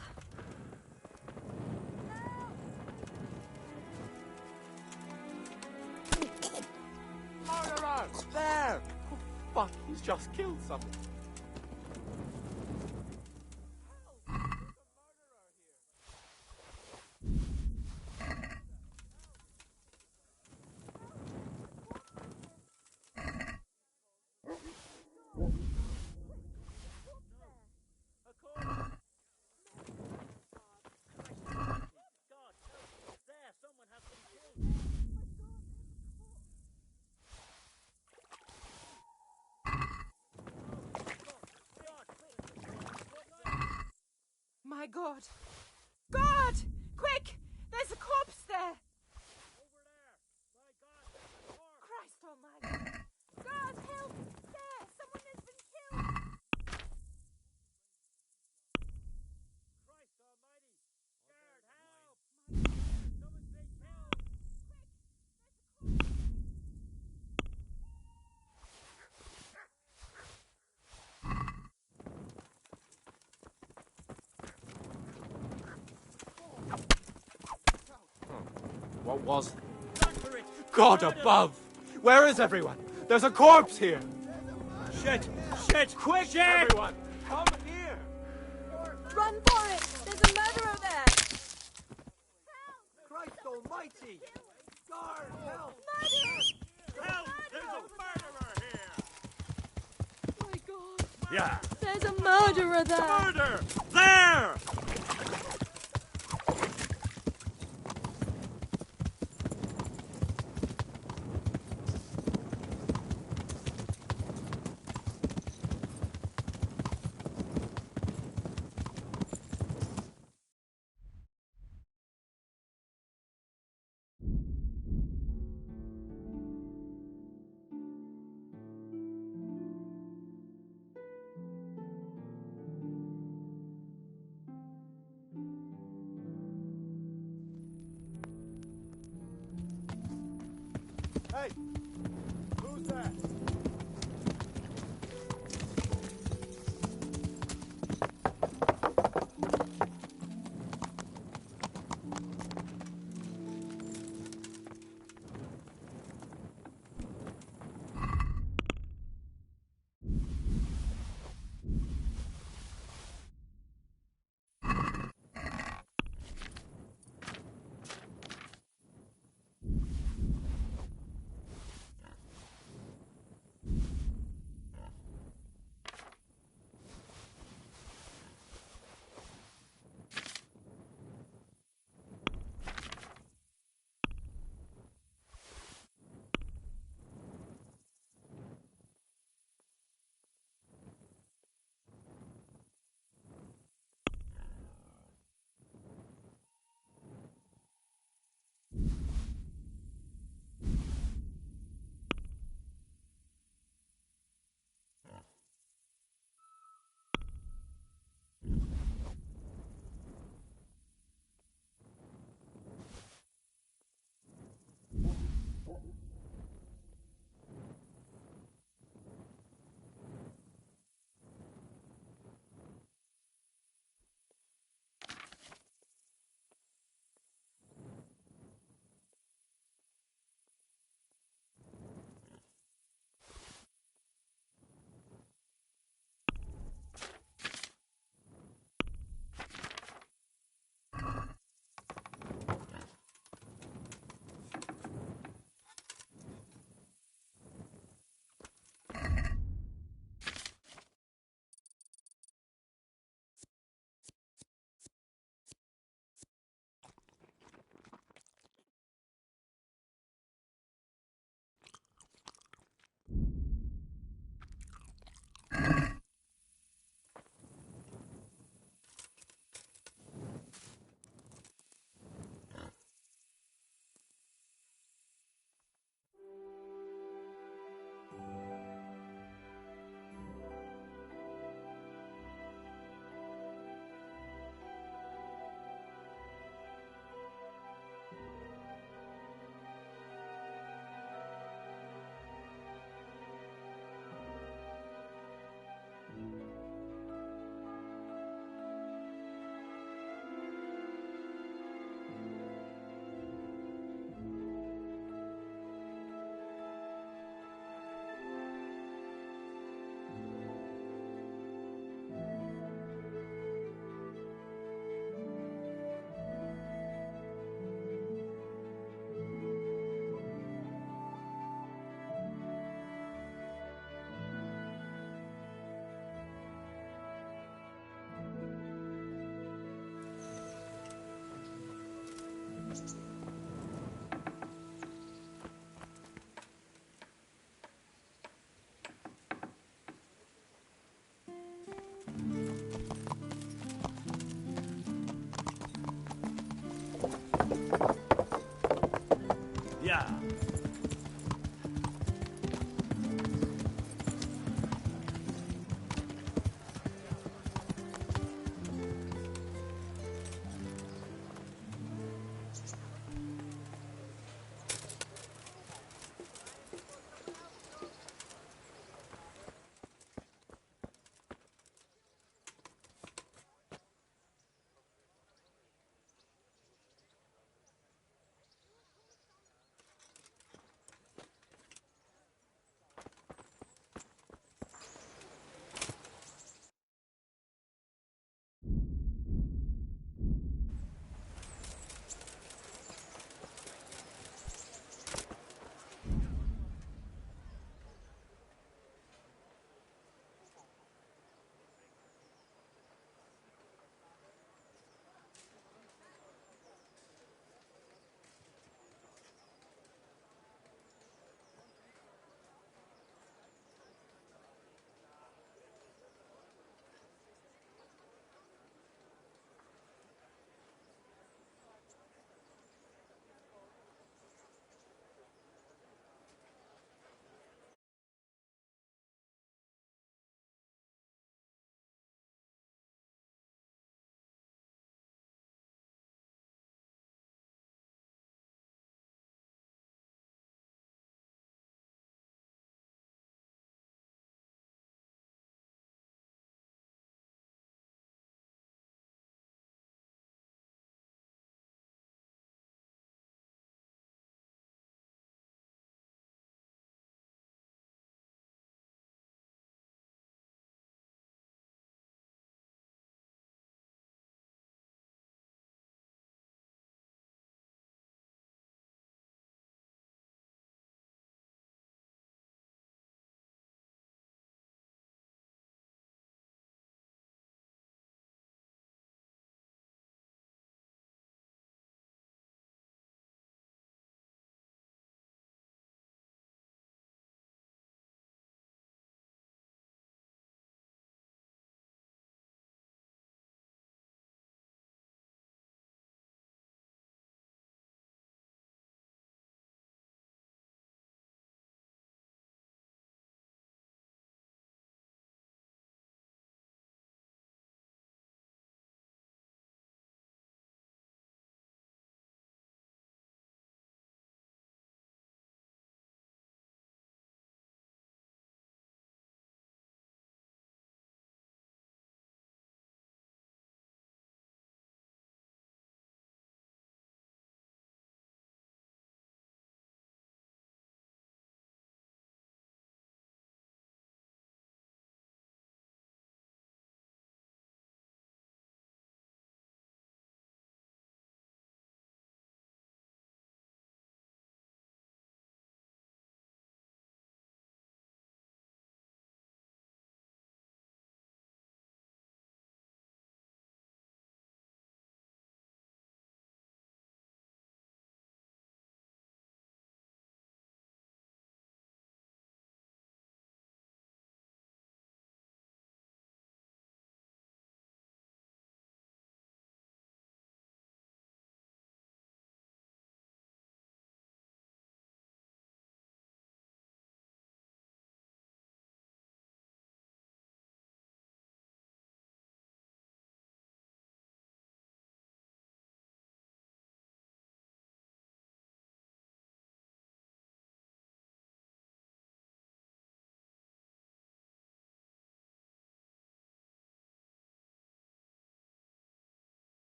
Murderer! There! Oh, fuck, he's just killed someone. My God! God! What was it? God above! Where is everyone? There's a corpse here! Shit! Shit! Quick, Shit! everyone! Come here! Run for it! There's a murderer there! Christ almighty! Guard, help! Help! There's a murderer here! My God! Yeah! There's a murderer there! Murder! There! Hey! Who's that? Yeah.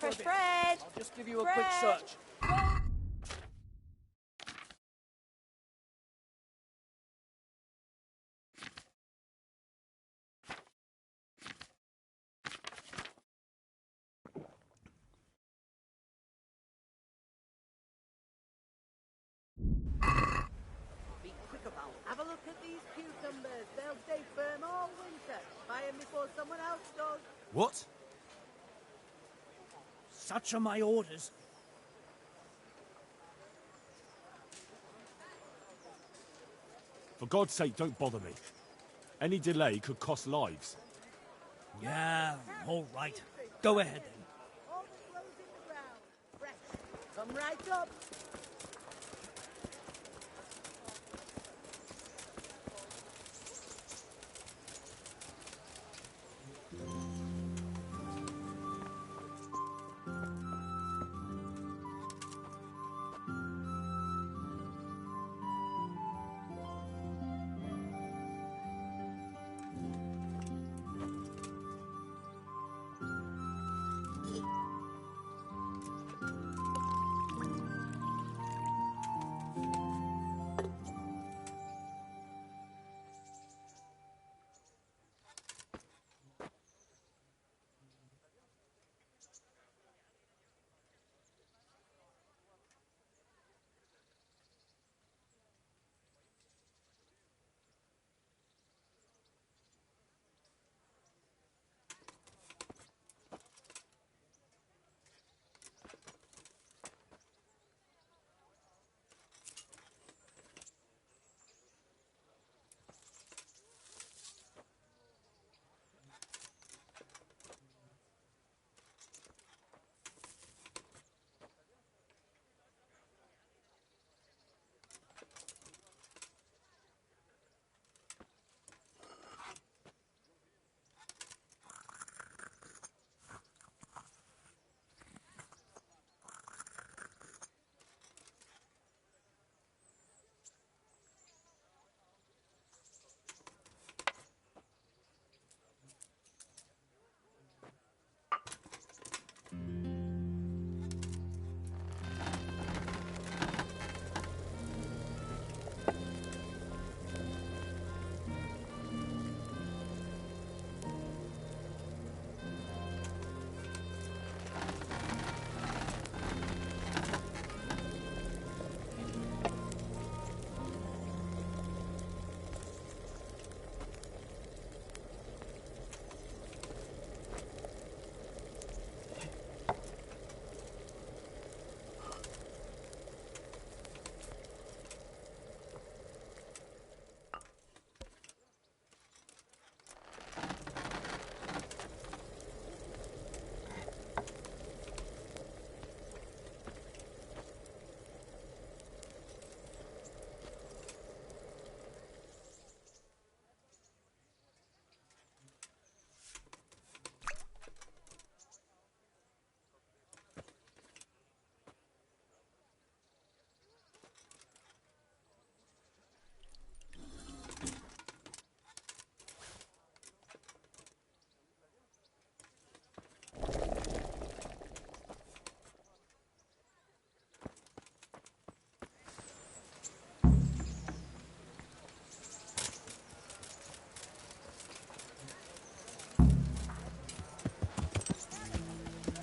for a bit. Fred! I'll just give you a quick search. Be quick about. Have a look at these cucumbers. They'll stay firm all winter. Buy them before someone else does. What? Such are my orders. For God's sake, don't bother me. Any delay could cost lives. Yeah, all right. Go ahead then. All the clothes in the ground. Fresh. Come right up.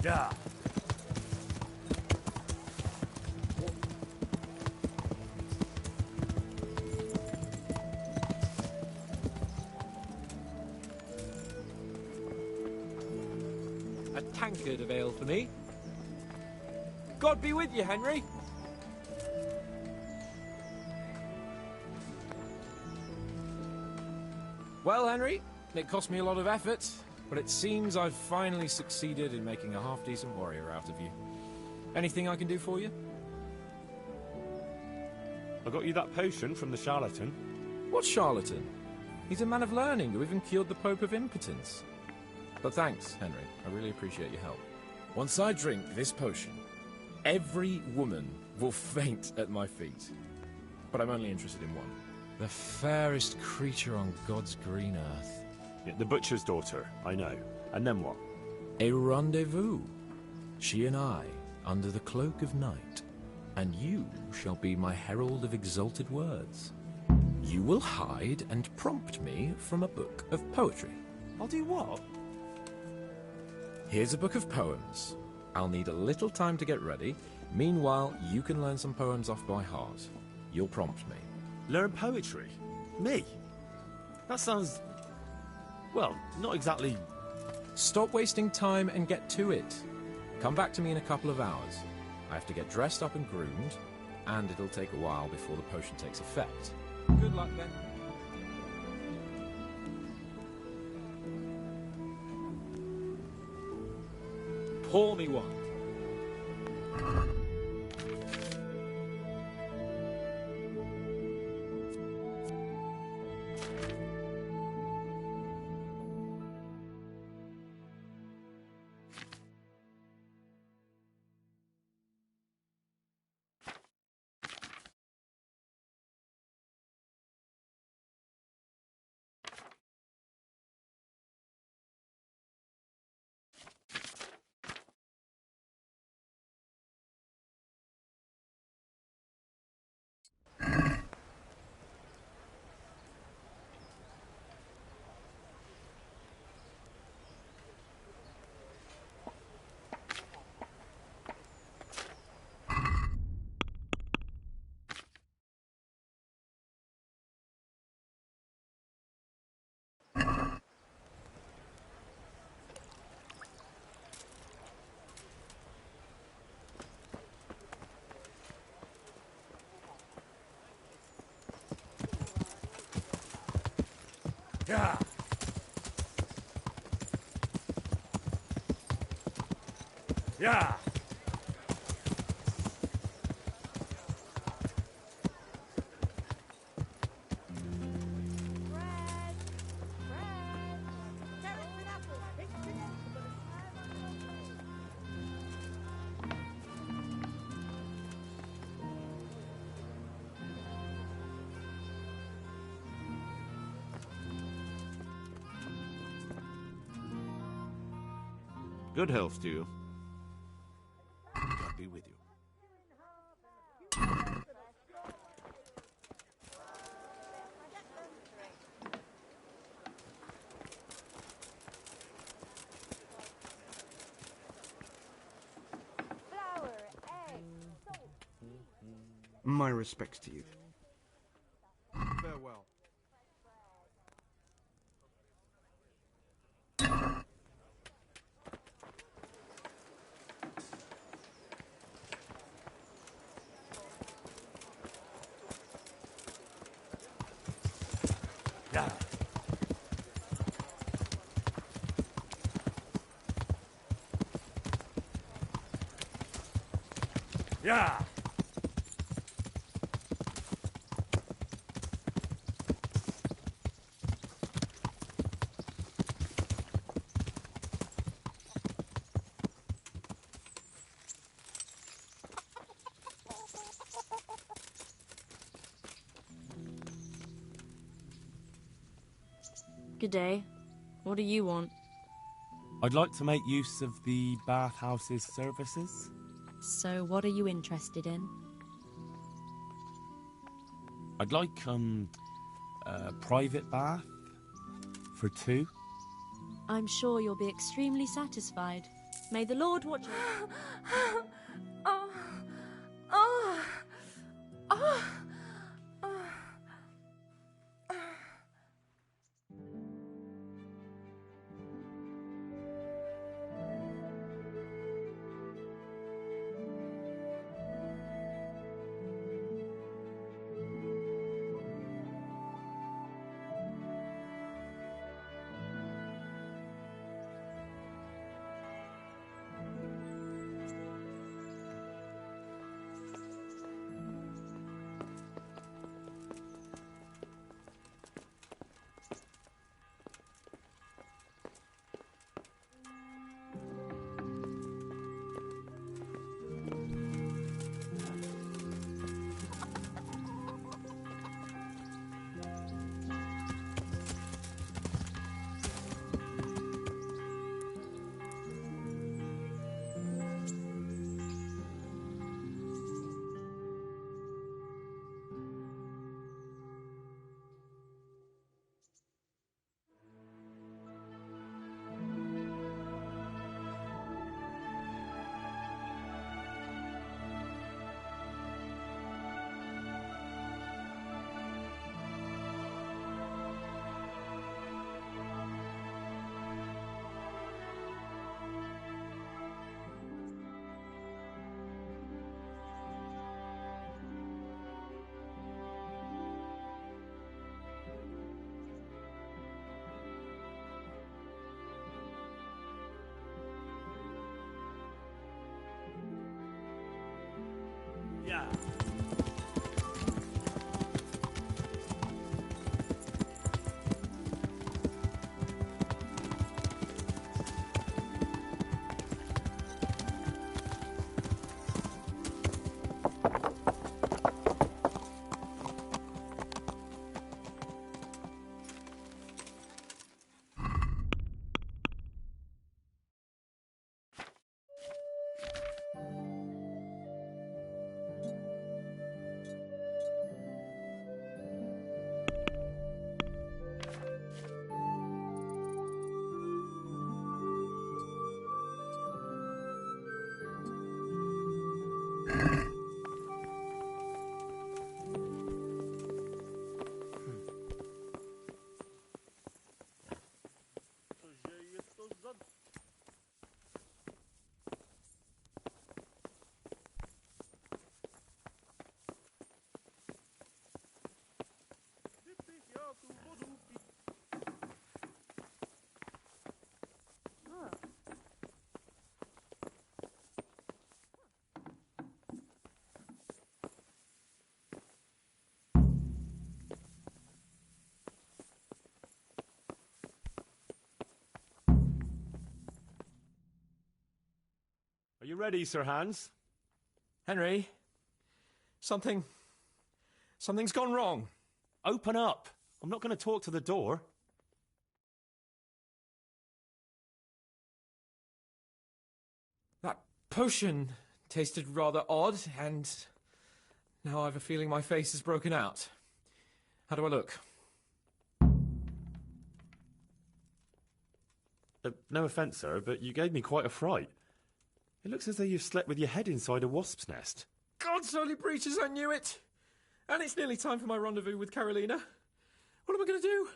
Yeah. A tankard of ale for me. God be with you, Henry. Well, Henry, it cost me a lot of effort, but it seems I've finally succeeded in making a half-decent warrior out of you. Anything I can do for you? I got you that potion from the charlatan. What charlatan? He's a man of learning who even cured the Pope of impotence. But thanks, Henry. I really appreciate your help. Once I drink this potion, every woman will faint at my feet. But I'm only interested in one. The fairest creature on God's green earth. Yeah, the butcher's daughter, I know. And then what? A rendezvous. She and I, under the cloak of night, and you shall be my herald of exalted words. You will hide and prompt me from a book of poetry. I'll do what? Here's a book of poems. I'll need a little time to get ready. Meanwhile, you can learn some poems off by heart. You'll prompt me. Learn poetry? Me? That sounds... well, not exactly... Stop wasting time and get to it. Come back to me in a couple of hours. I have to get dressed up and groomed, and it'll take a while before the potion takes effect. Good luck then. Pour me one. Yeah. Yeah. Good health to you. God be with you. My respects to you. Farewell. Yeah. Yeah. Good day. What do you want? I'd like to make use of the bathhouse's services. So, what are you interested in? I'd like, a private bath for two. I'm sure you'll be extremely satisfied. May the Lord watch you. Oh. Oh. Oh. ya! Are you ready, Sir Hans? Henry, something's gone wrong. Open up. I'm not going to talk to the door. That potion tasted rather odd, and now I have a feeling my face is broken out. How do I look? No offence, sir, but you gave me quite a fright. It looks as though you've slept with your head inside a wasp's nest. God's holy breeches, I knew it! And it's nearly time for my rendezvous with Carolina. What am I going to do?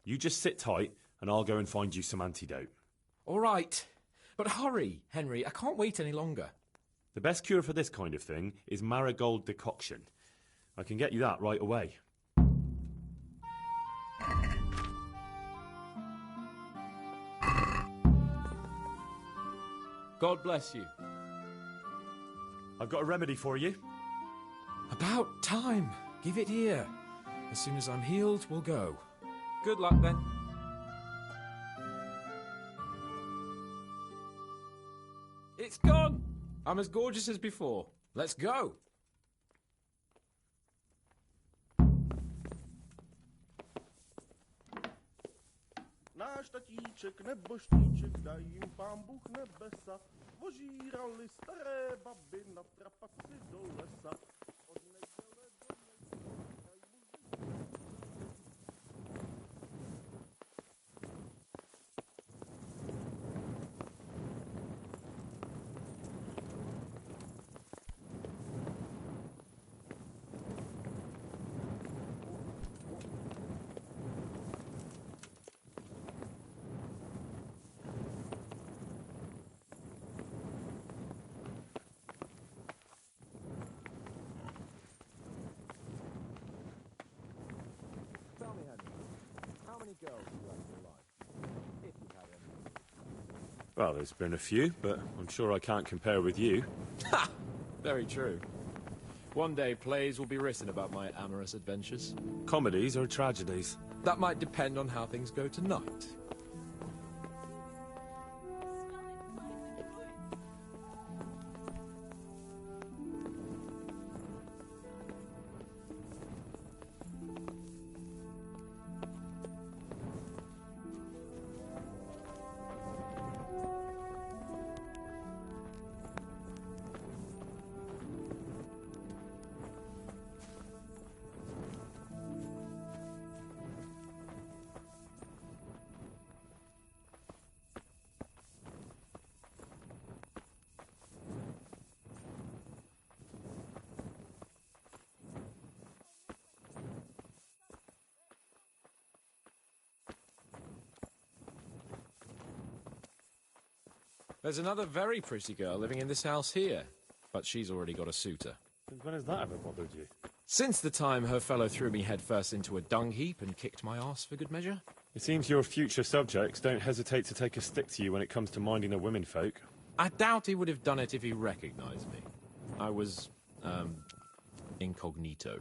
You just sit tight, and I'll go and find you some antidote. All right. But hurry, Henry. I can't wait any longer. The best cure for this kind of thing is marigold decoction. I can get you that right away. God bless you. I've got a remedy for you. About time. Give it here. As soon as I'm healed, we'll go. Good luck, then. It's gone! I'm as gorgeous as before. Let's go! Náš tatíček nebo štíček dají jim pán Bůh nebesa, vožírali staré baby na trapaci do lesa. Od neděle do neděle Tell me, Henry, how many girls have you had in your life? If you've had any. Well, there's been a few, but I'm sure I can't compare with you. Ha! Very true. One day plays will be written about my amorous adventures. Comedies or tragedies? That might depend on how things go tonight. There's another very pretty girl living in this house here, but she's already got a suitor. Since when has that ever bothered you? Since the time her fellow threw me headfirst into a dung heap and kicked my arse for good measure. It seems your future subjects don't hesitate to take a stick to you when it comes to minding the womenfolk. I doubt he would have done it if he recognized me. I was, incognito.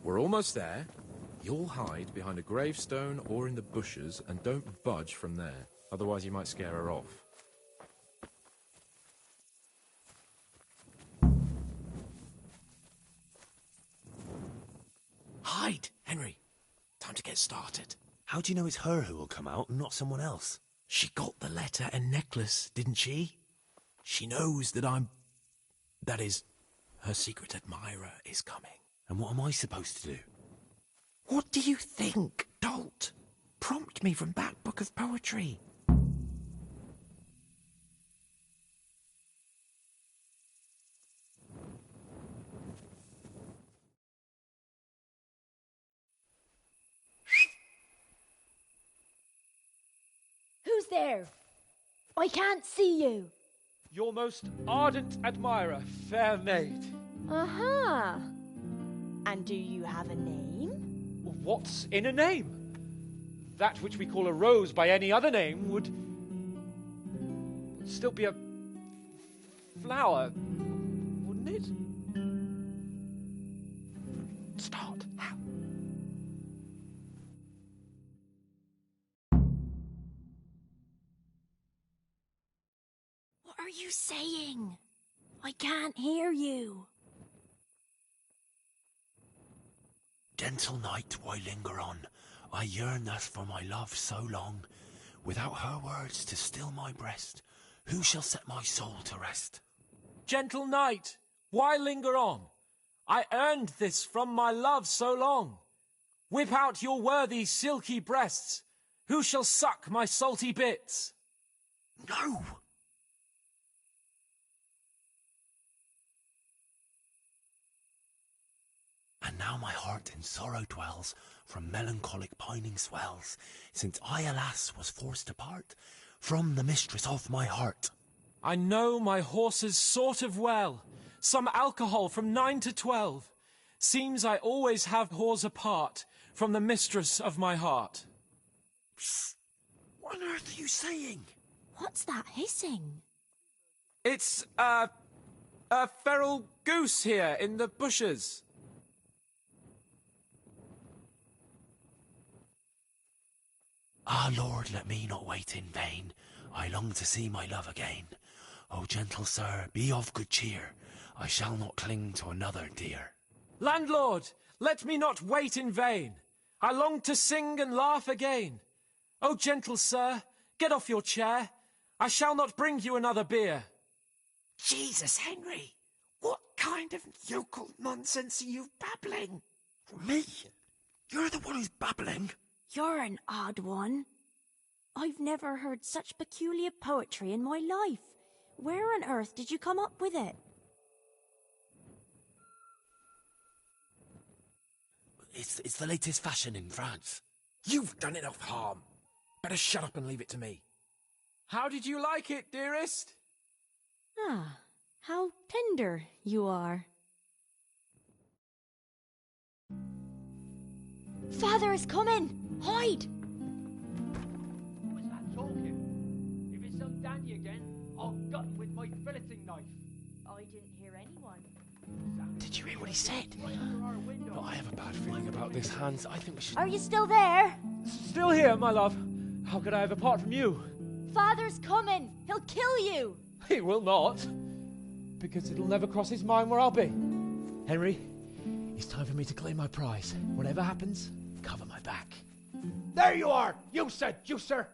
We're almost there. You'll hide behind a gravestone or in the bushes and don't budge from there. Otherwise you might scare her off. Hide, Henry. Time to get started. How do you know it's her who will come out and not someone else? She got the letter and necklace, didn't she? She knows that that is, her secret admirer is coming. And what am I supposed to do? What do you think, dolt? Prompt me from that book of poetry. Who's there? I can't see you. Your most ardent admirer, fair maid. Uh-huh. And do you have a name? What's in a name? That which we call a rose by any other name would still be a flower, wouldn't it? Start. How? What are you saying? I can't hear you. Gentle night, why linger on? I yearn thus for my love so long. Without her words to still my breast, who shall set my soul to rest? Gentle night, why linger on? I earned this from my love so long. Whip out your worthy silky breasts. Who shall suck my salty bits? No! And now my heart in sorrow dwells, from melancholic pining swells, since I, alas, was forced to part from the mistress of my heart. I know my horses sort of well, some alcohol from 9 to 12. Seems I always have whores apart from the mistress of my heart. Psst! What on earth are you saying? What's that hissing? It's, a feral goose here in the bushes. Ah, Lord, let me not wait in vain. I long to see my love again. O gentle sir, be of good cheer. I shall not cling to another dear. Landlord, let me not wait in vain. I long to sing and laugh again. O gentle sir, get off your chair. I shall not bring you another beer. Jesus, Henry! What kind of yokel nonsense are you babbling? Me? You're the one who's babbling? You're an odd one. I've never heard such peculiar poetry in my life. Where on earth did you come up with it? It's the latest fashion in France. You've done enough harm. Better shut up and leave it to me. How did you like it, dearest? Ah, how tender you are. Father is coming! Hide! Who is that talking? If it's some dandy again, I'll gut him with my filleting knife. I didn't hear anyone. Did you hear what he said? But I have a bad feeling about this, Hans. I think we should... Are you still there? Still here, my love. How could I have apart from you? Father's coming! He'll kill you! He will not. Because it'll never cross his mind where I'll be. Henry, it's time for me to claim my prize. Whatever happens, cover my back. There you are! You said, juicer!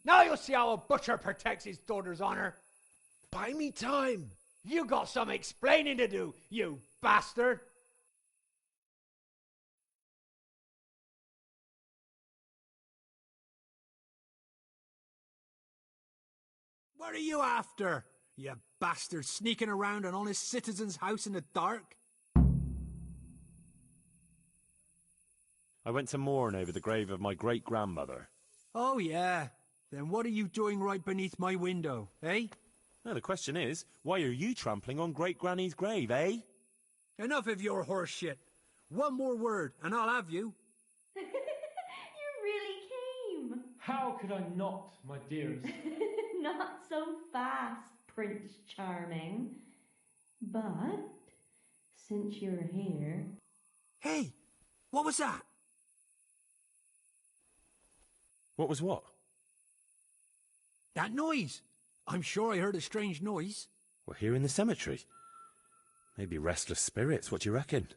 Now you'll see how a butcher protects his daughter's honor. Buy me time. You got some explaining to do, you bastard. What are you after, you bastard sneaking around an honest citizen's house in the dark? I went to mourn over the grave of my great-grandmother. Oh, yeah. Then what are you doing right beneath my window, eh? Now, the question is, why are you trampling on great-granny's grave, eh? Enough of your horse shit. One more word, and I'll have you. You really came. How could I not, my dearest? Not so fast, Prince Charming. But, since you're here... Hey, what was that? What was what? That noise. I'm sure I heard a strange noise. We're here in the cemetery. Maybe restless spirits, what do you reckon?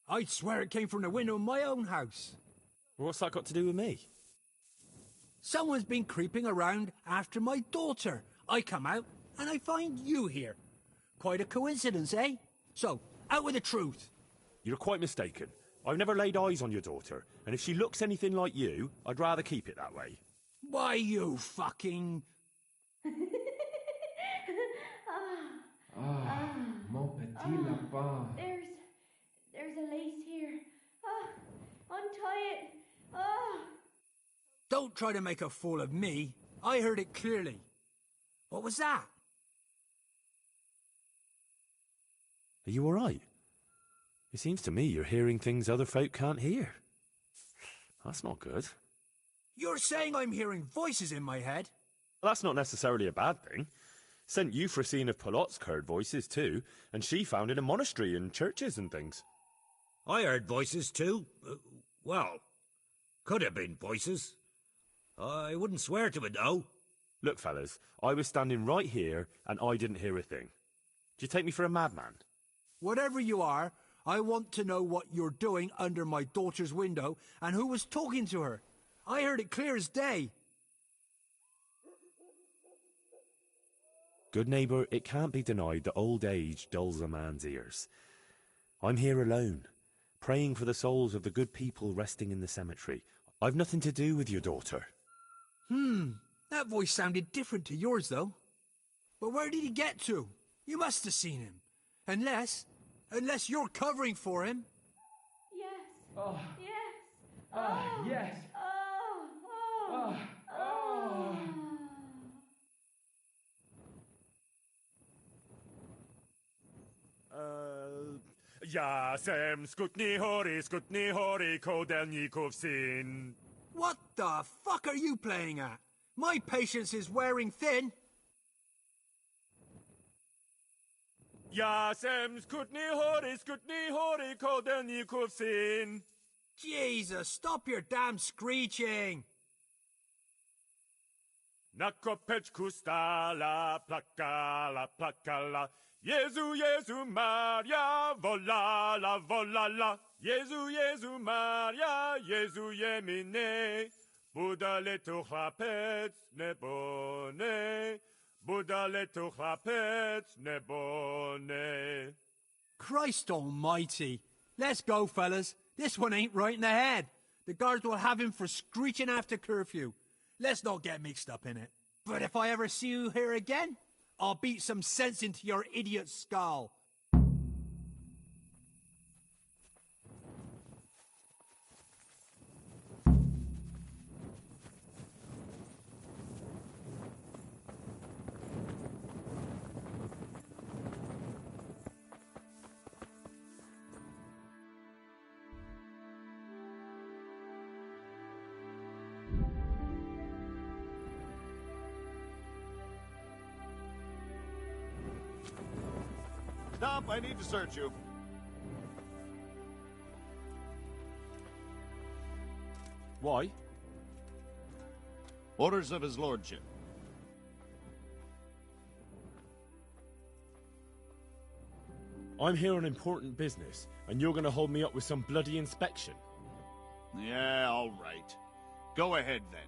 I'd swear it came from the window of my own house. What's that got to do with me? Someone's been creeping around after my daughter. I come out, and I find you here. Quite a coincidence, eh? So, out with the truth. You're quite mistaken. I've never laid eyes on your daughter, and if she looks anything like you, I'd rather keep it that way. Why, you fucking... Mon petit lapin. There's a lace here. Untie it. Don't try to make a fool of me. I heard it clearly. What was that? Are you all right? It seems to me you're hearing things other folk can't hear. That's not good. You're saying I'm hearing voices in my head? Well, that's not necessarily a bad thing. St. Euphrosyne of Polotsk heard voices too, and she founded a monastery and churches and things. I heard voices too. Well, could have been voices. I wouldn't swear to it, though. Look, fellas, I was standing right here, and I didn't hear a thing. Do you take me for a madman? Whatever you are, I want to know what you're doing under my daughter's window, and who was talking to her. I heard it clear as day. Good neighbour, it can't be denied that old age dulls a man's ears. I'm here alone, praying for the souls of the good people resting in the cemetery. I've nothing to do with your daughter. That voice sounded different to yours, though. But where did he get to? You must have seen him. Unless you're covering for him. Yes. Oh. Yes. Yes. Yasem skutni hori kodelnikov sin. What the fuck are you playing at? My patience is wearing thin. Yasem skutni hori kodelnikov sin. Jesus, stop your damn screeching. Nakopech kustala plakala. Jezu Maria, volala. Jezu Maria, Jezu Jemine. Buddha letu chlapec nebone. Buddha letu chlapec nebone. Christ almighty. Let's go, fellas. This one ain't right in the head. The guards will have him for screeching after curfew. Let's not get mixed up in it. But if I ever see you here again, I'll beat some sense into your idiot skull. Stop, I need to search you. Why? Orders of his lordship. I'm here on important business, and you're going to hold me up with some bloody inspection. Yeah, all right. Go ahead, then.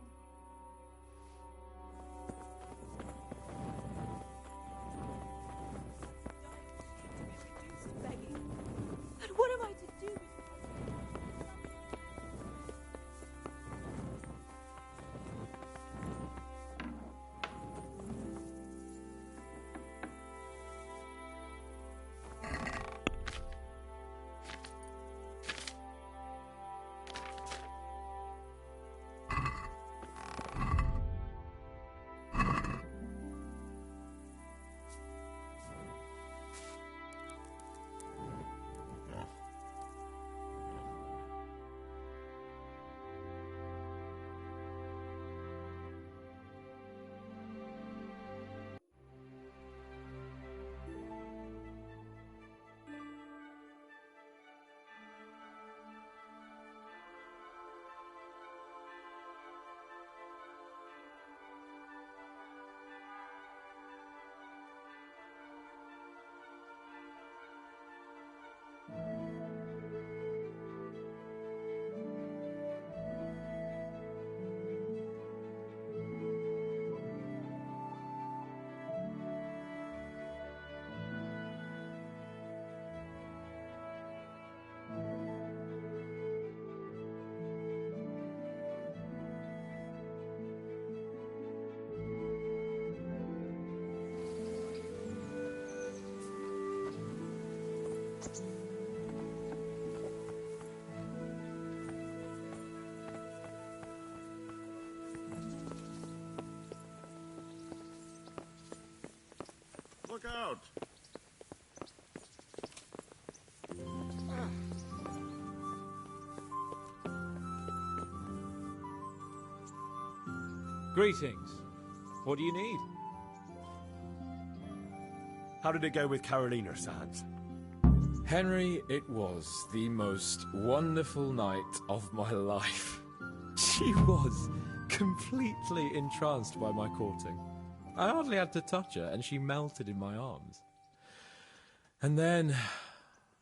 Look out! Greetings. What do you need? How did it go with Carolina, Sans? Henry, it was the most wonderful night of my life. She was completely entranced by my courting. I hardly had to touch her, and she melted in my arms. And then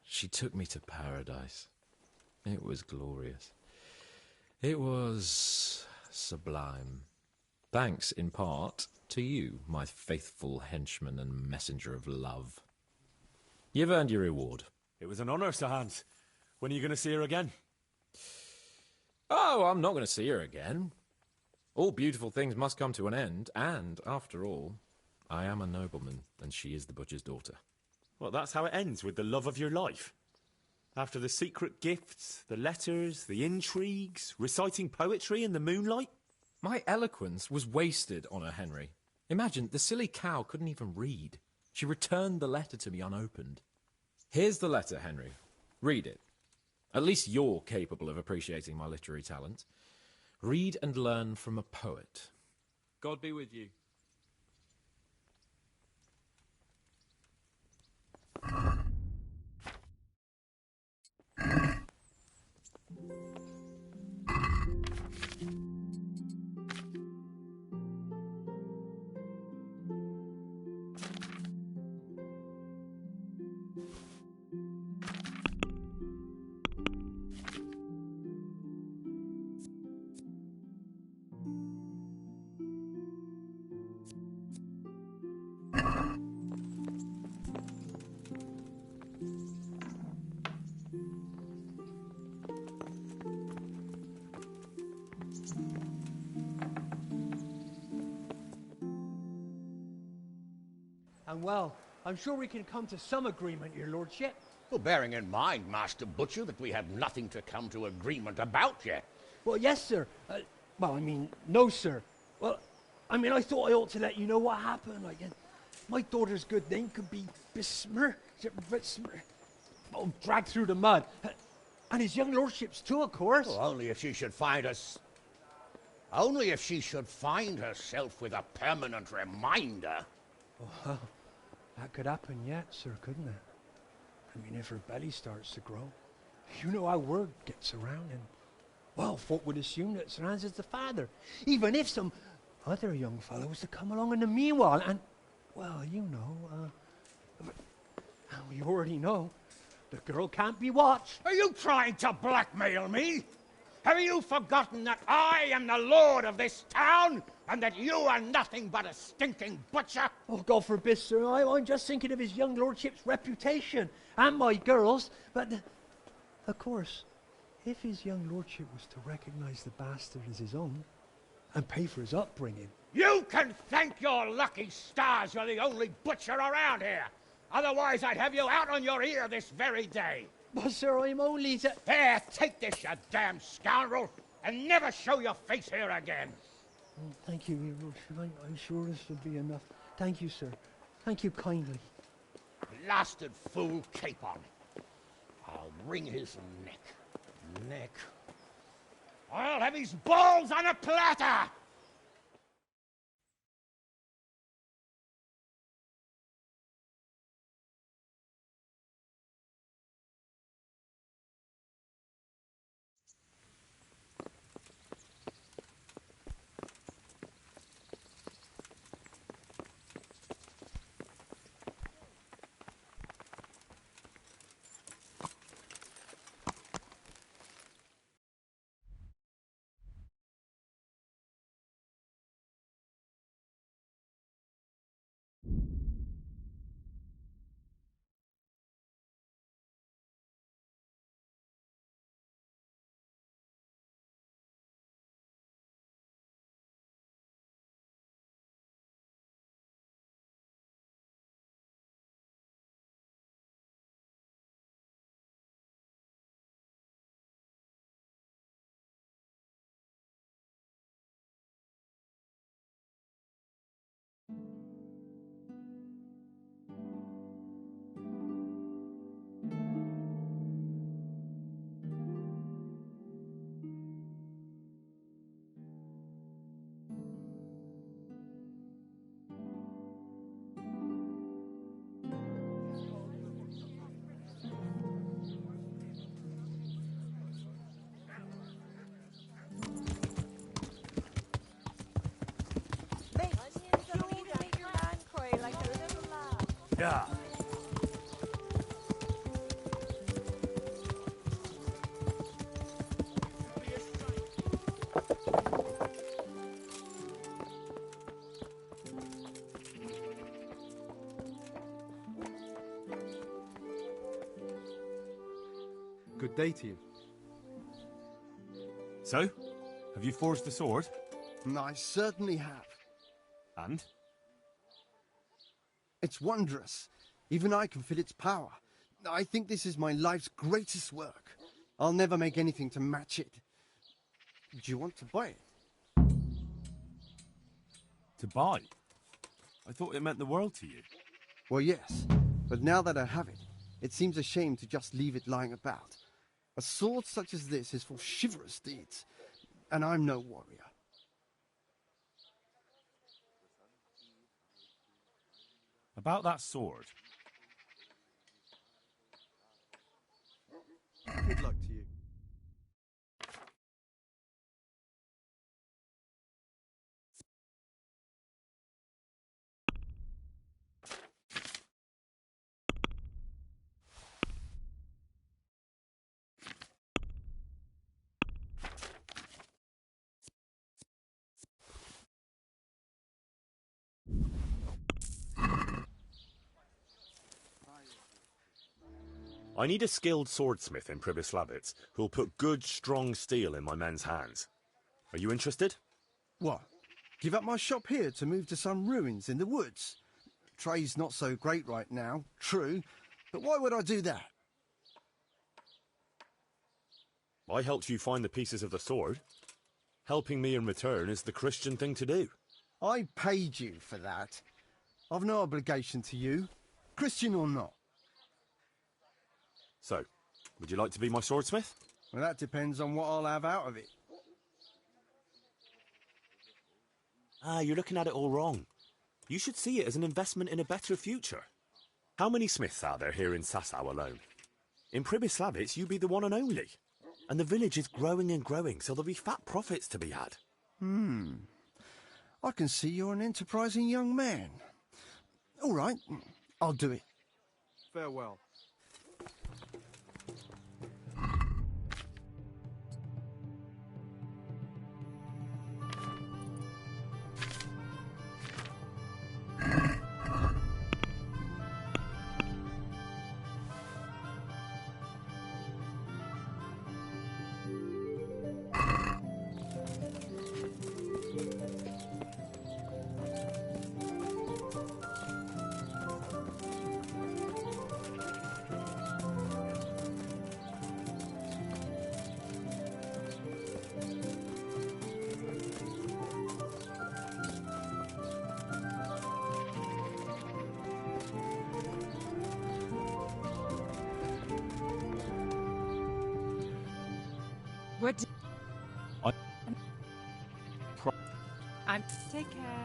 she took me to paradise. It was glorious. It was sublime. Thanks, in part, to you, my faithful henchman and messenger of love. You've earned your reward. It was an honour, Sir Hans. When are you going to see her again? Oh, I'm not going to see her again. All beautiful things must come to an end, and, after all, I am a nobleman, and she is the butcher's daughter. Well, that's how it ends, with the love of your life. After the secret gifts, the letters, the intrigues, reciting poetry in the moonlight. My eloquence was wasted on her, Henry. Imagine, the silly cow couldn't even read. She returned the letter to me unopened. Here's the letter, Henry. Read it. At least you're capable of appreciating my literary talent. Read and learn from a poet. God be with you. And well, I'm sure we can come to some agreement, your lordship. Well, bearing in mind, Master Butcher, that we have nothing to come to agreement about yet. Well, yes, sir. No, sir. Well, I thought I ought to let you know what happened. My daughter's good name could be dragged through the mud. And his young lordship's too, of course. Well, only if she should find us... Only if she should find herself with a permanent reminder. Well, that could happen yet, sir, couldn't it? If her belly starts to grow. You know how word gets around, and, well, folk would assume that Sir Hans is the father, even if some other young fellow was to come along in the meanwhile, and, well, we already know, the girl can't be watched. Are you trying to blackmail me? Have you forgotten that I am the lord of this town, and that you are nothing but a stinking butcher? Oh, God forbid, sir. I'm just thinking of his young lordship's reputation, and my girl's. But, of course, if his young lordship was to recognize the bastard as his own, and pay for his upbringing... You can thank your lucky stars you're the only butcher around here. Otherwise, I'd have you out on your ear this very day. But, sir, I'm only... There, take this, you damn scoundrel, and never show your face here again. Oh, thank you, your lordship. I'm sure this will be enough. Thank you, sir. Thank you kindly. Blasted fool capon. I'll wring his neck. I'll have his balls on a platter! Yeah. Good day to you. So, have you forged the sword? I certainly have. And? It's wondrous. Even I can feel its power. I think this is my life's greatest work. I'll never make anything to match it. Do you want to buy it? To buy? I thought it meant the world to you. Well, yes. But now that I have it, it seems a shame to just leave it lying about. A sword such as this is for chivalrous deeds, and I'm no warrior. About that sword. Good luck to you. I need a skilled swordsmith in Pribyslavitz who'll put good, strong steel in my men's hands. Are you interested? What? Give up my shop here to move to some ruins in the woods? Trade's not so great right now, true, but why would I do that? I helped you find the pieces of the sword. Helping me in return is the Christian thing to do. I paid you for that. I've no obligation to you, Christian or not. So, would you like to be my swordsmith? Well, that depends on what I'll have out of it. Ah, you're looking at it all wrong. You should see it as an investment in a better future. How many smiths are there here in Sasau alone? In Pribyslavitz, you be the one and only. And the village is growing and growing, so there'll be fat profits to be had. I can see you're an enterprising young man. All right, I'll do it. Farewell. What? I... I'm. Take care.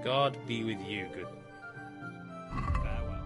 God be with you, good. Farewell.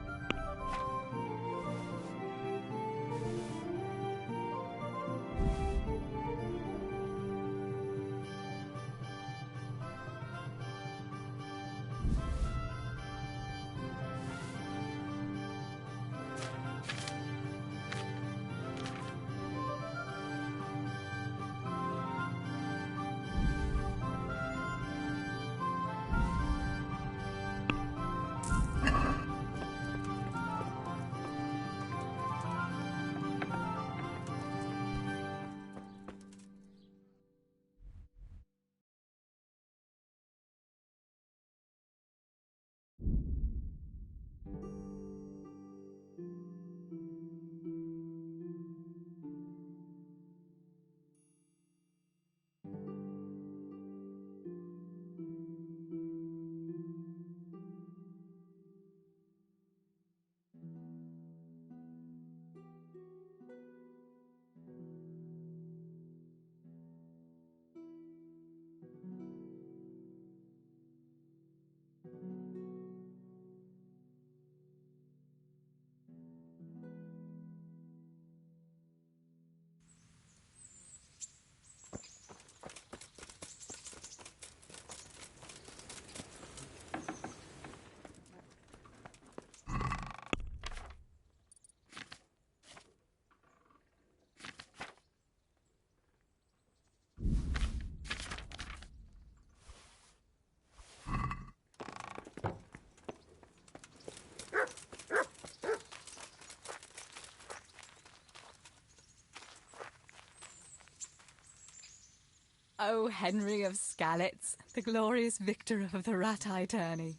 Oh, Henry of Skalitz, the glorious victor of the Rat-Eye tourney.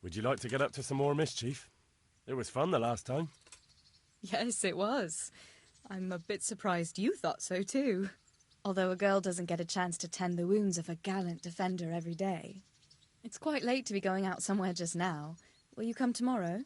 Would you like to get up to some more mischief? It was fun the last time. Yes, it was. I'm a bit surprised you thought so too. Although a girl doesn't get a chance to tend the wounds of a gallant defender every day. It's quite late to be going out somewhere just now. Will you come tomorrow?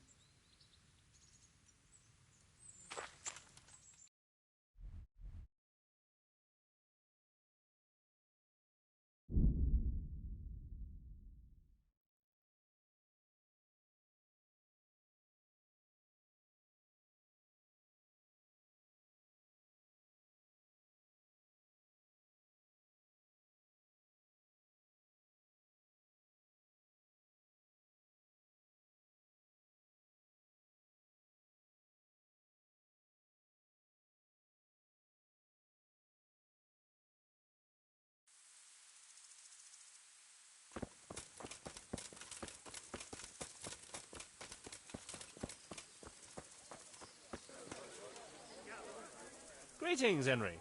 Greetings, Henry.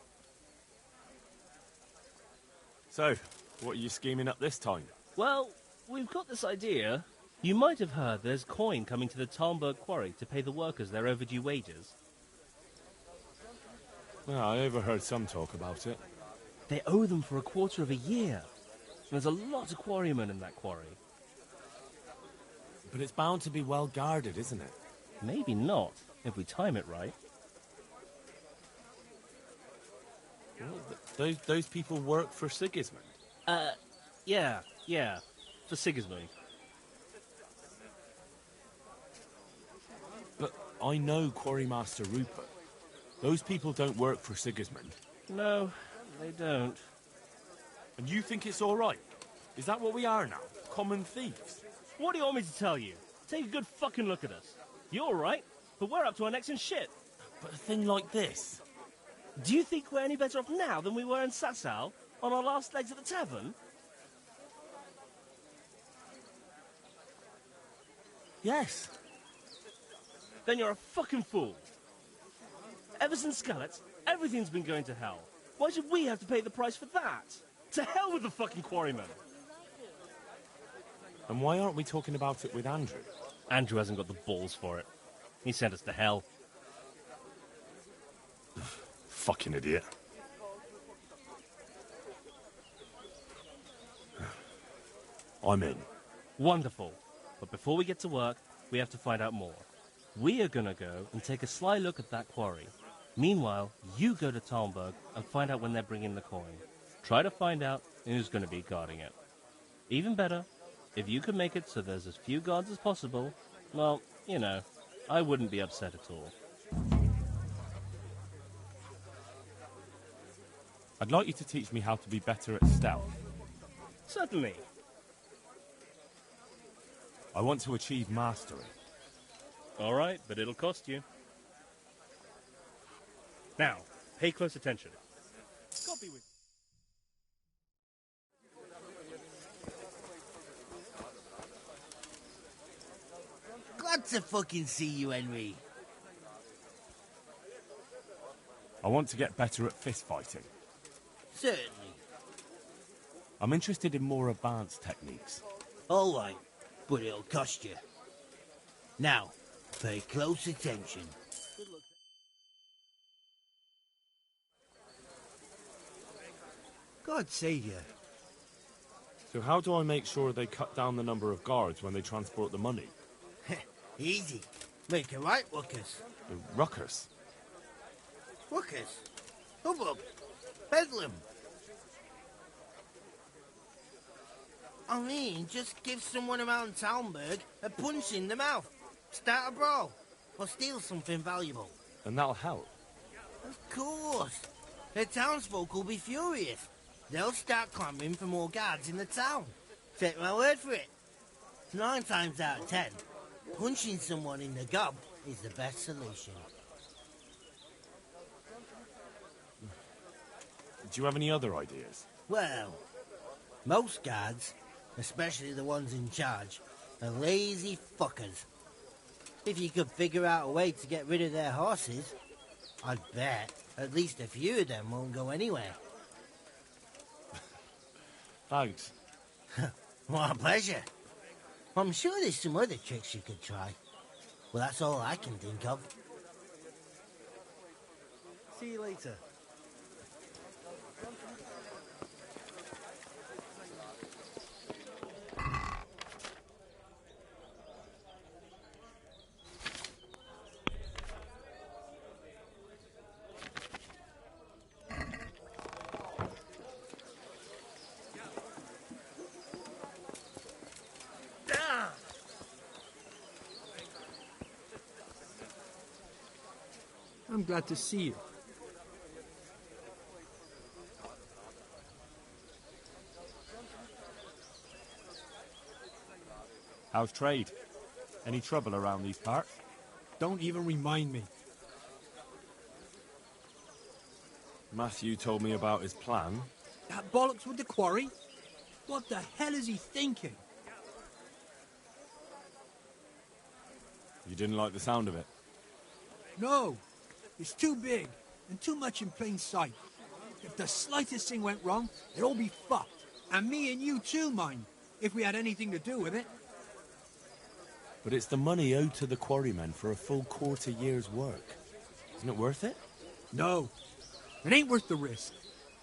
So, what are you scheming up this time? Well, we've got this idea. You might have heard there's coin coming to the Talmberg quarry to pay the workers their overdue wages. Well, I overheard some talk about it. They owe them for a quarter of a year. There's a lot of quarrymen in that quarry. But it's bound to be well guarded, isn't it? Maybe not, if we time it right. Well, those people work for Sigismund? Yeah, for Sigismund. But I know Quarrymaster Rupert. Those people don't work for Sigismund. No, they don't. And you think it's all right? Is that what we are now? Common thieves? What do you want me to tell you? Take a good fucking look at us. You're all right, but we're up to our necks in shit. But a thing like this... Do you think we're any better off now than we were in Sasau, on our last legs at the tavern? Yes. Then you're a fucking fool. Ever since Skalitz, everything's been going to hell. Why should we have to pay the price for that? To hell with the fucking quarrymen! And why aren't we talking about it with Andrew? Andrew hasn't got the balls for it. He sent us to hell. Fucking idiot. I'm in. Wonderful. But before we get to work, we have to find out more. We are gonna go and take a sly look at that quarry. Meanwhile, you go to Talmberg and find out when they're bringing the coin. Try to find out who's gonna be guarding it. Even better, if you can make it so there's as few guards as possible, well, you know, I wouldn't be upset at all. I'd like you to teach me how to be better at stealth. Certainly. I want to achieve mastery. All right, but it'll cost you. Now, pay close attention. God be with you. Glad to fucking see you, Henry. I want to get better at fist fighting. Certainly. I'm interested in more advanced techniques. All right, but it'll cost you. Now, pay close attention. God save you. So how do I make sure they cut down the number of guards when they transport the money? Easy. Make a right ruckus. A ruckus? Ruckus? Hubbub. Bedlam. I mean, just give someone around Talmberg a punch in the mouth. Start a brawl. Or steal something valuable. And that'll help? Of course. The townsfolk will be furious. They'll start clamouring for more guards in the town. Take my word for it. 9 times out of 10, punching someone in the gob is the best solution. Do you have any other ideas? Well, most guards, especially the ones in charge, are lazy fuckers. If you could figure out a way to get rid of their horses, I'd bet At least a few of them won't go anywhere. Thanks. What a pleasure. I'm sure there's some other tricks you could try. Well, that's all I can think of. See you later. I'm glad to see you. How's trade? Any trouble around these parts? Don't even remind me. Matthew told me about his plan. That bollocks with the quarry? What the hell is he thinking? You didn't like the sound of it? No, it's too big and too much in plain sight. If the slightest thing went wrong, it'd all be fucked. And me and you too, mind, if we had anything to do with it. But it's the money owed to the quarrymen for a full quarter year's work. Isn't it worth it? No, it ain't worth the risk.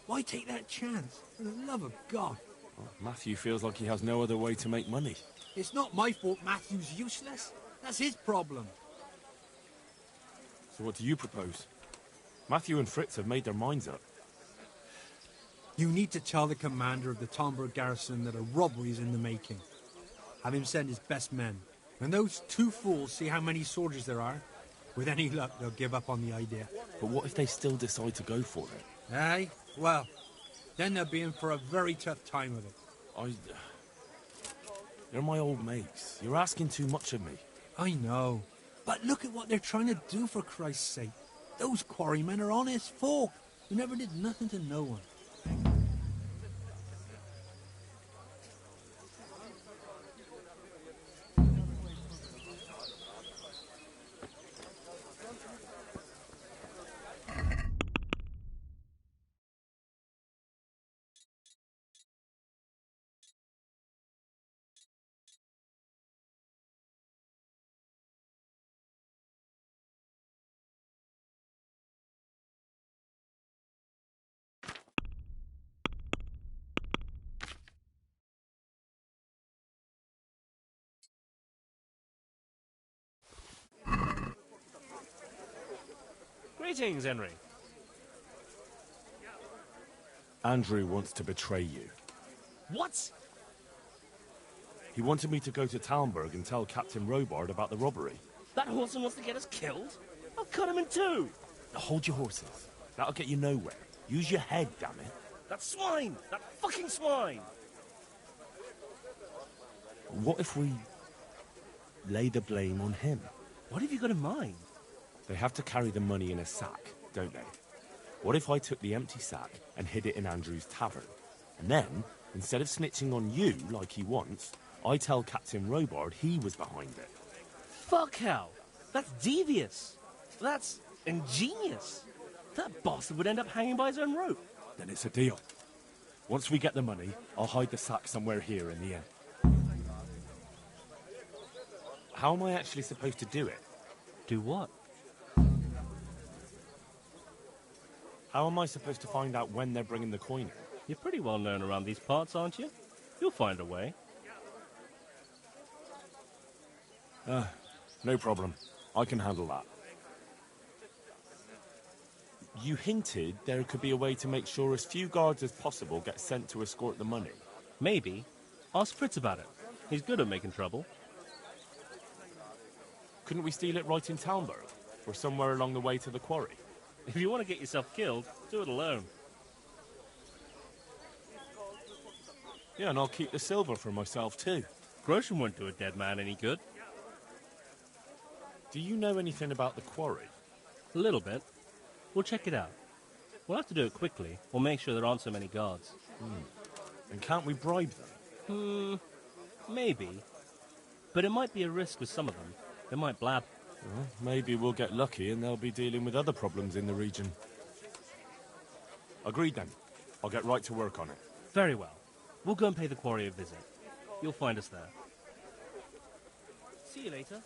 Why take that chance? For the love of God. Well, Matthew feels like he has no other way to make money. It's not my fault Matthew's useless. That's his problem. So what do you propose? Matthew and Fritz have made their minds up. You need to tell the commander of the Talmberg garrison that a robbery is in the making. Have him send his best men. When those two fools see how many soldiers there are, with any luck they'll give up on the idea. But what if they still decide to go for it? Aye? Well, then they'll be in for a very tough time of it. They're my old mates. You're asking too much of me. I know. But look at what they're trying to do, for Christ's sake. Those quarrymen are honest folk who never did nothing to no one. Greetings, Henry. Andrew wants to betray you. What? He wanted me to go to Talmberg and tell Captain Robard about the robbery. That horseman wants to get us killed? I'll cut him in two. Now hold your horses. That'll get you nowhere. Use your head, damn it. That swine! That fucking swine! What if we lay the blame on him? What have you got in mind? They have to carry the money in a sack, don't they? What if I took the empty sack and hid it in Andrew's tavern? And then, instead of snitching on you like he wants, I tell Captain Robard he was behind it. Fuck hell! That's devious! That's ingenious! That bastard would end up hanging by his own rope. Then it's a deal. Once we get the money, I'll hide the sack somewhere here in the inn. How am I actually supposed to do it? Do what? How am I supposed to find out when they're bringing the coin in? You're pretty well known around these parts, aren't you? You'll find a way. No problem. I can handle that. You hinted there could be a way to make sure as few guards as possible get sent to escort the money. Maybe. Ask Fritz about it. He's good at making trouble. Couldn't we steal it right in Talmberg? Or somewhere along the way to the quarry? If you want to get yourself killed, do it alone. Yeah, and I'll keep the silver for myself too. Groschen won't do a dead man any good. Do you know anything about the quarry? A little bit. We'll check it out. We'll have to do it quickly. We'll make sure there aren't so many guards. And can't we bribe them? Maybe. But it might be a risk with some of them. They might blab. Well, maybe we'll get lucky and they'll be dealing with other problems in the region. Agreed then. I'll get right to work on it. Very well. We'll go and pay the quarry a visit. You'll find us there. See you later.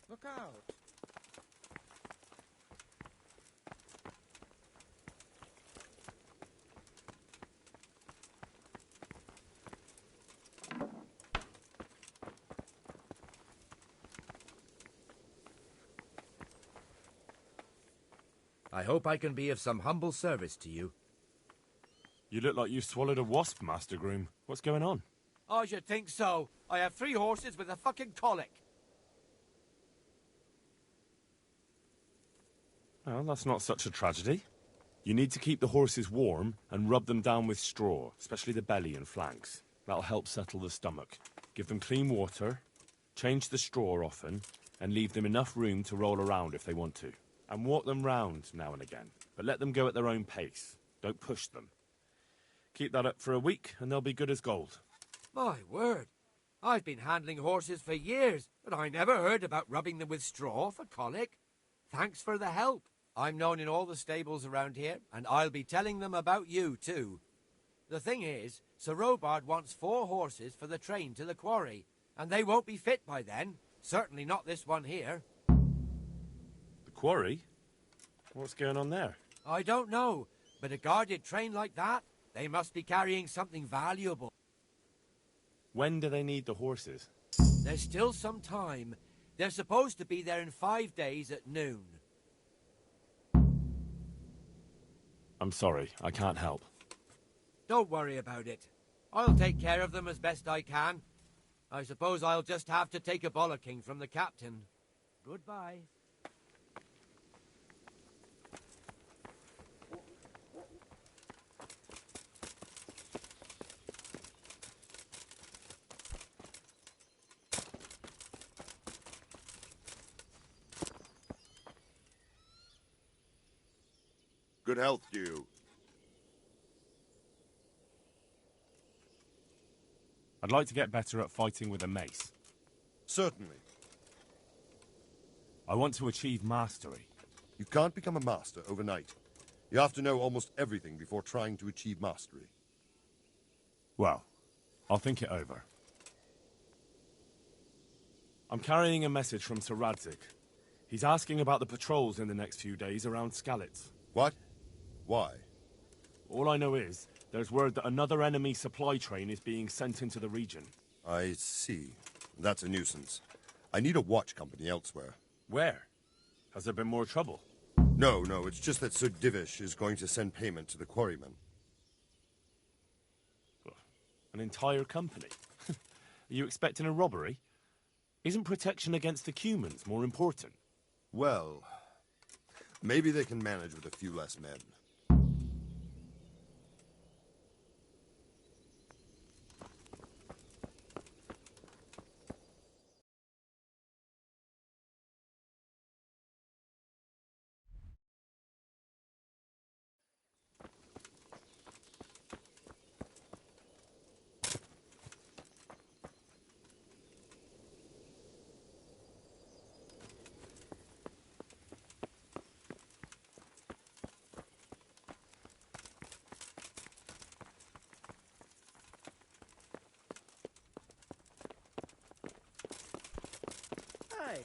Look out! I hope I can be of some humble service to you. You look like you swallowed a wasp, Master Groom. What's going on? I should think so. I have 3 horses with a fucking colic. Well, that's not such a tragedy. You need to keep the horses warm and rub them down with straw, especially the belly and flanks. That'll help settle the stomach. Give them clean water, change the straw often, and leave them enough room to roll around if they want to. And walk them round now and again, but let them go at their own pace. Don't push them. Keep that up for a week, and they'll be good as gold. My word. I've been handling horses for years, but I never heard about rubbing them with straw for colic. Thanks for the help. I'm known in all the stables around here, and I'll be telling them about you, too. The thing is, Sir Robard wants 4 horses for the train to the quarry, and they won't be fit by then. Certainly not this one here. The quarry? What's going on there? I don't know, but a guarded train like that, they must be carrying something valuable. When do they need the horses? There's still some time. They're supposed to be there in 5 days at noon. I'm sorry, I can't help. Don't worry about it. I'll take care of them as best I can. I suppose I'll just have to take a bollocking from the captain. Goodbye. Good health to you. I'd like to get better at fighting with a mace. Certainly. I want to achieve mastery. You can't become a master overnight. You have to know almost everything before trying to achieve mastery. Well, I'll think it over. I'm carrying a message from Sir Radzik. He's asking about the patrols in the next few days around Skalitz. What? Why? All I know is, there's word that another enemy supply train is being sent into the region. I see. That's a nuisance. I need a watch company elsewhere. Where? Has there been more trouble? No, it's just that Sir Divish is going to send payment to the quarrymen. An entire company? Are you expecting a robbery? Isn't protection against the humans more important? Well, maybe they can manage with a few less men. Hey,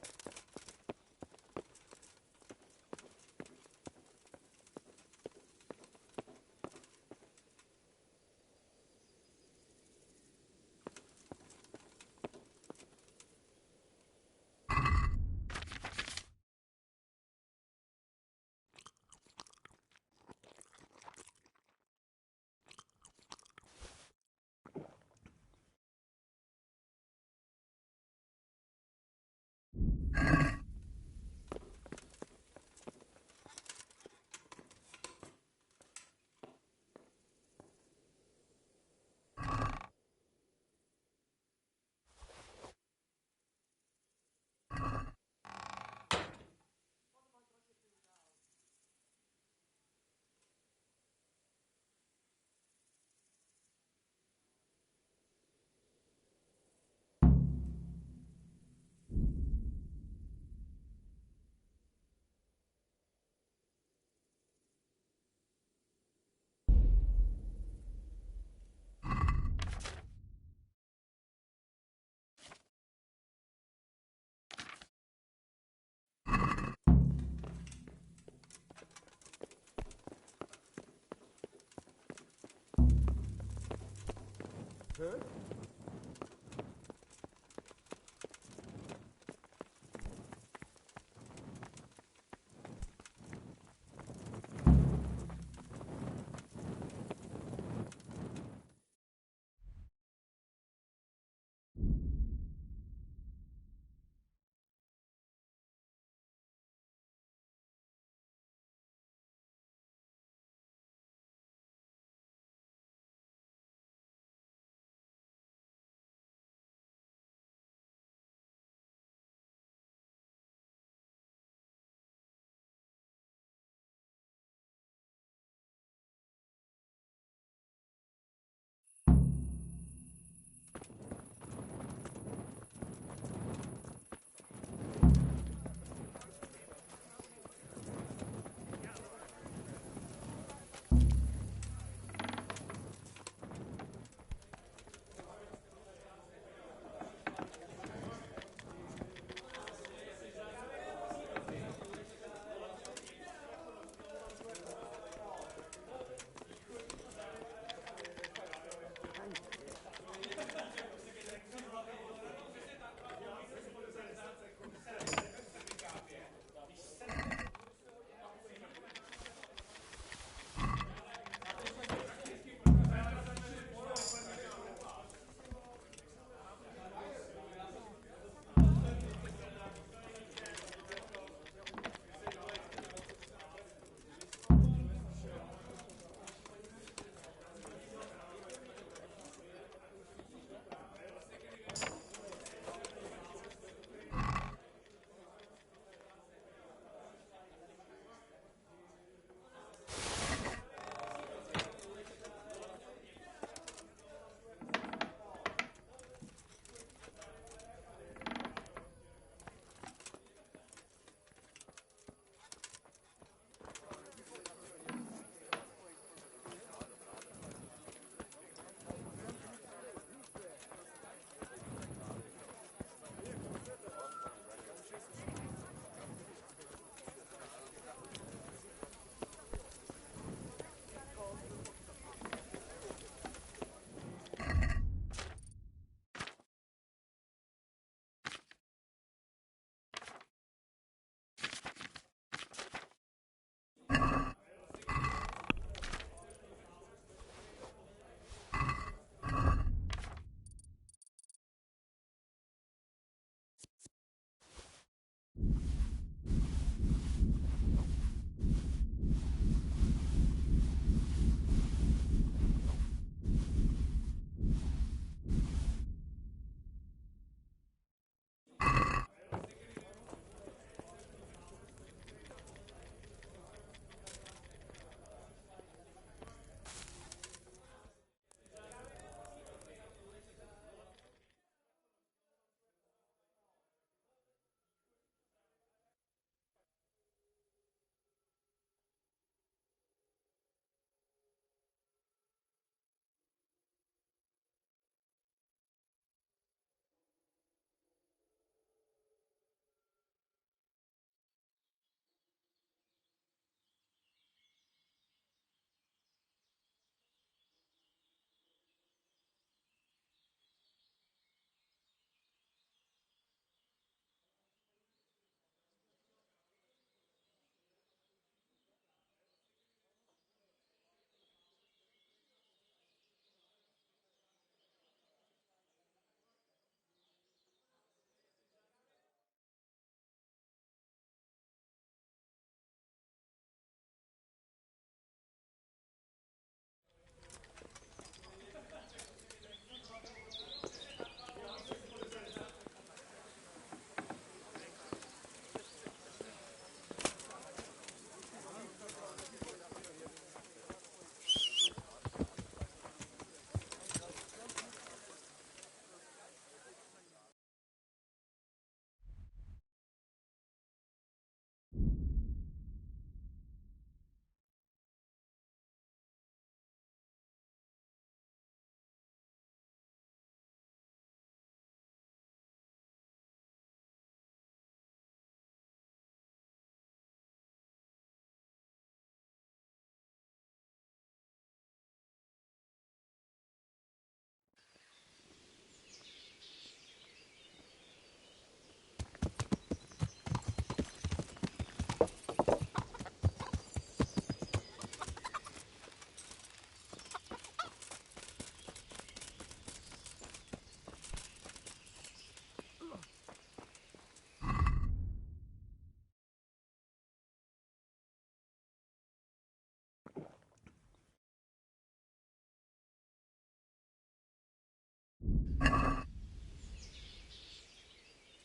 huh?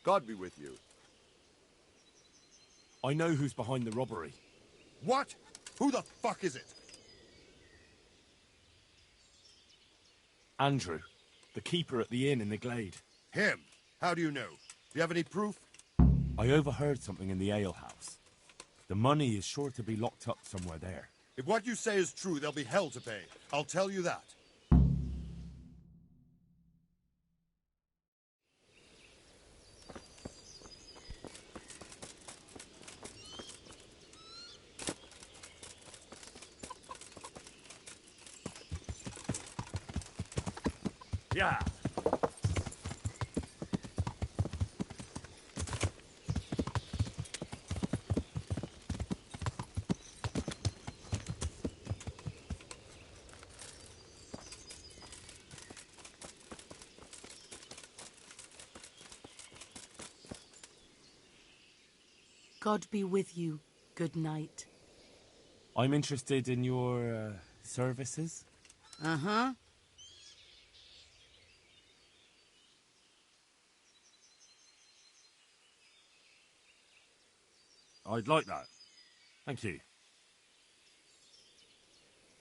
God be with you. I know who's behind the robbery. What? Who the fuck is it? Andrew, the keeper at the inn in the glade. Him? How do you know? Do you have any proof? I overheard something in the alehouse. The money is sure to be locked up somewhere there. If what you say is true, there'll be hell to pay. I'll tell you that. Yeah. God be with you. Good night. I'm interested in your, services. Uh-huh. I'd like that. Thank you.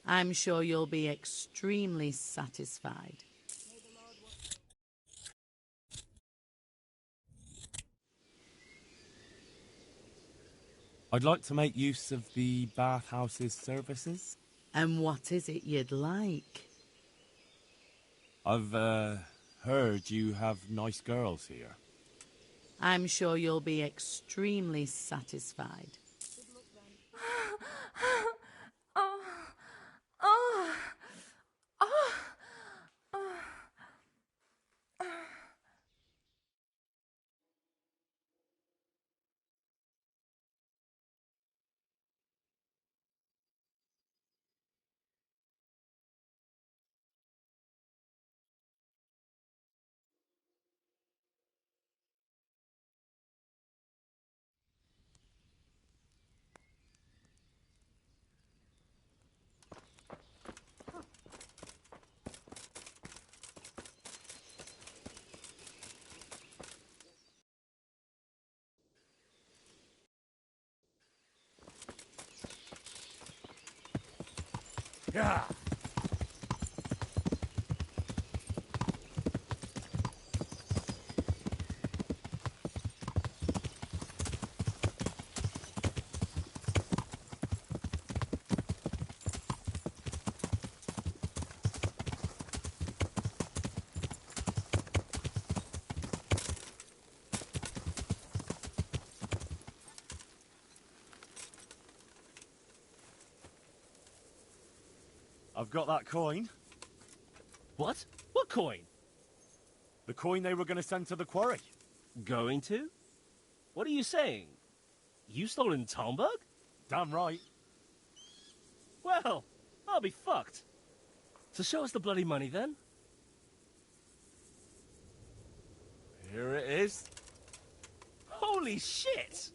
I'm sure you'll be extremely satisfied. I'd like to make use of the bathhouse's services. And what is it you'd like? I've, heard you have nice girls here. I'm sure you'll be extremely satisfied. Oh, oh, oh, oh. Yeah. I've got that coin. What? What coin? The coin they were going to send to the quarry. Going to? What are you saying? You stole it in Talmberg? Damn right. Well, I'll be fucked. So show us the bloody money then. Here it is. Holy shit!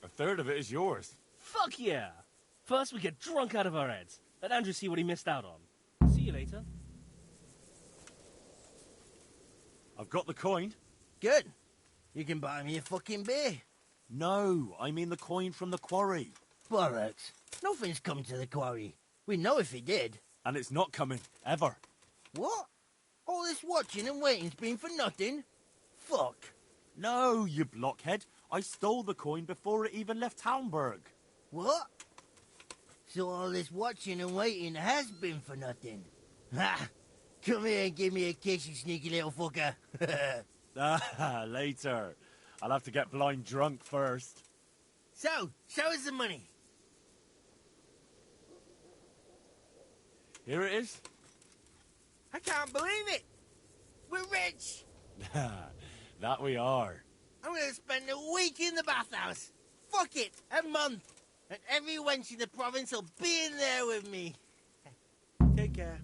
A third of it is yours. Fuck yeah! First we get drunk out of our heads. Let Andrew see what he missed out on. See you later. I've got the coin. Good. You can buy me a fucking beer. No, I mean the coin from the quarry. Bollocks. Nothing's come to the quarry. We know if it did. And it's not coming, ever. What? All this watching and waiting's been for nothing? Fuck. No, you blockhead. I stole the coin before it even left Talmberg. What? So all this watching and waiting has been for nothing? Ha! Come here and give me a kiss, you sneaky little fucker. Ah, later. I'll have to get blind drunk first. So, show us the money. Here it is. I can't believe it. We're rich. That we are. I'm gonna spend a week in the bathhouse. Fuck it, a month. And every wench in the province will be in there with me. Take care.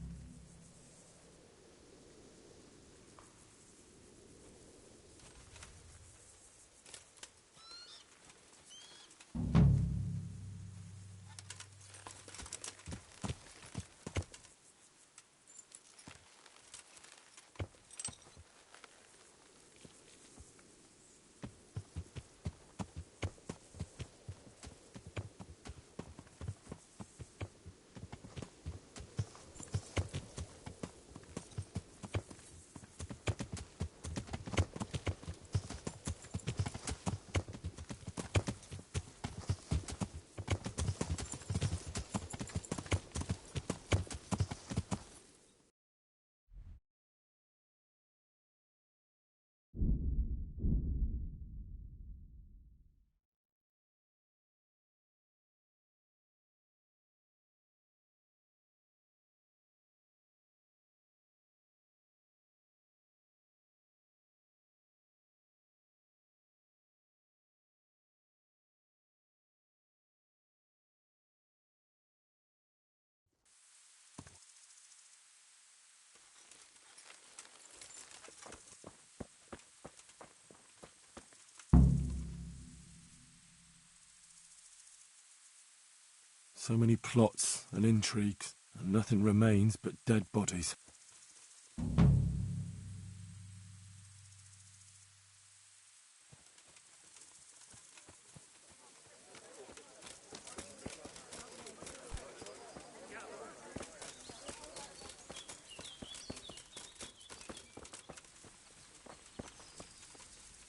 So many plots and intrigues, and nothing remains but dead bodies.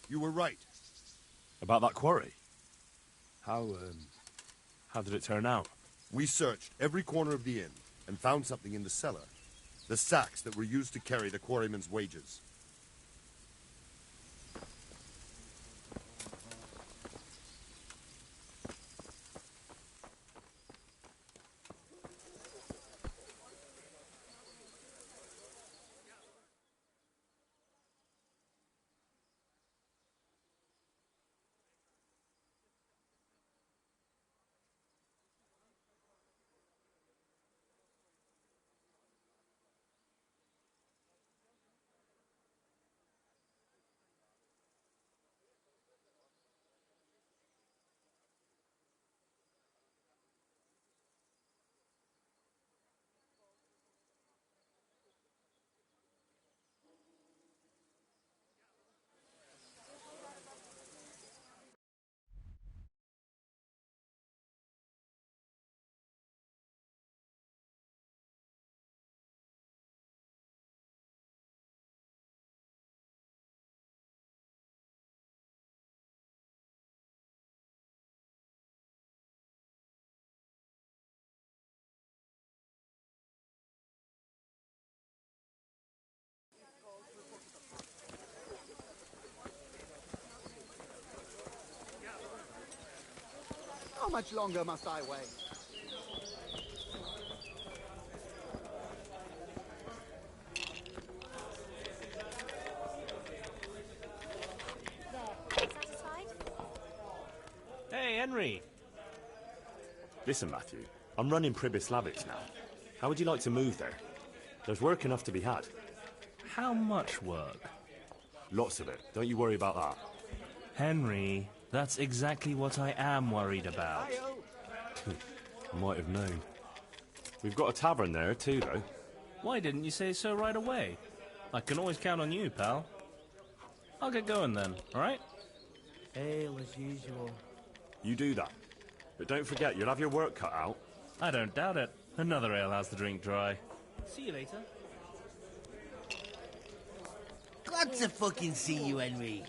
You were right. About that quarry? How did it turn out? We searched every corner of the inn and found something in the cellar. The sacks that were used to carry the quarrymen's wages. How much longer must I wait? Hey, Henry. Listen, Matthew, I'm running Pribys Lavitz now. How would you like to move there? There's work enough to be had. How much work? Lots of it. Don't you worry about that. Henry, that's exactly what I am worried about. I might have known. We've got a tavern there too, though. Why didn't you say so right away? I can always count on you, pal. I'll get going then, alright? Ale as usual. You do that. But don't forget, you'll have your work cut out. I don't doubt it. Another alehouse to drink dry. See you later. Glad to fucking see you, Henry.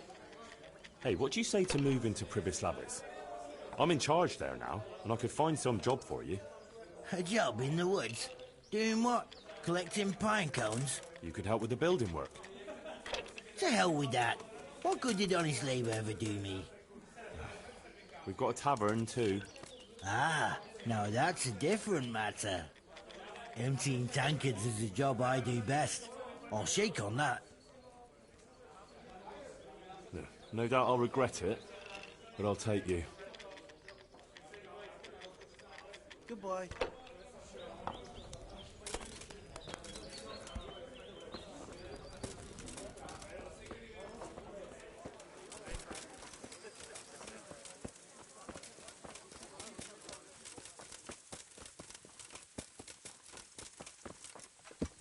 Hey, what do you say to move into Pribys Lavitz? I'm in charge there now, and I could find some job for you. A job in the woods? Doing what? Collecting pine cones? You could help with the building work. To hell with that. What good did honest labour ever do me? We've got a tavern too. Ah, now that's a different matter. Emptying tankards is a job I do best. I'll shake on that. No doubt I'll regret it, but I'll take you. Goodbye.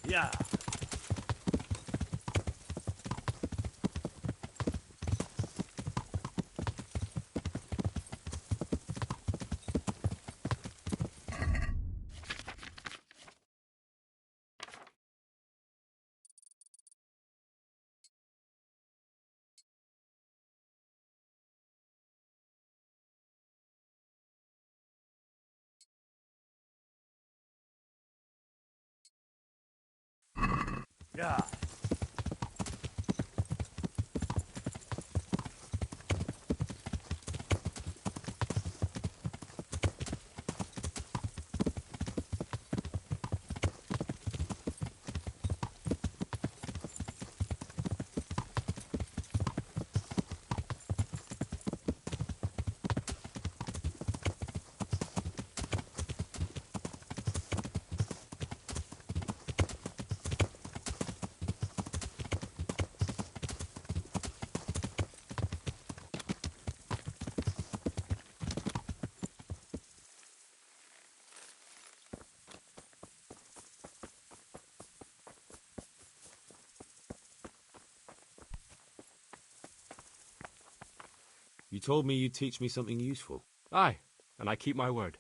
Yeah. Yeah. You told me you'd teach me something useful. Aye, and I keep my word.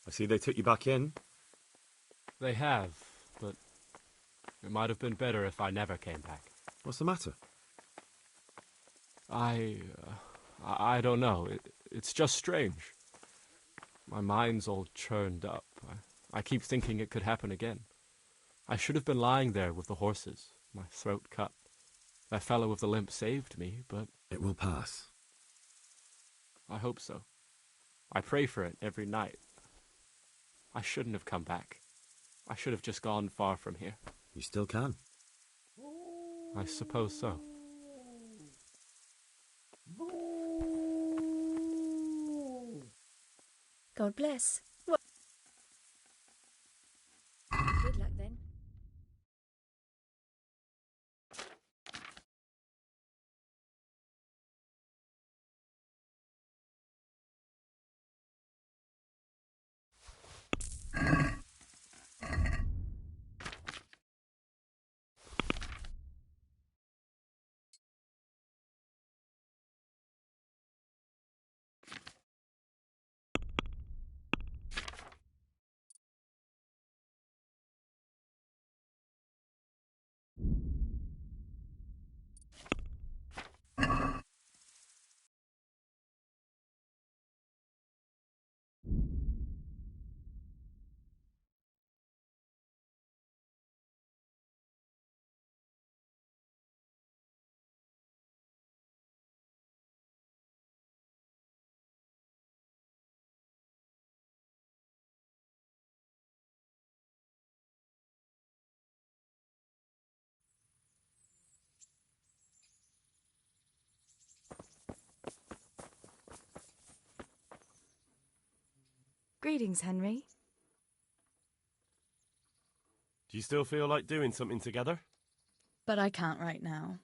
I see they took you back in. They have, but it might have been better if I never came back. What's the matter? I don't know. It's just strange. My mind's all churned up. I keep thinking it could happen again. I should have been lying there with the horses, my throat cut. That fellow with the limp saved me, but... It will pass. I hope so. I pray for it every night. I shouldn't have come back. I should have just gone far from here. You still can. I suppose so. God bless. What? Good luck then. Greetings, Henry. Do you still feel like doing something together? But I can't right now.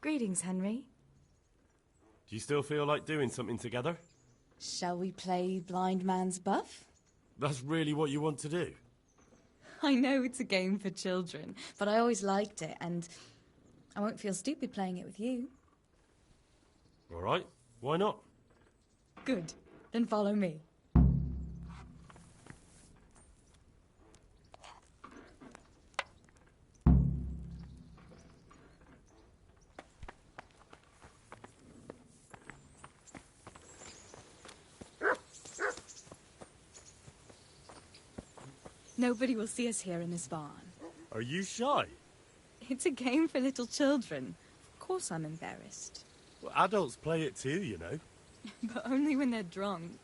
Greetings, Henry. Do you still feel like doing something together? Shall we play Blind Man's Buff? That's really what you want to do? I know it's a game for children, but I always liked it, and I won't feel stupid playing it with you. All right, why not? Good. Then follow me. Nobody will see us here in this barn. Are you shy? It's a game for little children. Of course I'm embarrassed. Well, adults play it too, you know. But only when they're drunk.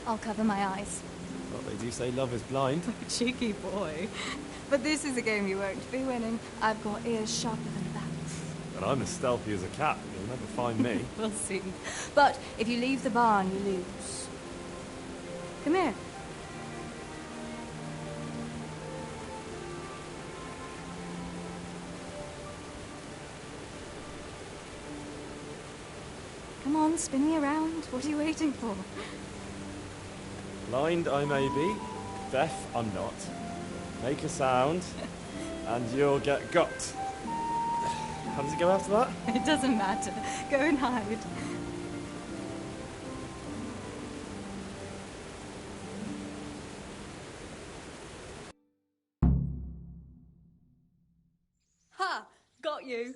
I'll cover my eyes. Well, they do say love is blind. Cheeky boy. But this is a game you won't be winning. I've got ears sharper than bats. And I'm as stealthy as a cat. You'll never find me. We'll see. But if you leave the barn, you lose. Come here. Come on, spin me around. What are you waiting for? Blind I may be, deaf I'm not. Make a sound, and you'll get got. How does it go after that? It doesn't matter. Go and hide. Ha! Got you.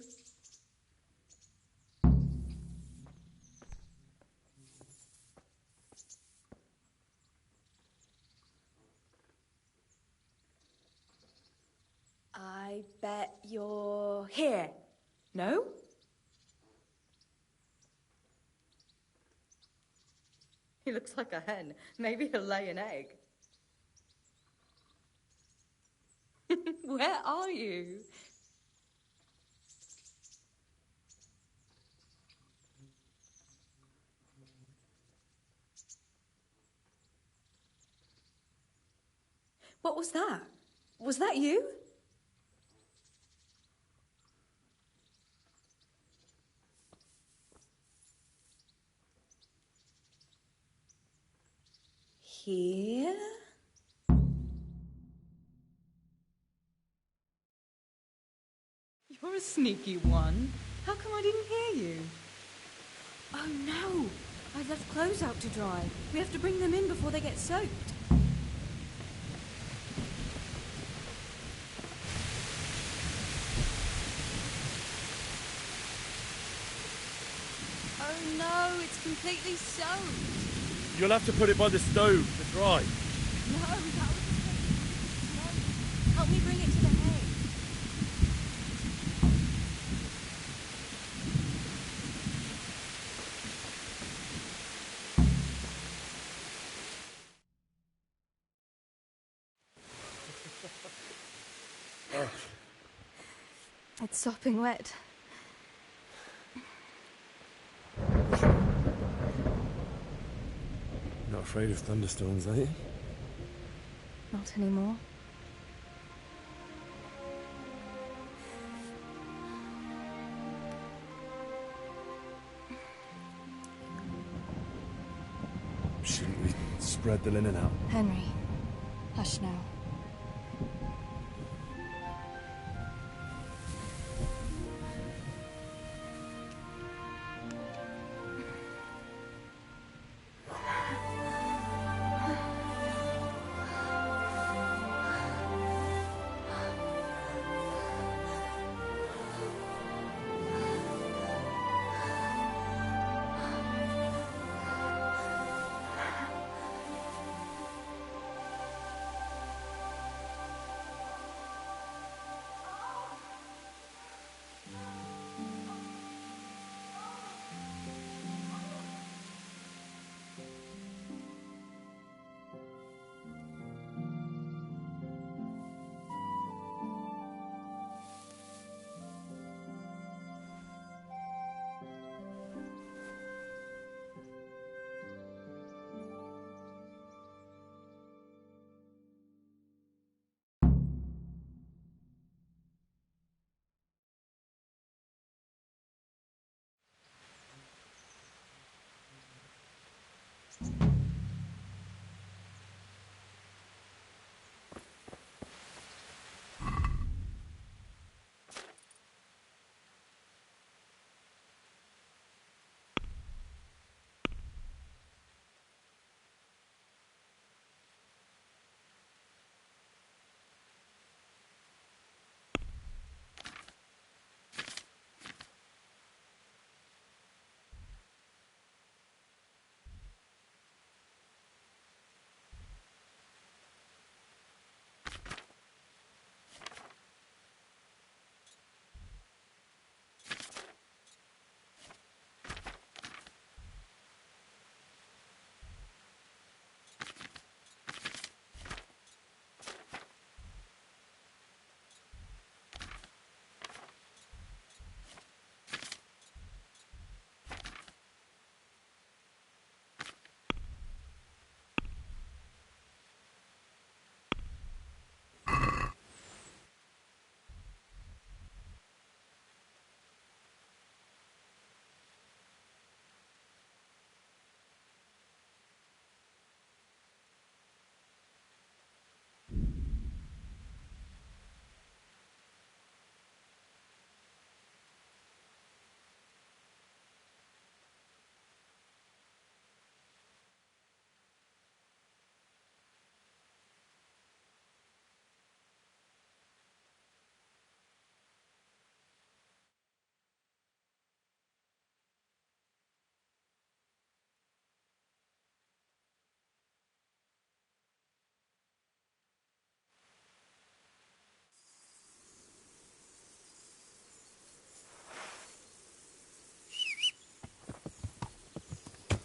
I bet you're here. No? He looks like a hen. Maybe he'll lay an egg. Where are you? What was that? Was that you? Here? You're a sneaky one. How come I didn't hear you? Oh no! I've left clothes out to dry. We have to bring them in before they get soaked. Oh no, it's completely soaked. You'll have to put it by the stove to dry. No, that would just no. Help me bring it to the hay. It's sopping wet. Not afraid of thunderstorms, are you? Not anymore. Shouldn't we spread the linen out? Henry, hush now.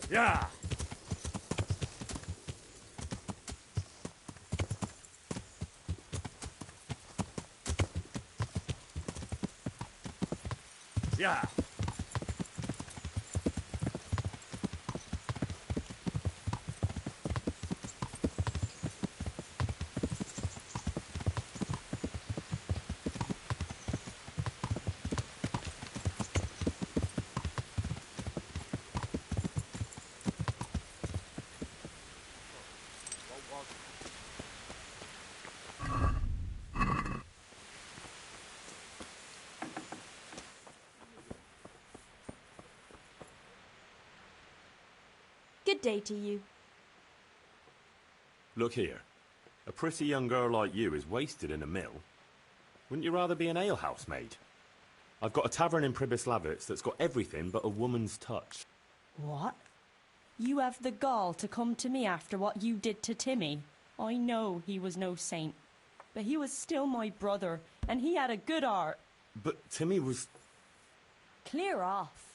Yeah. Yeah. Good day to you. Look here. A pretty young girl like you is wasted in a mill. Wouldn't you rather be an alehouse maid? I've got a tavern in Pribyslavitz that's got everything but a woman's touch. What? You have the gall to come to me after what you did to Timmy. I know he was no saint, but he was still my brother, and he had a good heart. But Timmy was... Clear off.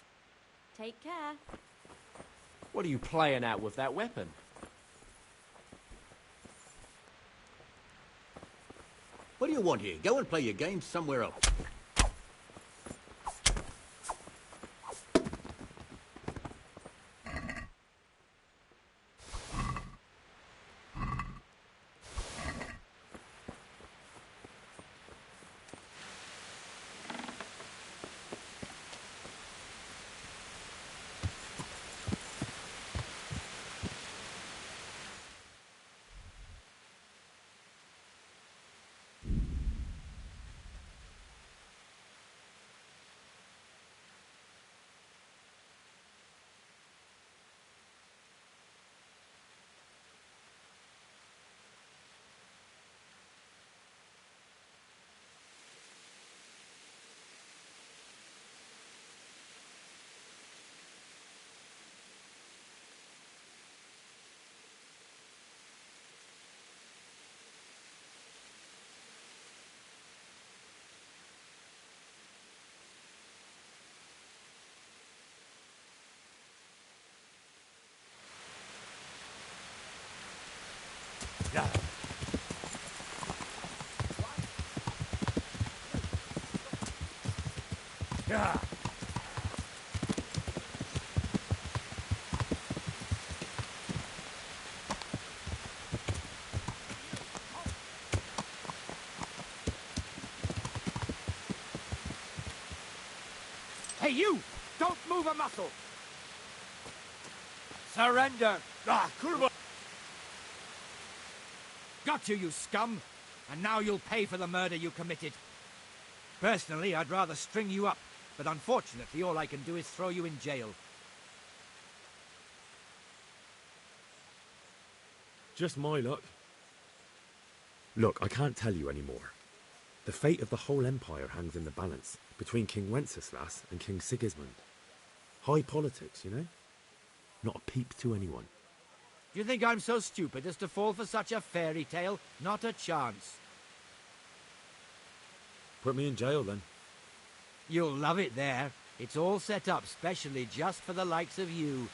Take care. What are you playing at with that weapon? What do you want here? Go and play your games somewhere else. Yeah. Yeah. Hey, you! Don't move a muscle! Surrender! Ah, kurwa! Got you, you scum! And now you'll pay for the murder you committed. Personally, I'd rather string you up, but unfortunately all I can do is throw you in jail. Just my luck. Look, I can't tell you anymore. The fate of the whole empire hangs in the balance between King Wenceslas and King Sigismund. High politics, you know? Not a peep to anyone. Do you think I'm so stupid as to fall for such a fairy tale? Not a chance. Put me in jail then. You'll love it there. It's all set up specially just for the likes of you.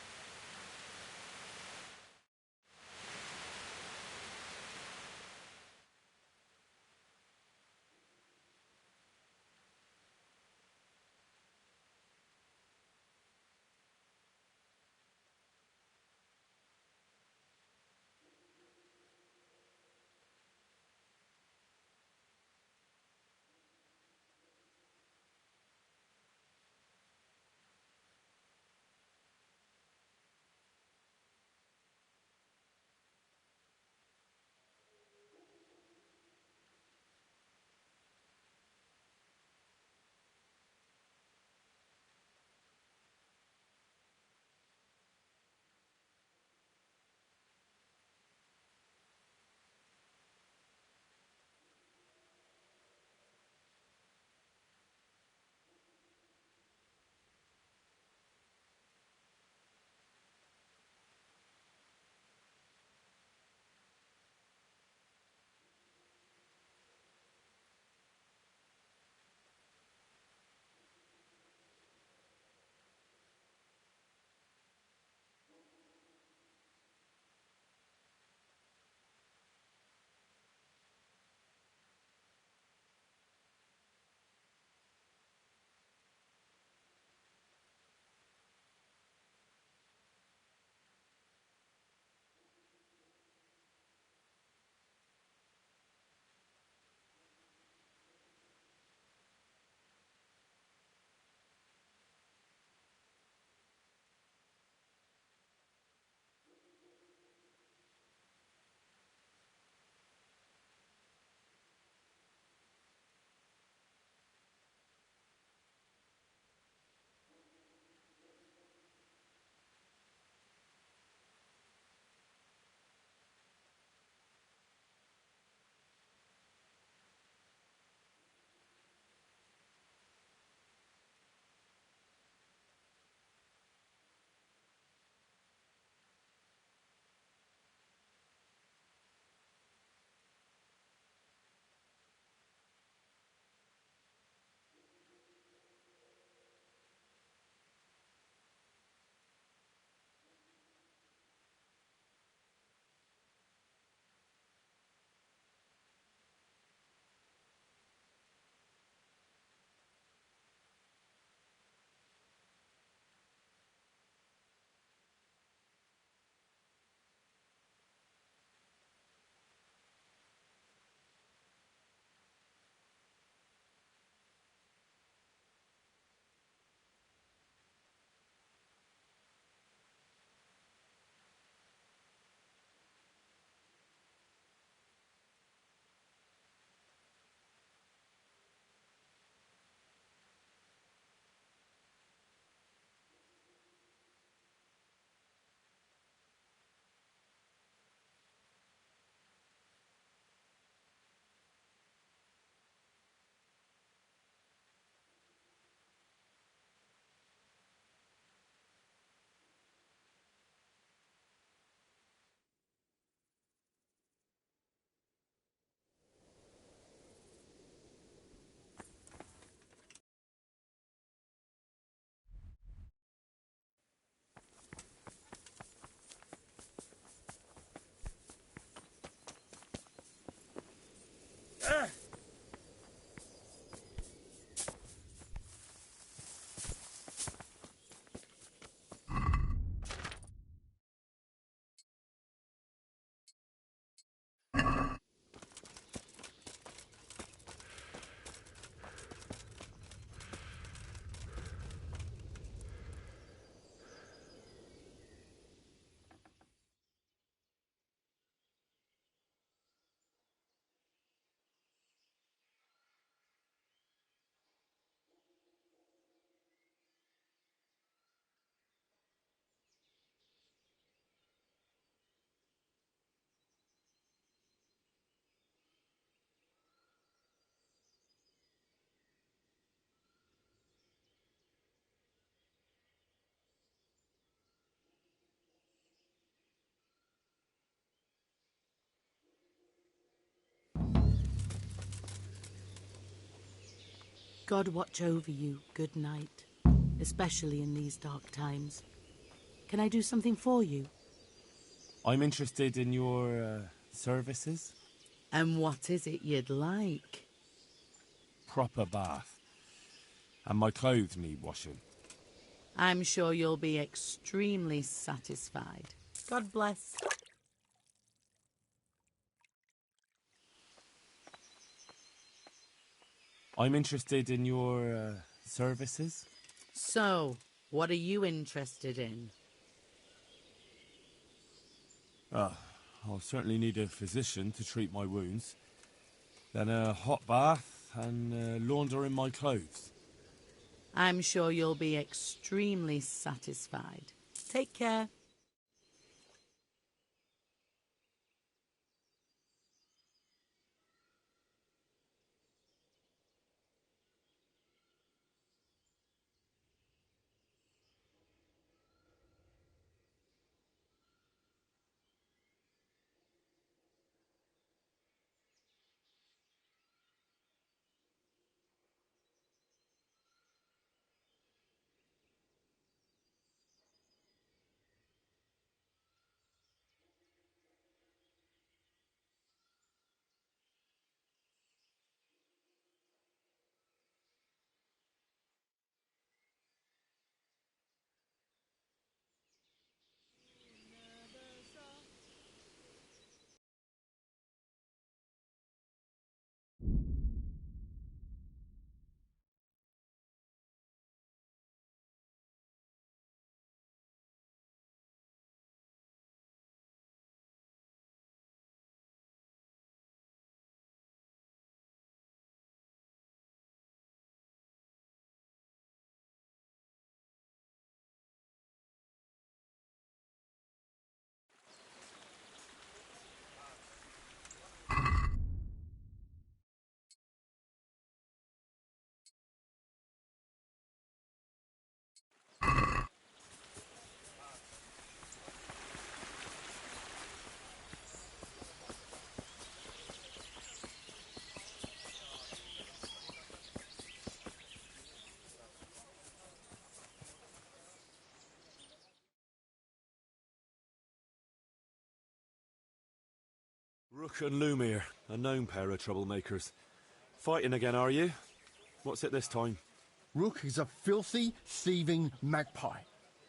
God watch over you. Good night. Especially in these dark times. Can I do something for you? I'm interested in your services. And what is it you'd like? Proper bath. And my clothes need washing. I'm sure you'll be extremely satisfied. God bless. I'm interested in your services. So, what are you interested in? I'll certainly need a physician to treat my wounds. Then a hot bath and laundering my clothes. I'm sure you'll be extremely satisfied. Take care. Rook and Lumiere, a known pair of troublemakers. Fighting again, are you? What's it this time? Rook is a filthy, thieving magpie.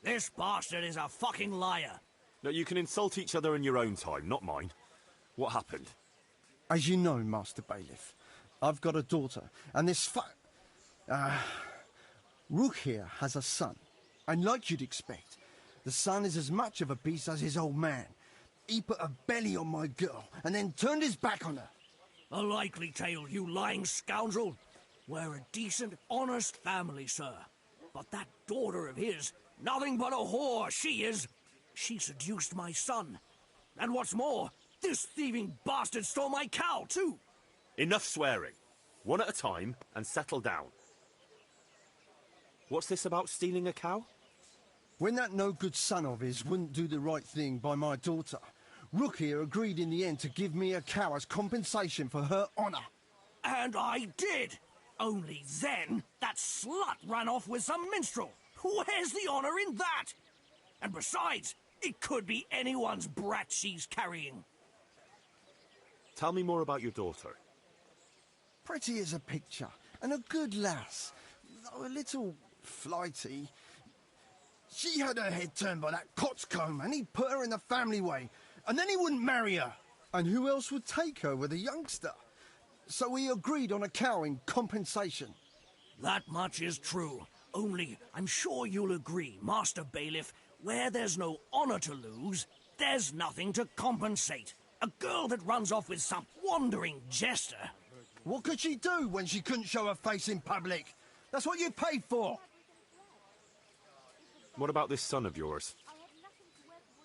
This bastard is a fucking liar. No, you can insult each other in your own time, not mine. What happened? As you know, Master Bailiff, I've got a daughter, and this Rook here has a son. And like you'd expect, the son is as much of a beast as his old man. He put a belly on my girl, and then turned his back on her. A likely tale, you lying scoundrel. We're a decent, honest family, sir. But that daughter of his, nothing but a whore, she is. She seduced my son. And what's more, this thieving bastard stole my cow, too. Enough swearing. One at a time, and settle down. What's this about stealing a cow? When that no-good son of his wouldn't do the right thing by my daughter, Rook here agreed in the end to give me a cow as compensation for her honour. And I did. Only then, that slut ran off with some minstrel. Where's the honour in that? And besides, it could be anyone's brat she's carrying. Tell me more about your daughter. Pretty as a picture, and a good lass, though a little flighty. She had her head turned by that coxcomb, and he put her in the family way, and then he wouldn't marry her. And who else would take her with a youngster? So we agreed on a cow in compensation. That much is true. Only, I'm sure you'll agree, Master Bailiff, where there's no honour to lose, there's nothing to compensate. A girl that runs off with some wandering jester. What could she do when she couldn't show her face in public? That's what you paid for. What about this son of yours?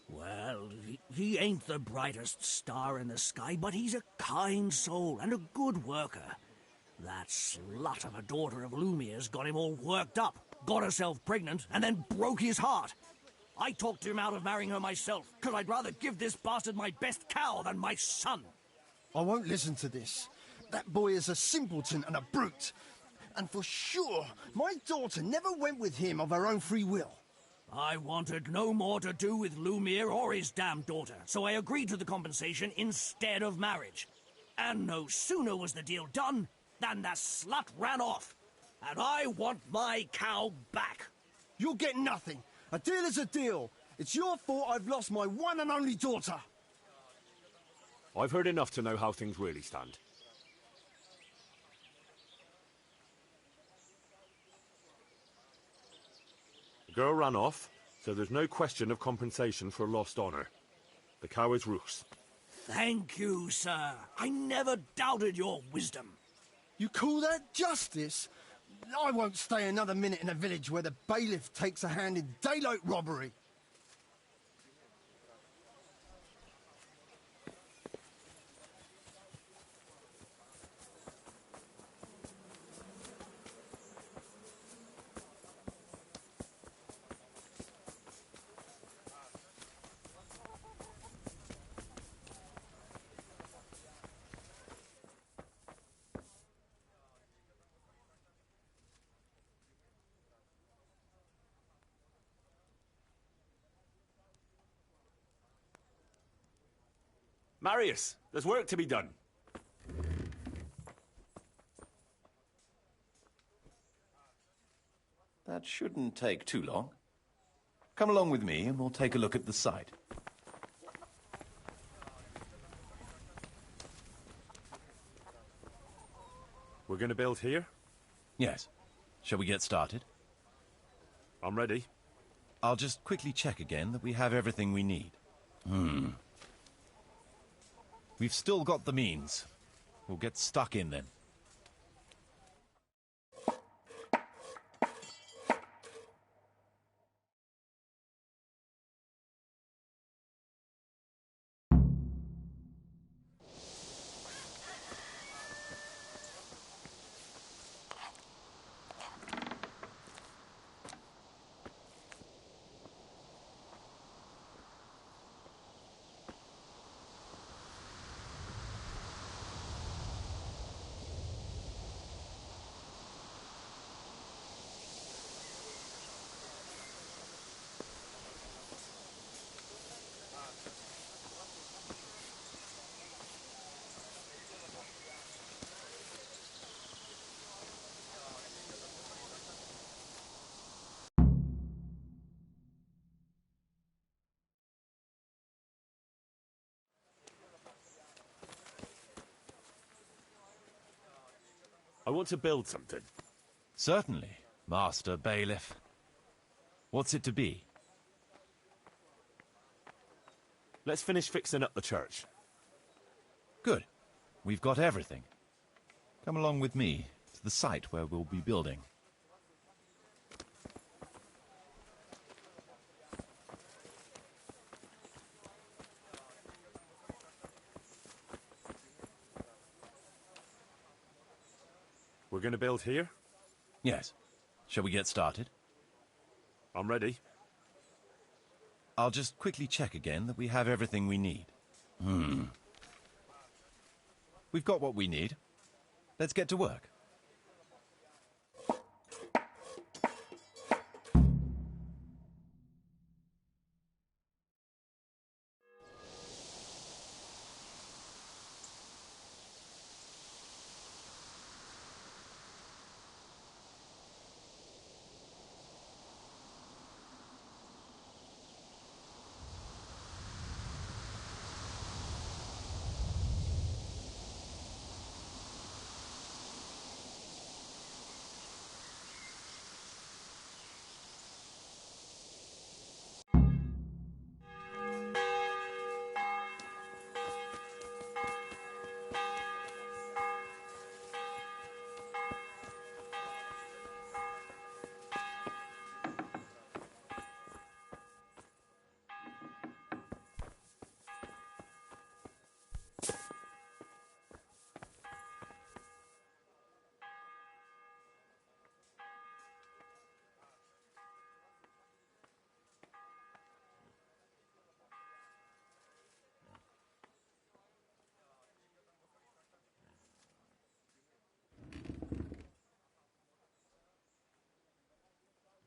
Well, he ain't the brightest star in the sky, but he's a kind soul and a good worker. That slut of a daughter of Lumiere's got him all worked up, got herself pregnant, and then broke his heart. I talked him out of marrying her myself, because I'd rather give this bastard my best cow than my son. I won't listen to this. That boy is a simpleton and a brute. And for sure, my daughter never went with him of her own free will. I wanted no more to do with Lumiere or his damned daughter, so I agreed to the compensation instead of marriage. And no sooner was the deal done than the slut ran off. And I want my cow back. You'll get nothing. A deal is a deal. It's your fault I've lost my one and only daughter. I've heard enough to know how things really stand. The girl ran off, so there's no question of compensation for lost honor. The cow is Roos. Thank you, sir. I never doubted your wisdom. You call that justice? I won't stay another minute in a village where the bailiff takes a hand in daylight robbery. Marius, there's work to be done. That shouldn't take too long. Come along with me and we'll take a look at the site. We're going to build here? Yes. Shall we get started? I'm ready. I'll just quickly check again that we have everything we need. We've still got the means. We'll get stuck in then. I want to build something. Certainly, Master Bailiff. What's it to be? Let's finish fixing up the church. Good. We've got everything. Come along with me to the site where we'll be building. We're going to build here? Yes. Shall we get started? I'm ready. I'll just quickly check again that we have everything we need. We've got what we need. Let's get to work.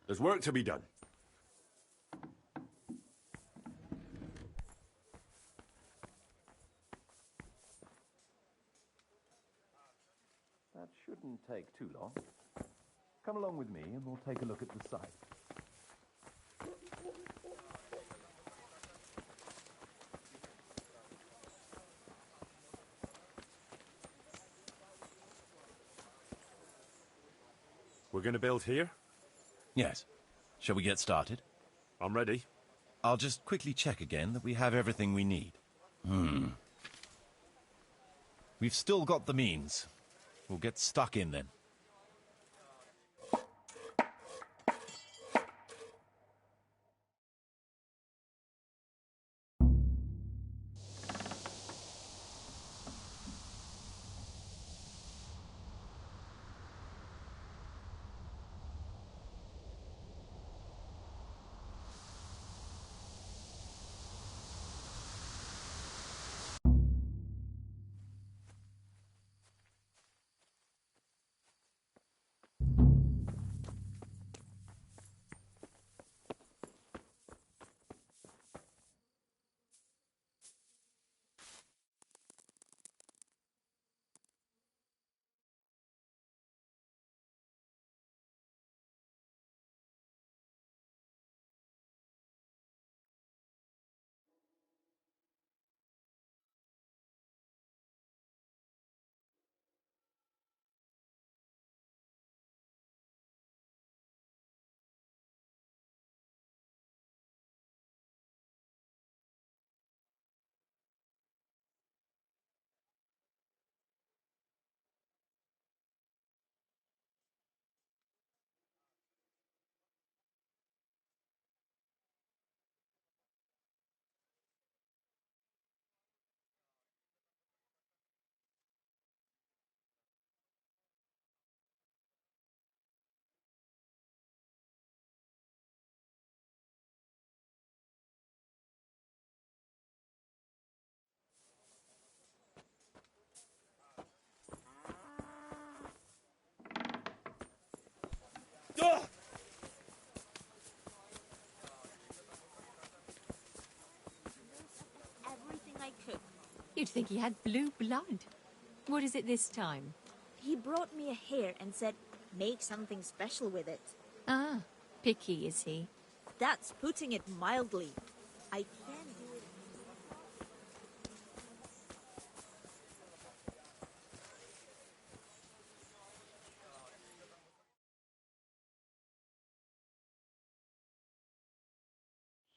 There's work to be done. That shouldn't take too long. Come along with me and we'll take a look at the site. We're going to build here? Yes. Shall we get started? I'm ready. I'll just quickly check again that we have everything we need. We've still got the means. We'll get stuck in then. Everything I could. You'd think he had blue blood. What is it this time? He brought me a hare and said, make something special with it. Ah, picky is he? That's putting it mildly. I can do it.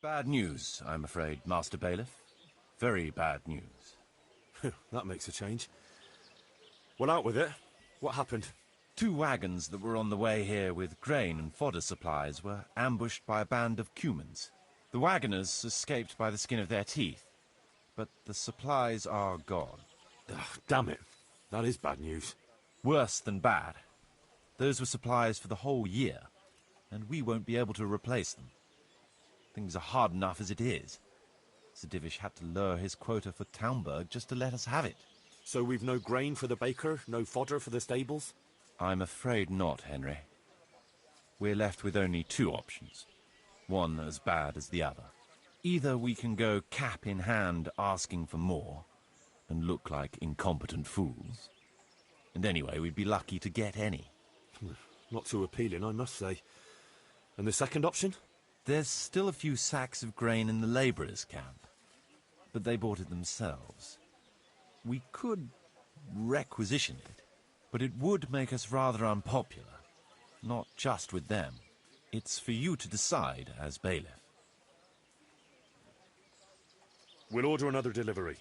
Bad news, I'm afraid, Master Bailiff. Very bad news. That makes a change. Well, out with it. What happened? 2 wagons that were on the way here with grain and fodder supplies were ambushed by a band of Cumans. The wagoners escaped by the skin of their teeth, but the supplies are gone. Damn it. That is bad news. Worse than bad. Those were supplies for the whole year, and we won't be able to replace them. Things are hard enough as it is. Sir Divish had to lower his quota for Townburg just to let us have it. So we've no grain for the baker, no fodder for the stables? I'm afraid not, Henry. We're left with only 2 options. One as bad as the other. Either we can go cap in hand asking for more and look like incompetent fools. And anyway, we'd be lucky to get any. Not too appealing, I must say. And the second option? There's still a few sacks of grain in the labourers' camp, but they bought it themselves. We could requisition it, but it would make us rather unpopular. Not just with them. It's for you to decide as bailiff. We'll order another delivery.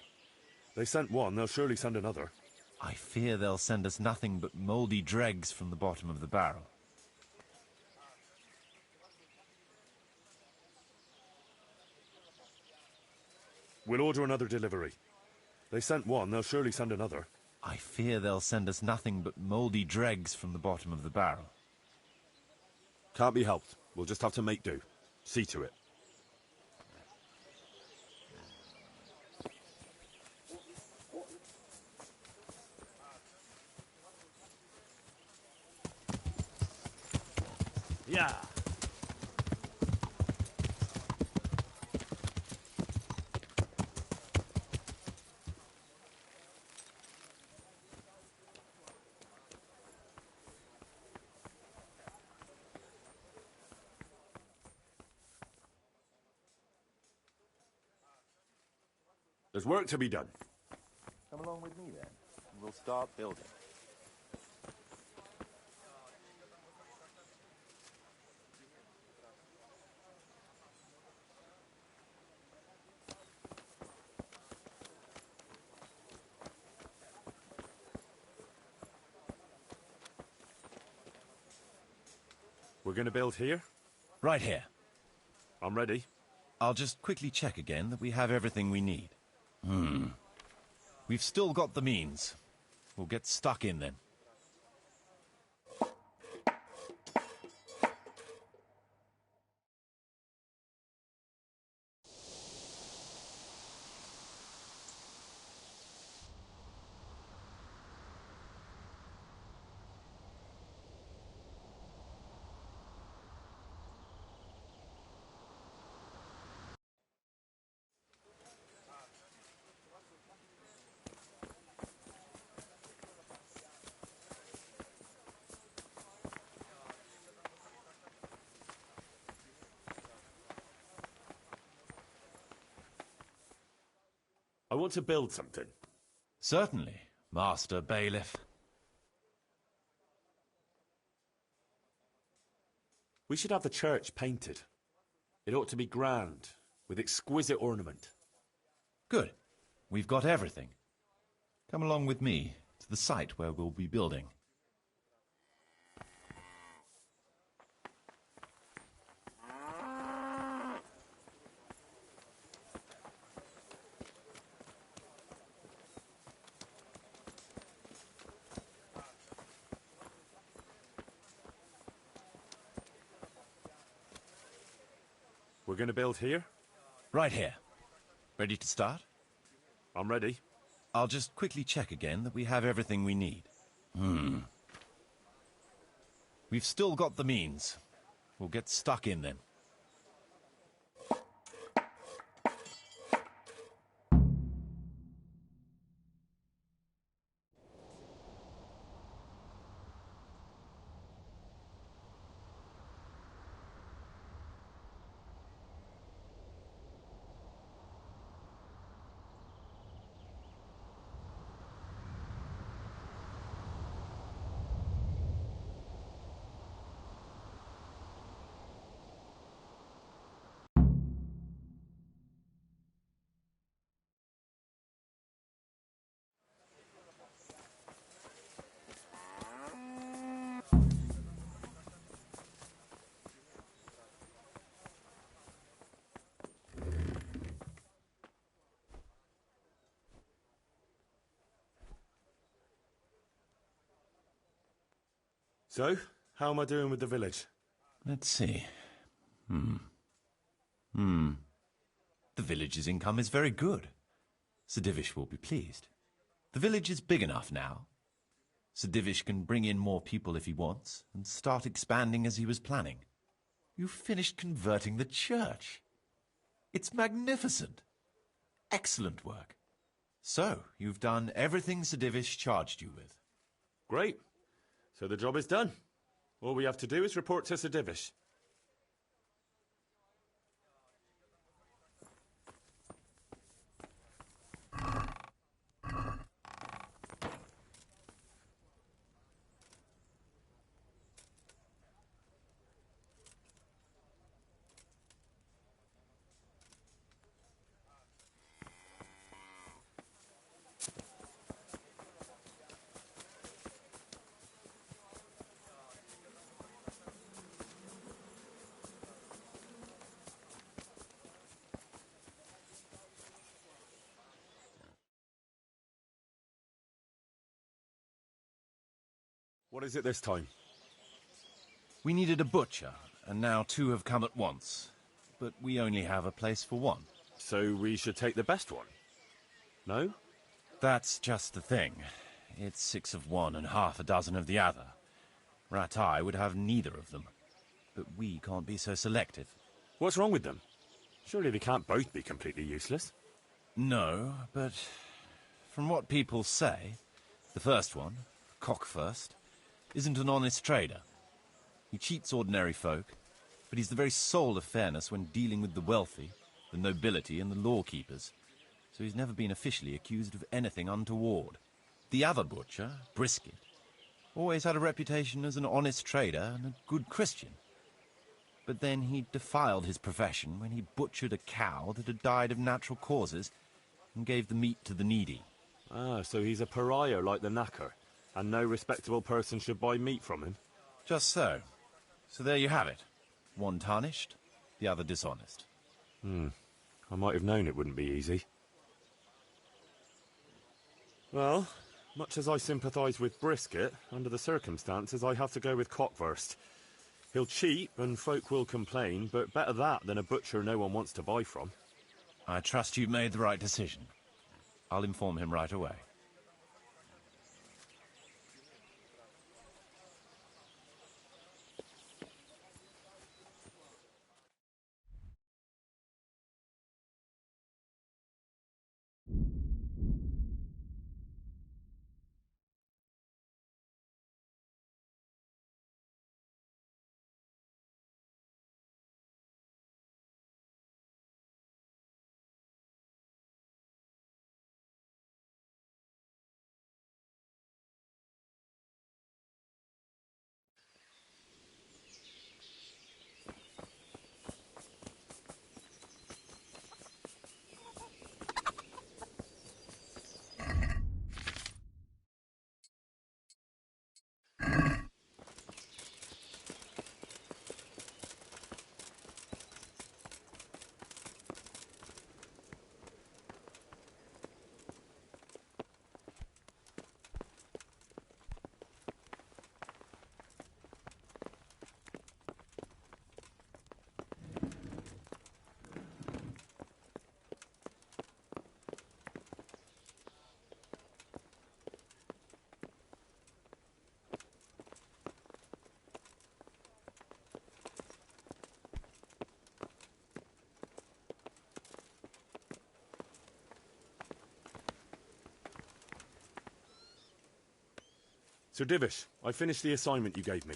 They sent one, they'll surely send another. I fear they'll send us nothing but mouldy dregs from the bottom of the barrel. We'll order another delivery. They sent one, they'll surely send another. I fear they'll send us nothing but mouldy dregs from the bottom of the barrel. Can't be helped. We'll just have to make do. See to it. Yeah. There's work to be done. Come along with me then, and we'll start building. We're going to build here? Right here. I'm ready. I'll just quickly check again that we have everything we need. We've still got the means. We'll get stuck in then. I want to build something. Certainly, Master Bailiff. We should have the church painted. It ought to be grand, with exquisite ornament. Good. We've got everything. Come along with me to the site where we'll be building. We're going to build here? Right here. Ready to start? I'm ready. I'll just quickly check again that we have everything we need. We've still got the means. We'll get stuck in then. So, how am I doing with the village? Let's see. The village's income is very good. Sir Divish will be pleased. The village is big enough now. Sir Divish can bring in more people if he wants, and start expanding as he was planning. You've finished converting the church. It's magnificent. Excellent work. So, you've done everything Sir Divish charged you with. Great. So the job is done. All we have to do is report to Sir Divish. What is it this time? We needed a butcher, and now 2 have come at once. But we only have a place for 1. So we should take the best one? No? That's just the thing. It's 6 of one and half a dozen of the other. Ratai would have neither of them. But we can't be so selective. What's wrong with them? Surely they can't both be completely useless. No, but from what people say, the first one, Cockfirst, isn't an honest trader. He cheats ordinary folk, but he's the very soul of fairness when dealing with the wealthy, the nobility and the law-keepers. so he's never been officially accused of anything untoward. The other butcher, Brisket, always had a reputation as an honest trader and a good Christian. But then he defiled his profession when he butchered a cow that had died of natural causes and gave the meat to the needy. Ah, so he's a pariah like the knacker, and no respectable person should buy meat from him? Just so. So there you have it. One tarnished, the other dishonest. I might have known it wouldn't be easy. Well, much as I sympathise with Brisket, under the circumstances I have to go with Cockwurst. He'll cheat and folk will complain, but better that than a butcher no one wants to buy from. I trust you've made the right decision. I'll inform him right away. Sir Divish, I finished the assignment you gave me.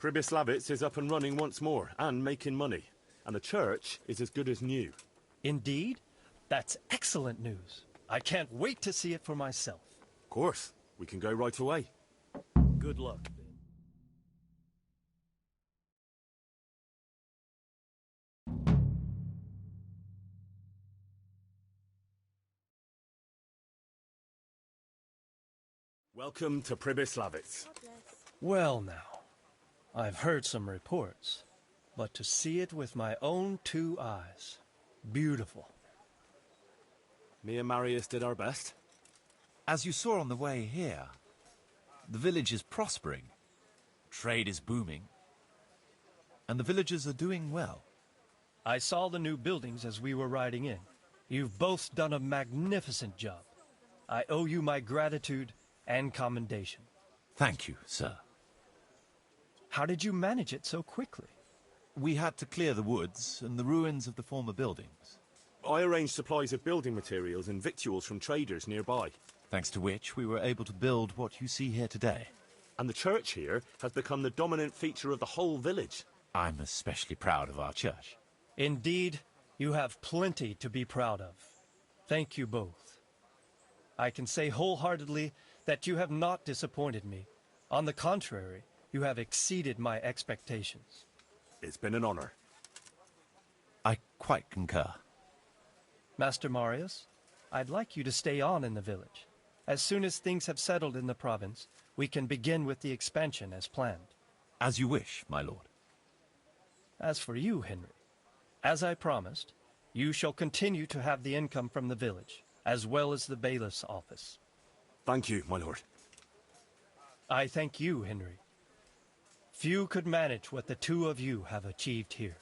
Pribyslavitz is up and running once more, and making money. And the church is as good as new. Indeed? That's excellent news. I can't wait to see it for myself. Of course. We can go right away. Good luck. Welcome to Pribyslavitz. Well now, I've heard some reports, but to see it with my own two eyes, beautiful. Me and Marius did our best. As you saw on the way here, the village is prospering, trade is booming, and the villagers are doing well. I saw the new buildings as we were riding in. You've both done a magnificent job. I owe you my gratitude and commendation. Thank you, sir. How did you manage it so quickly? We had to clear the woods and the ruins of the former buildings. I arranged supplies of building materials and victuals from traders nearby. Thanks to which we were able to build what you see here today. And the church here has become the dominant feature of the whole village. I'm especially proud of our church. Indeed, you have plenty to be proud of. Thank you both. I can say wholeheartedly that you have not disappointed me. On the contrary, you have exceeded my expectations. It's been an honor. I quite concur. Master Marius, I'd like you to stay on in the village. As soon as things have settled in the province, we can begin with the expansion as planned. As you wish, my lord. As for you, Henry, as I promised, you shall continue to have the income from the village, as well as the bailiff's office. Thank you, my lord. I thank you, Henry. Few could manage what the two of you have achieved here.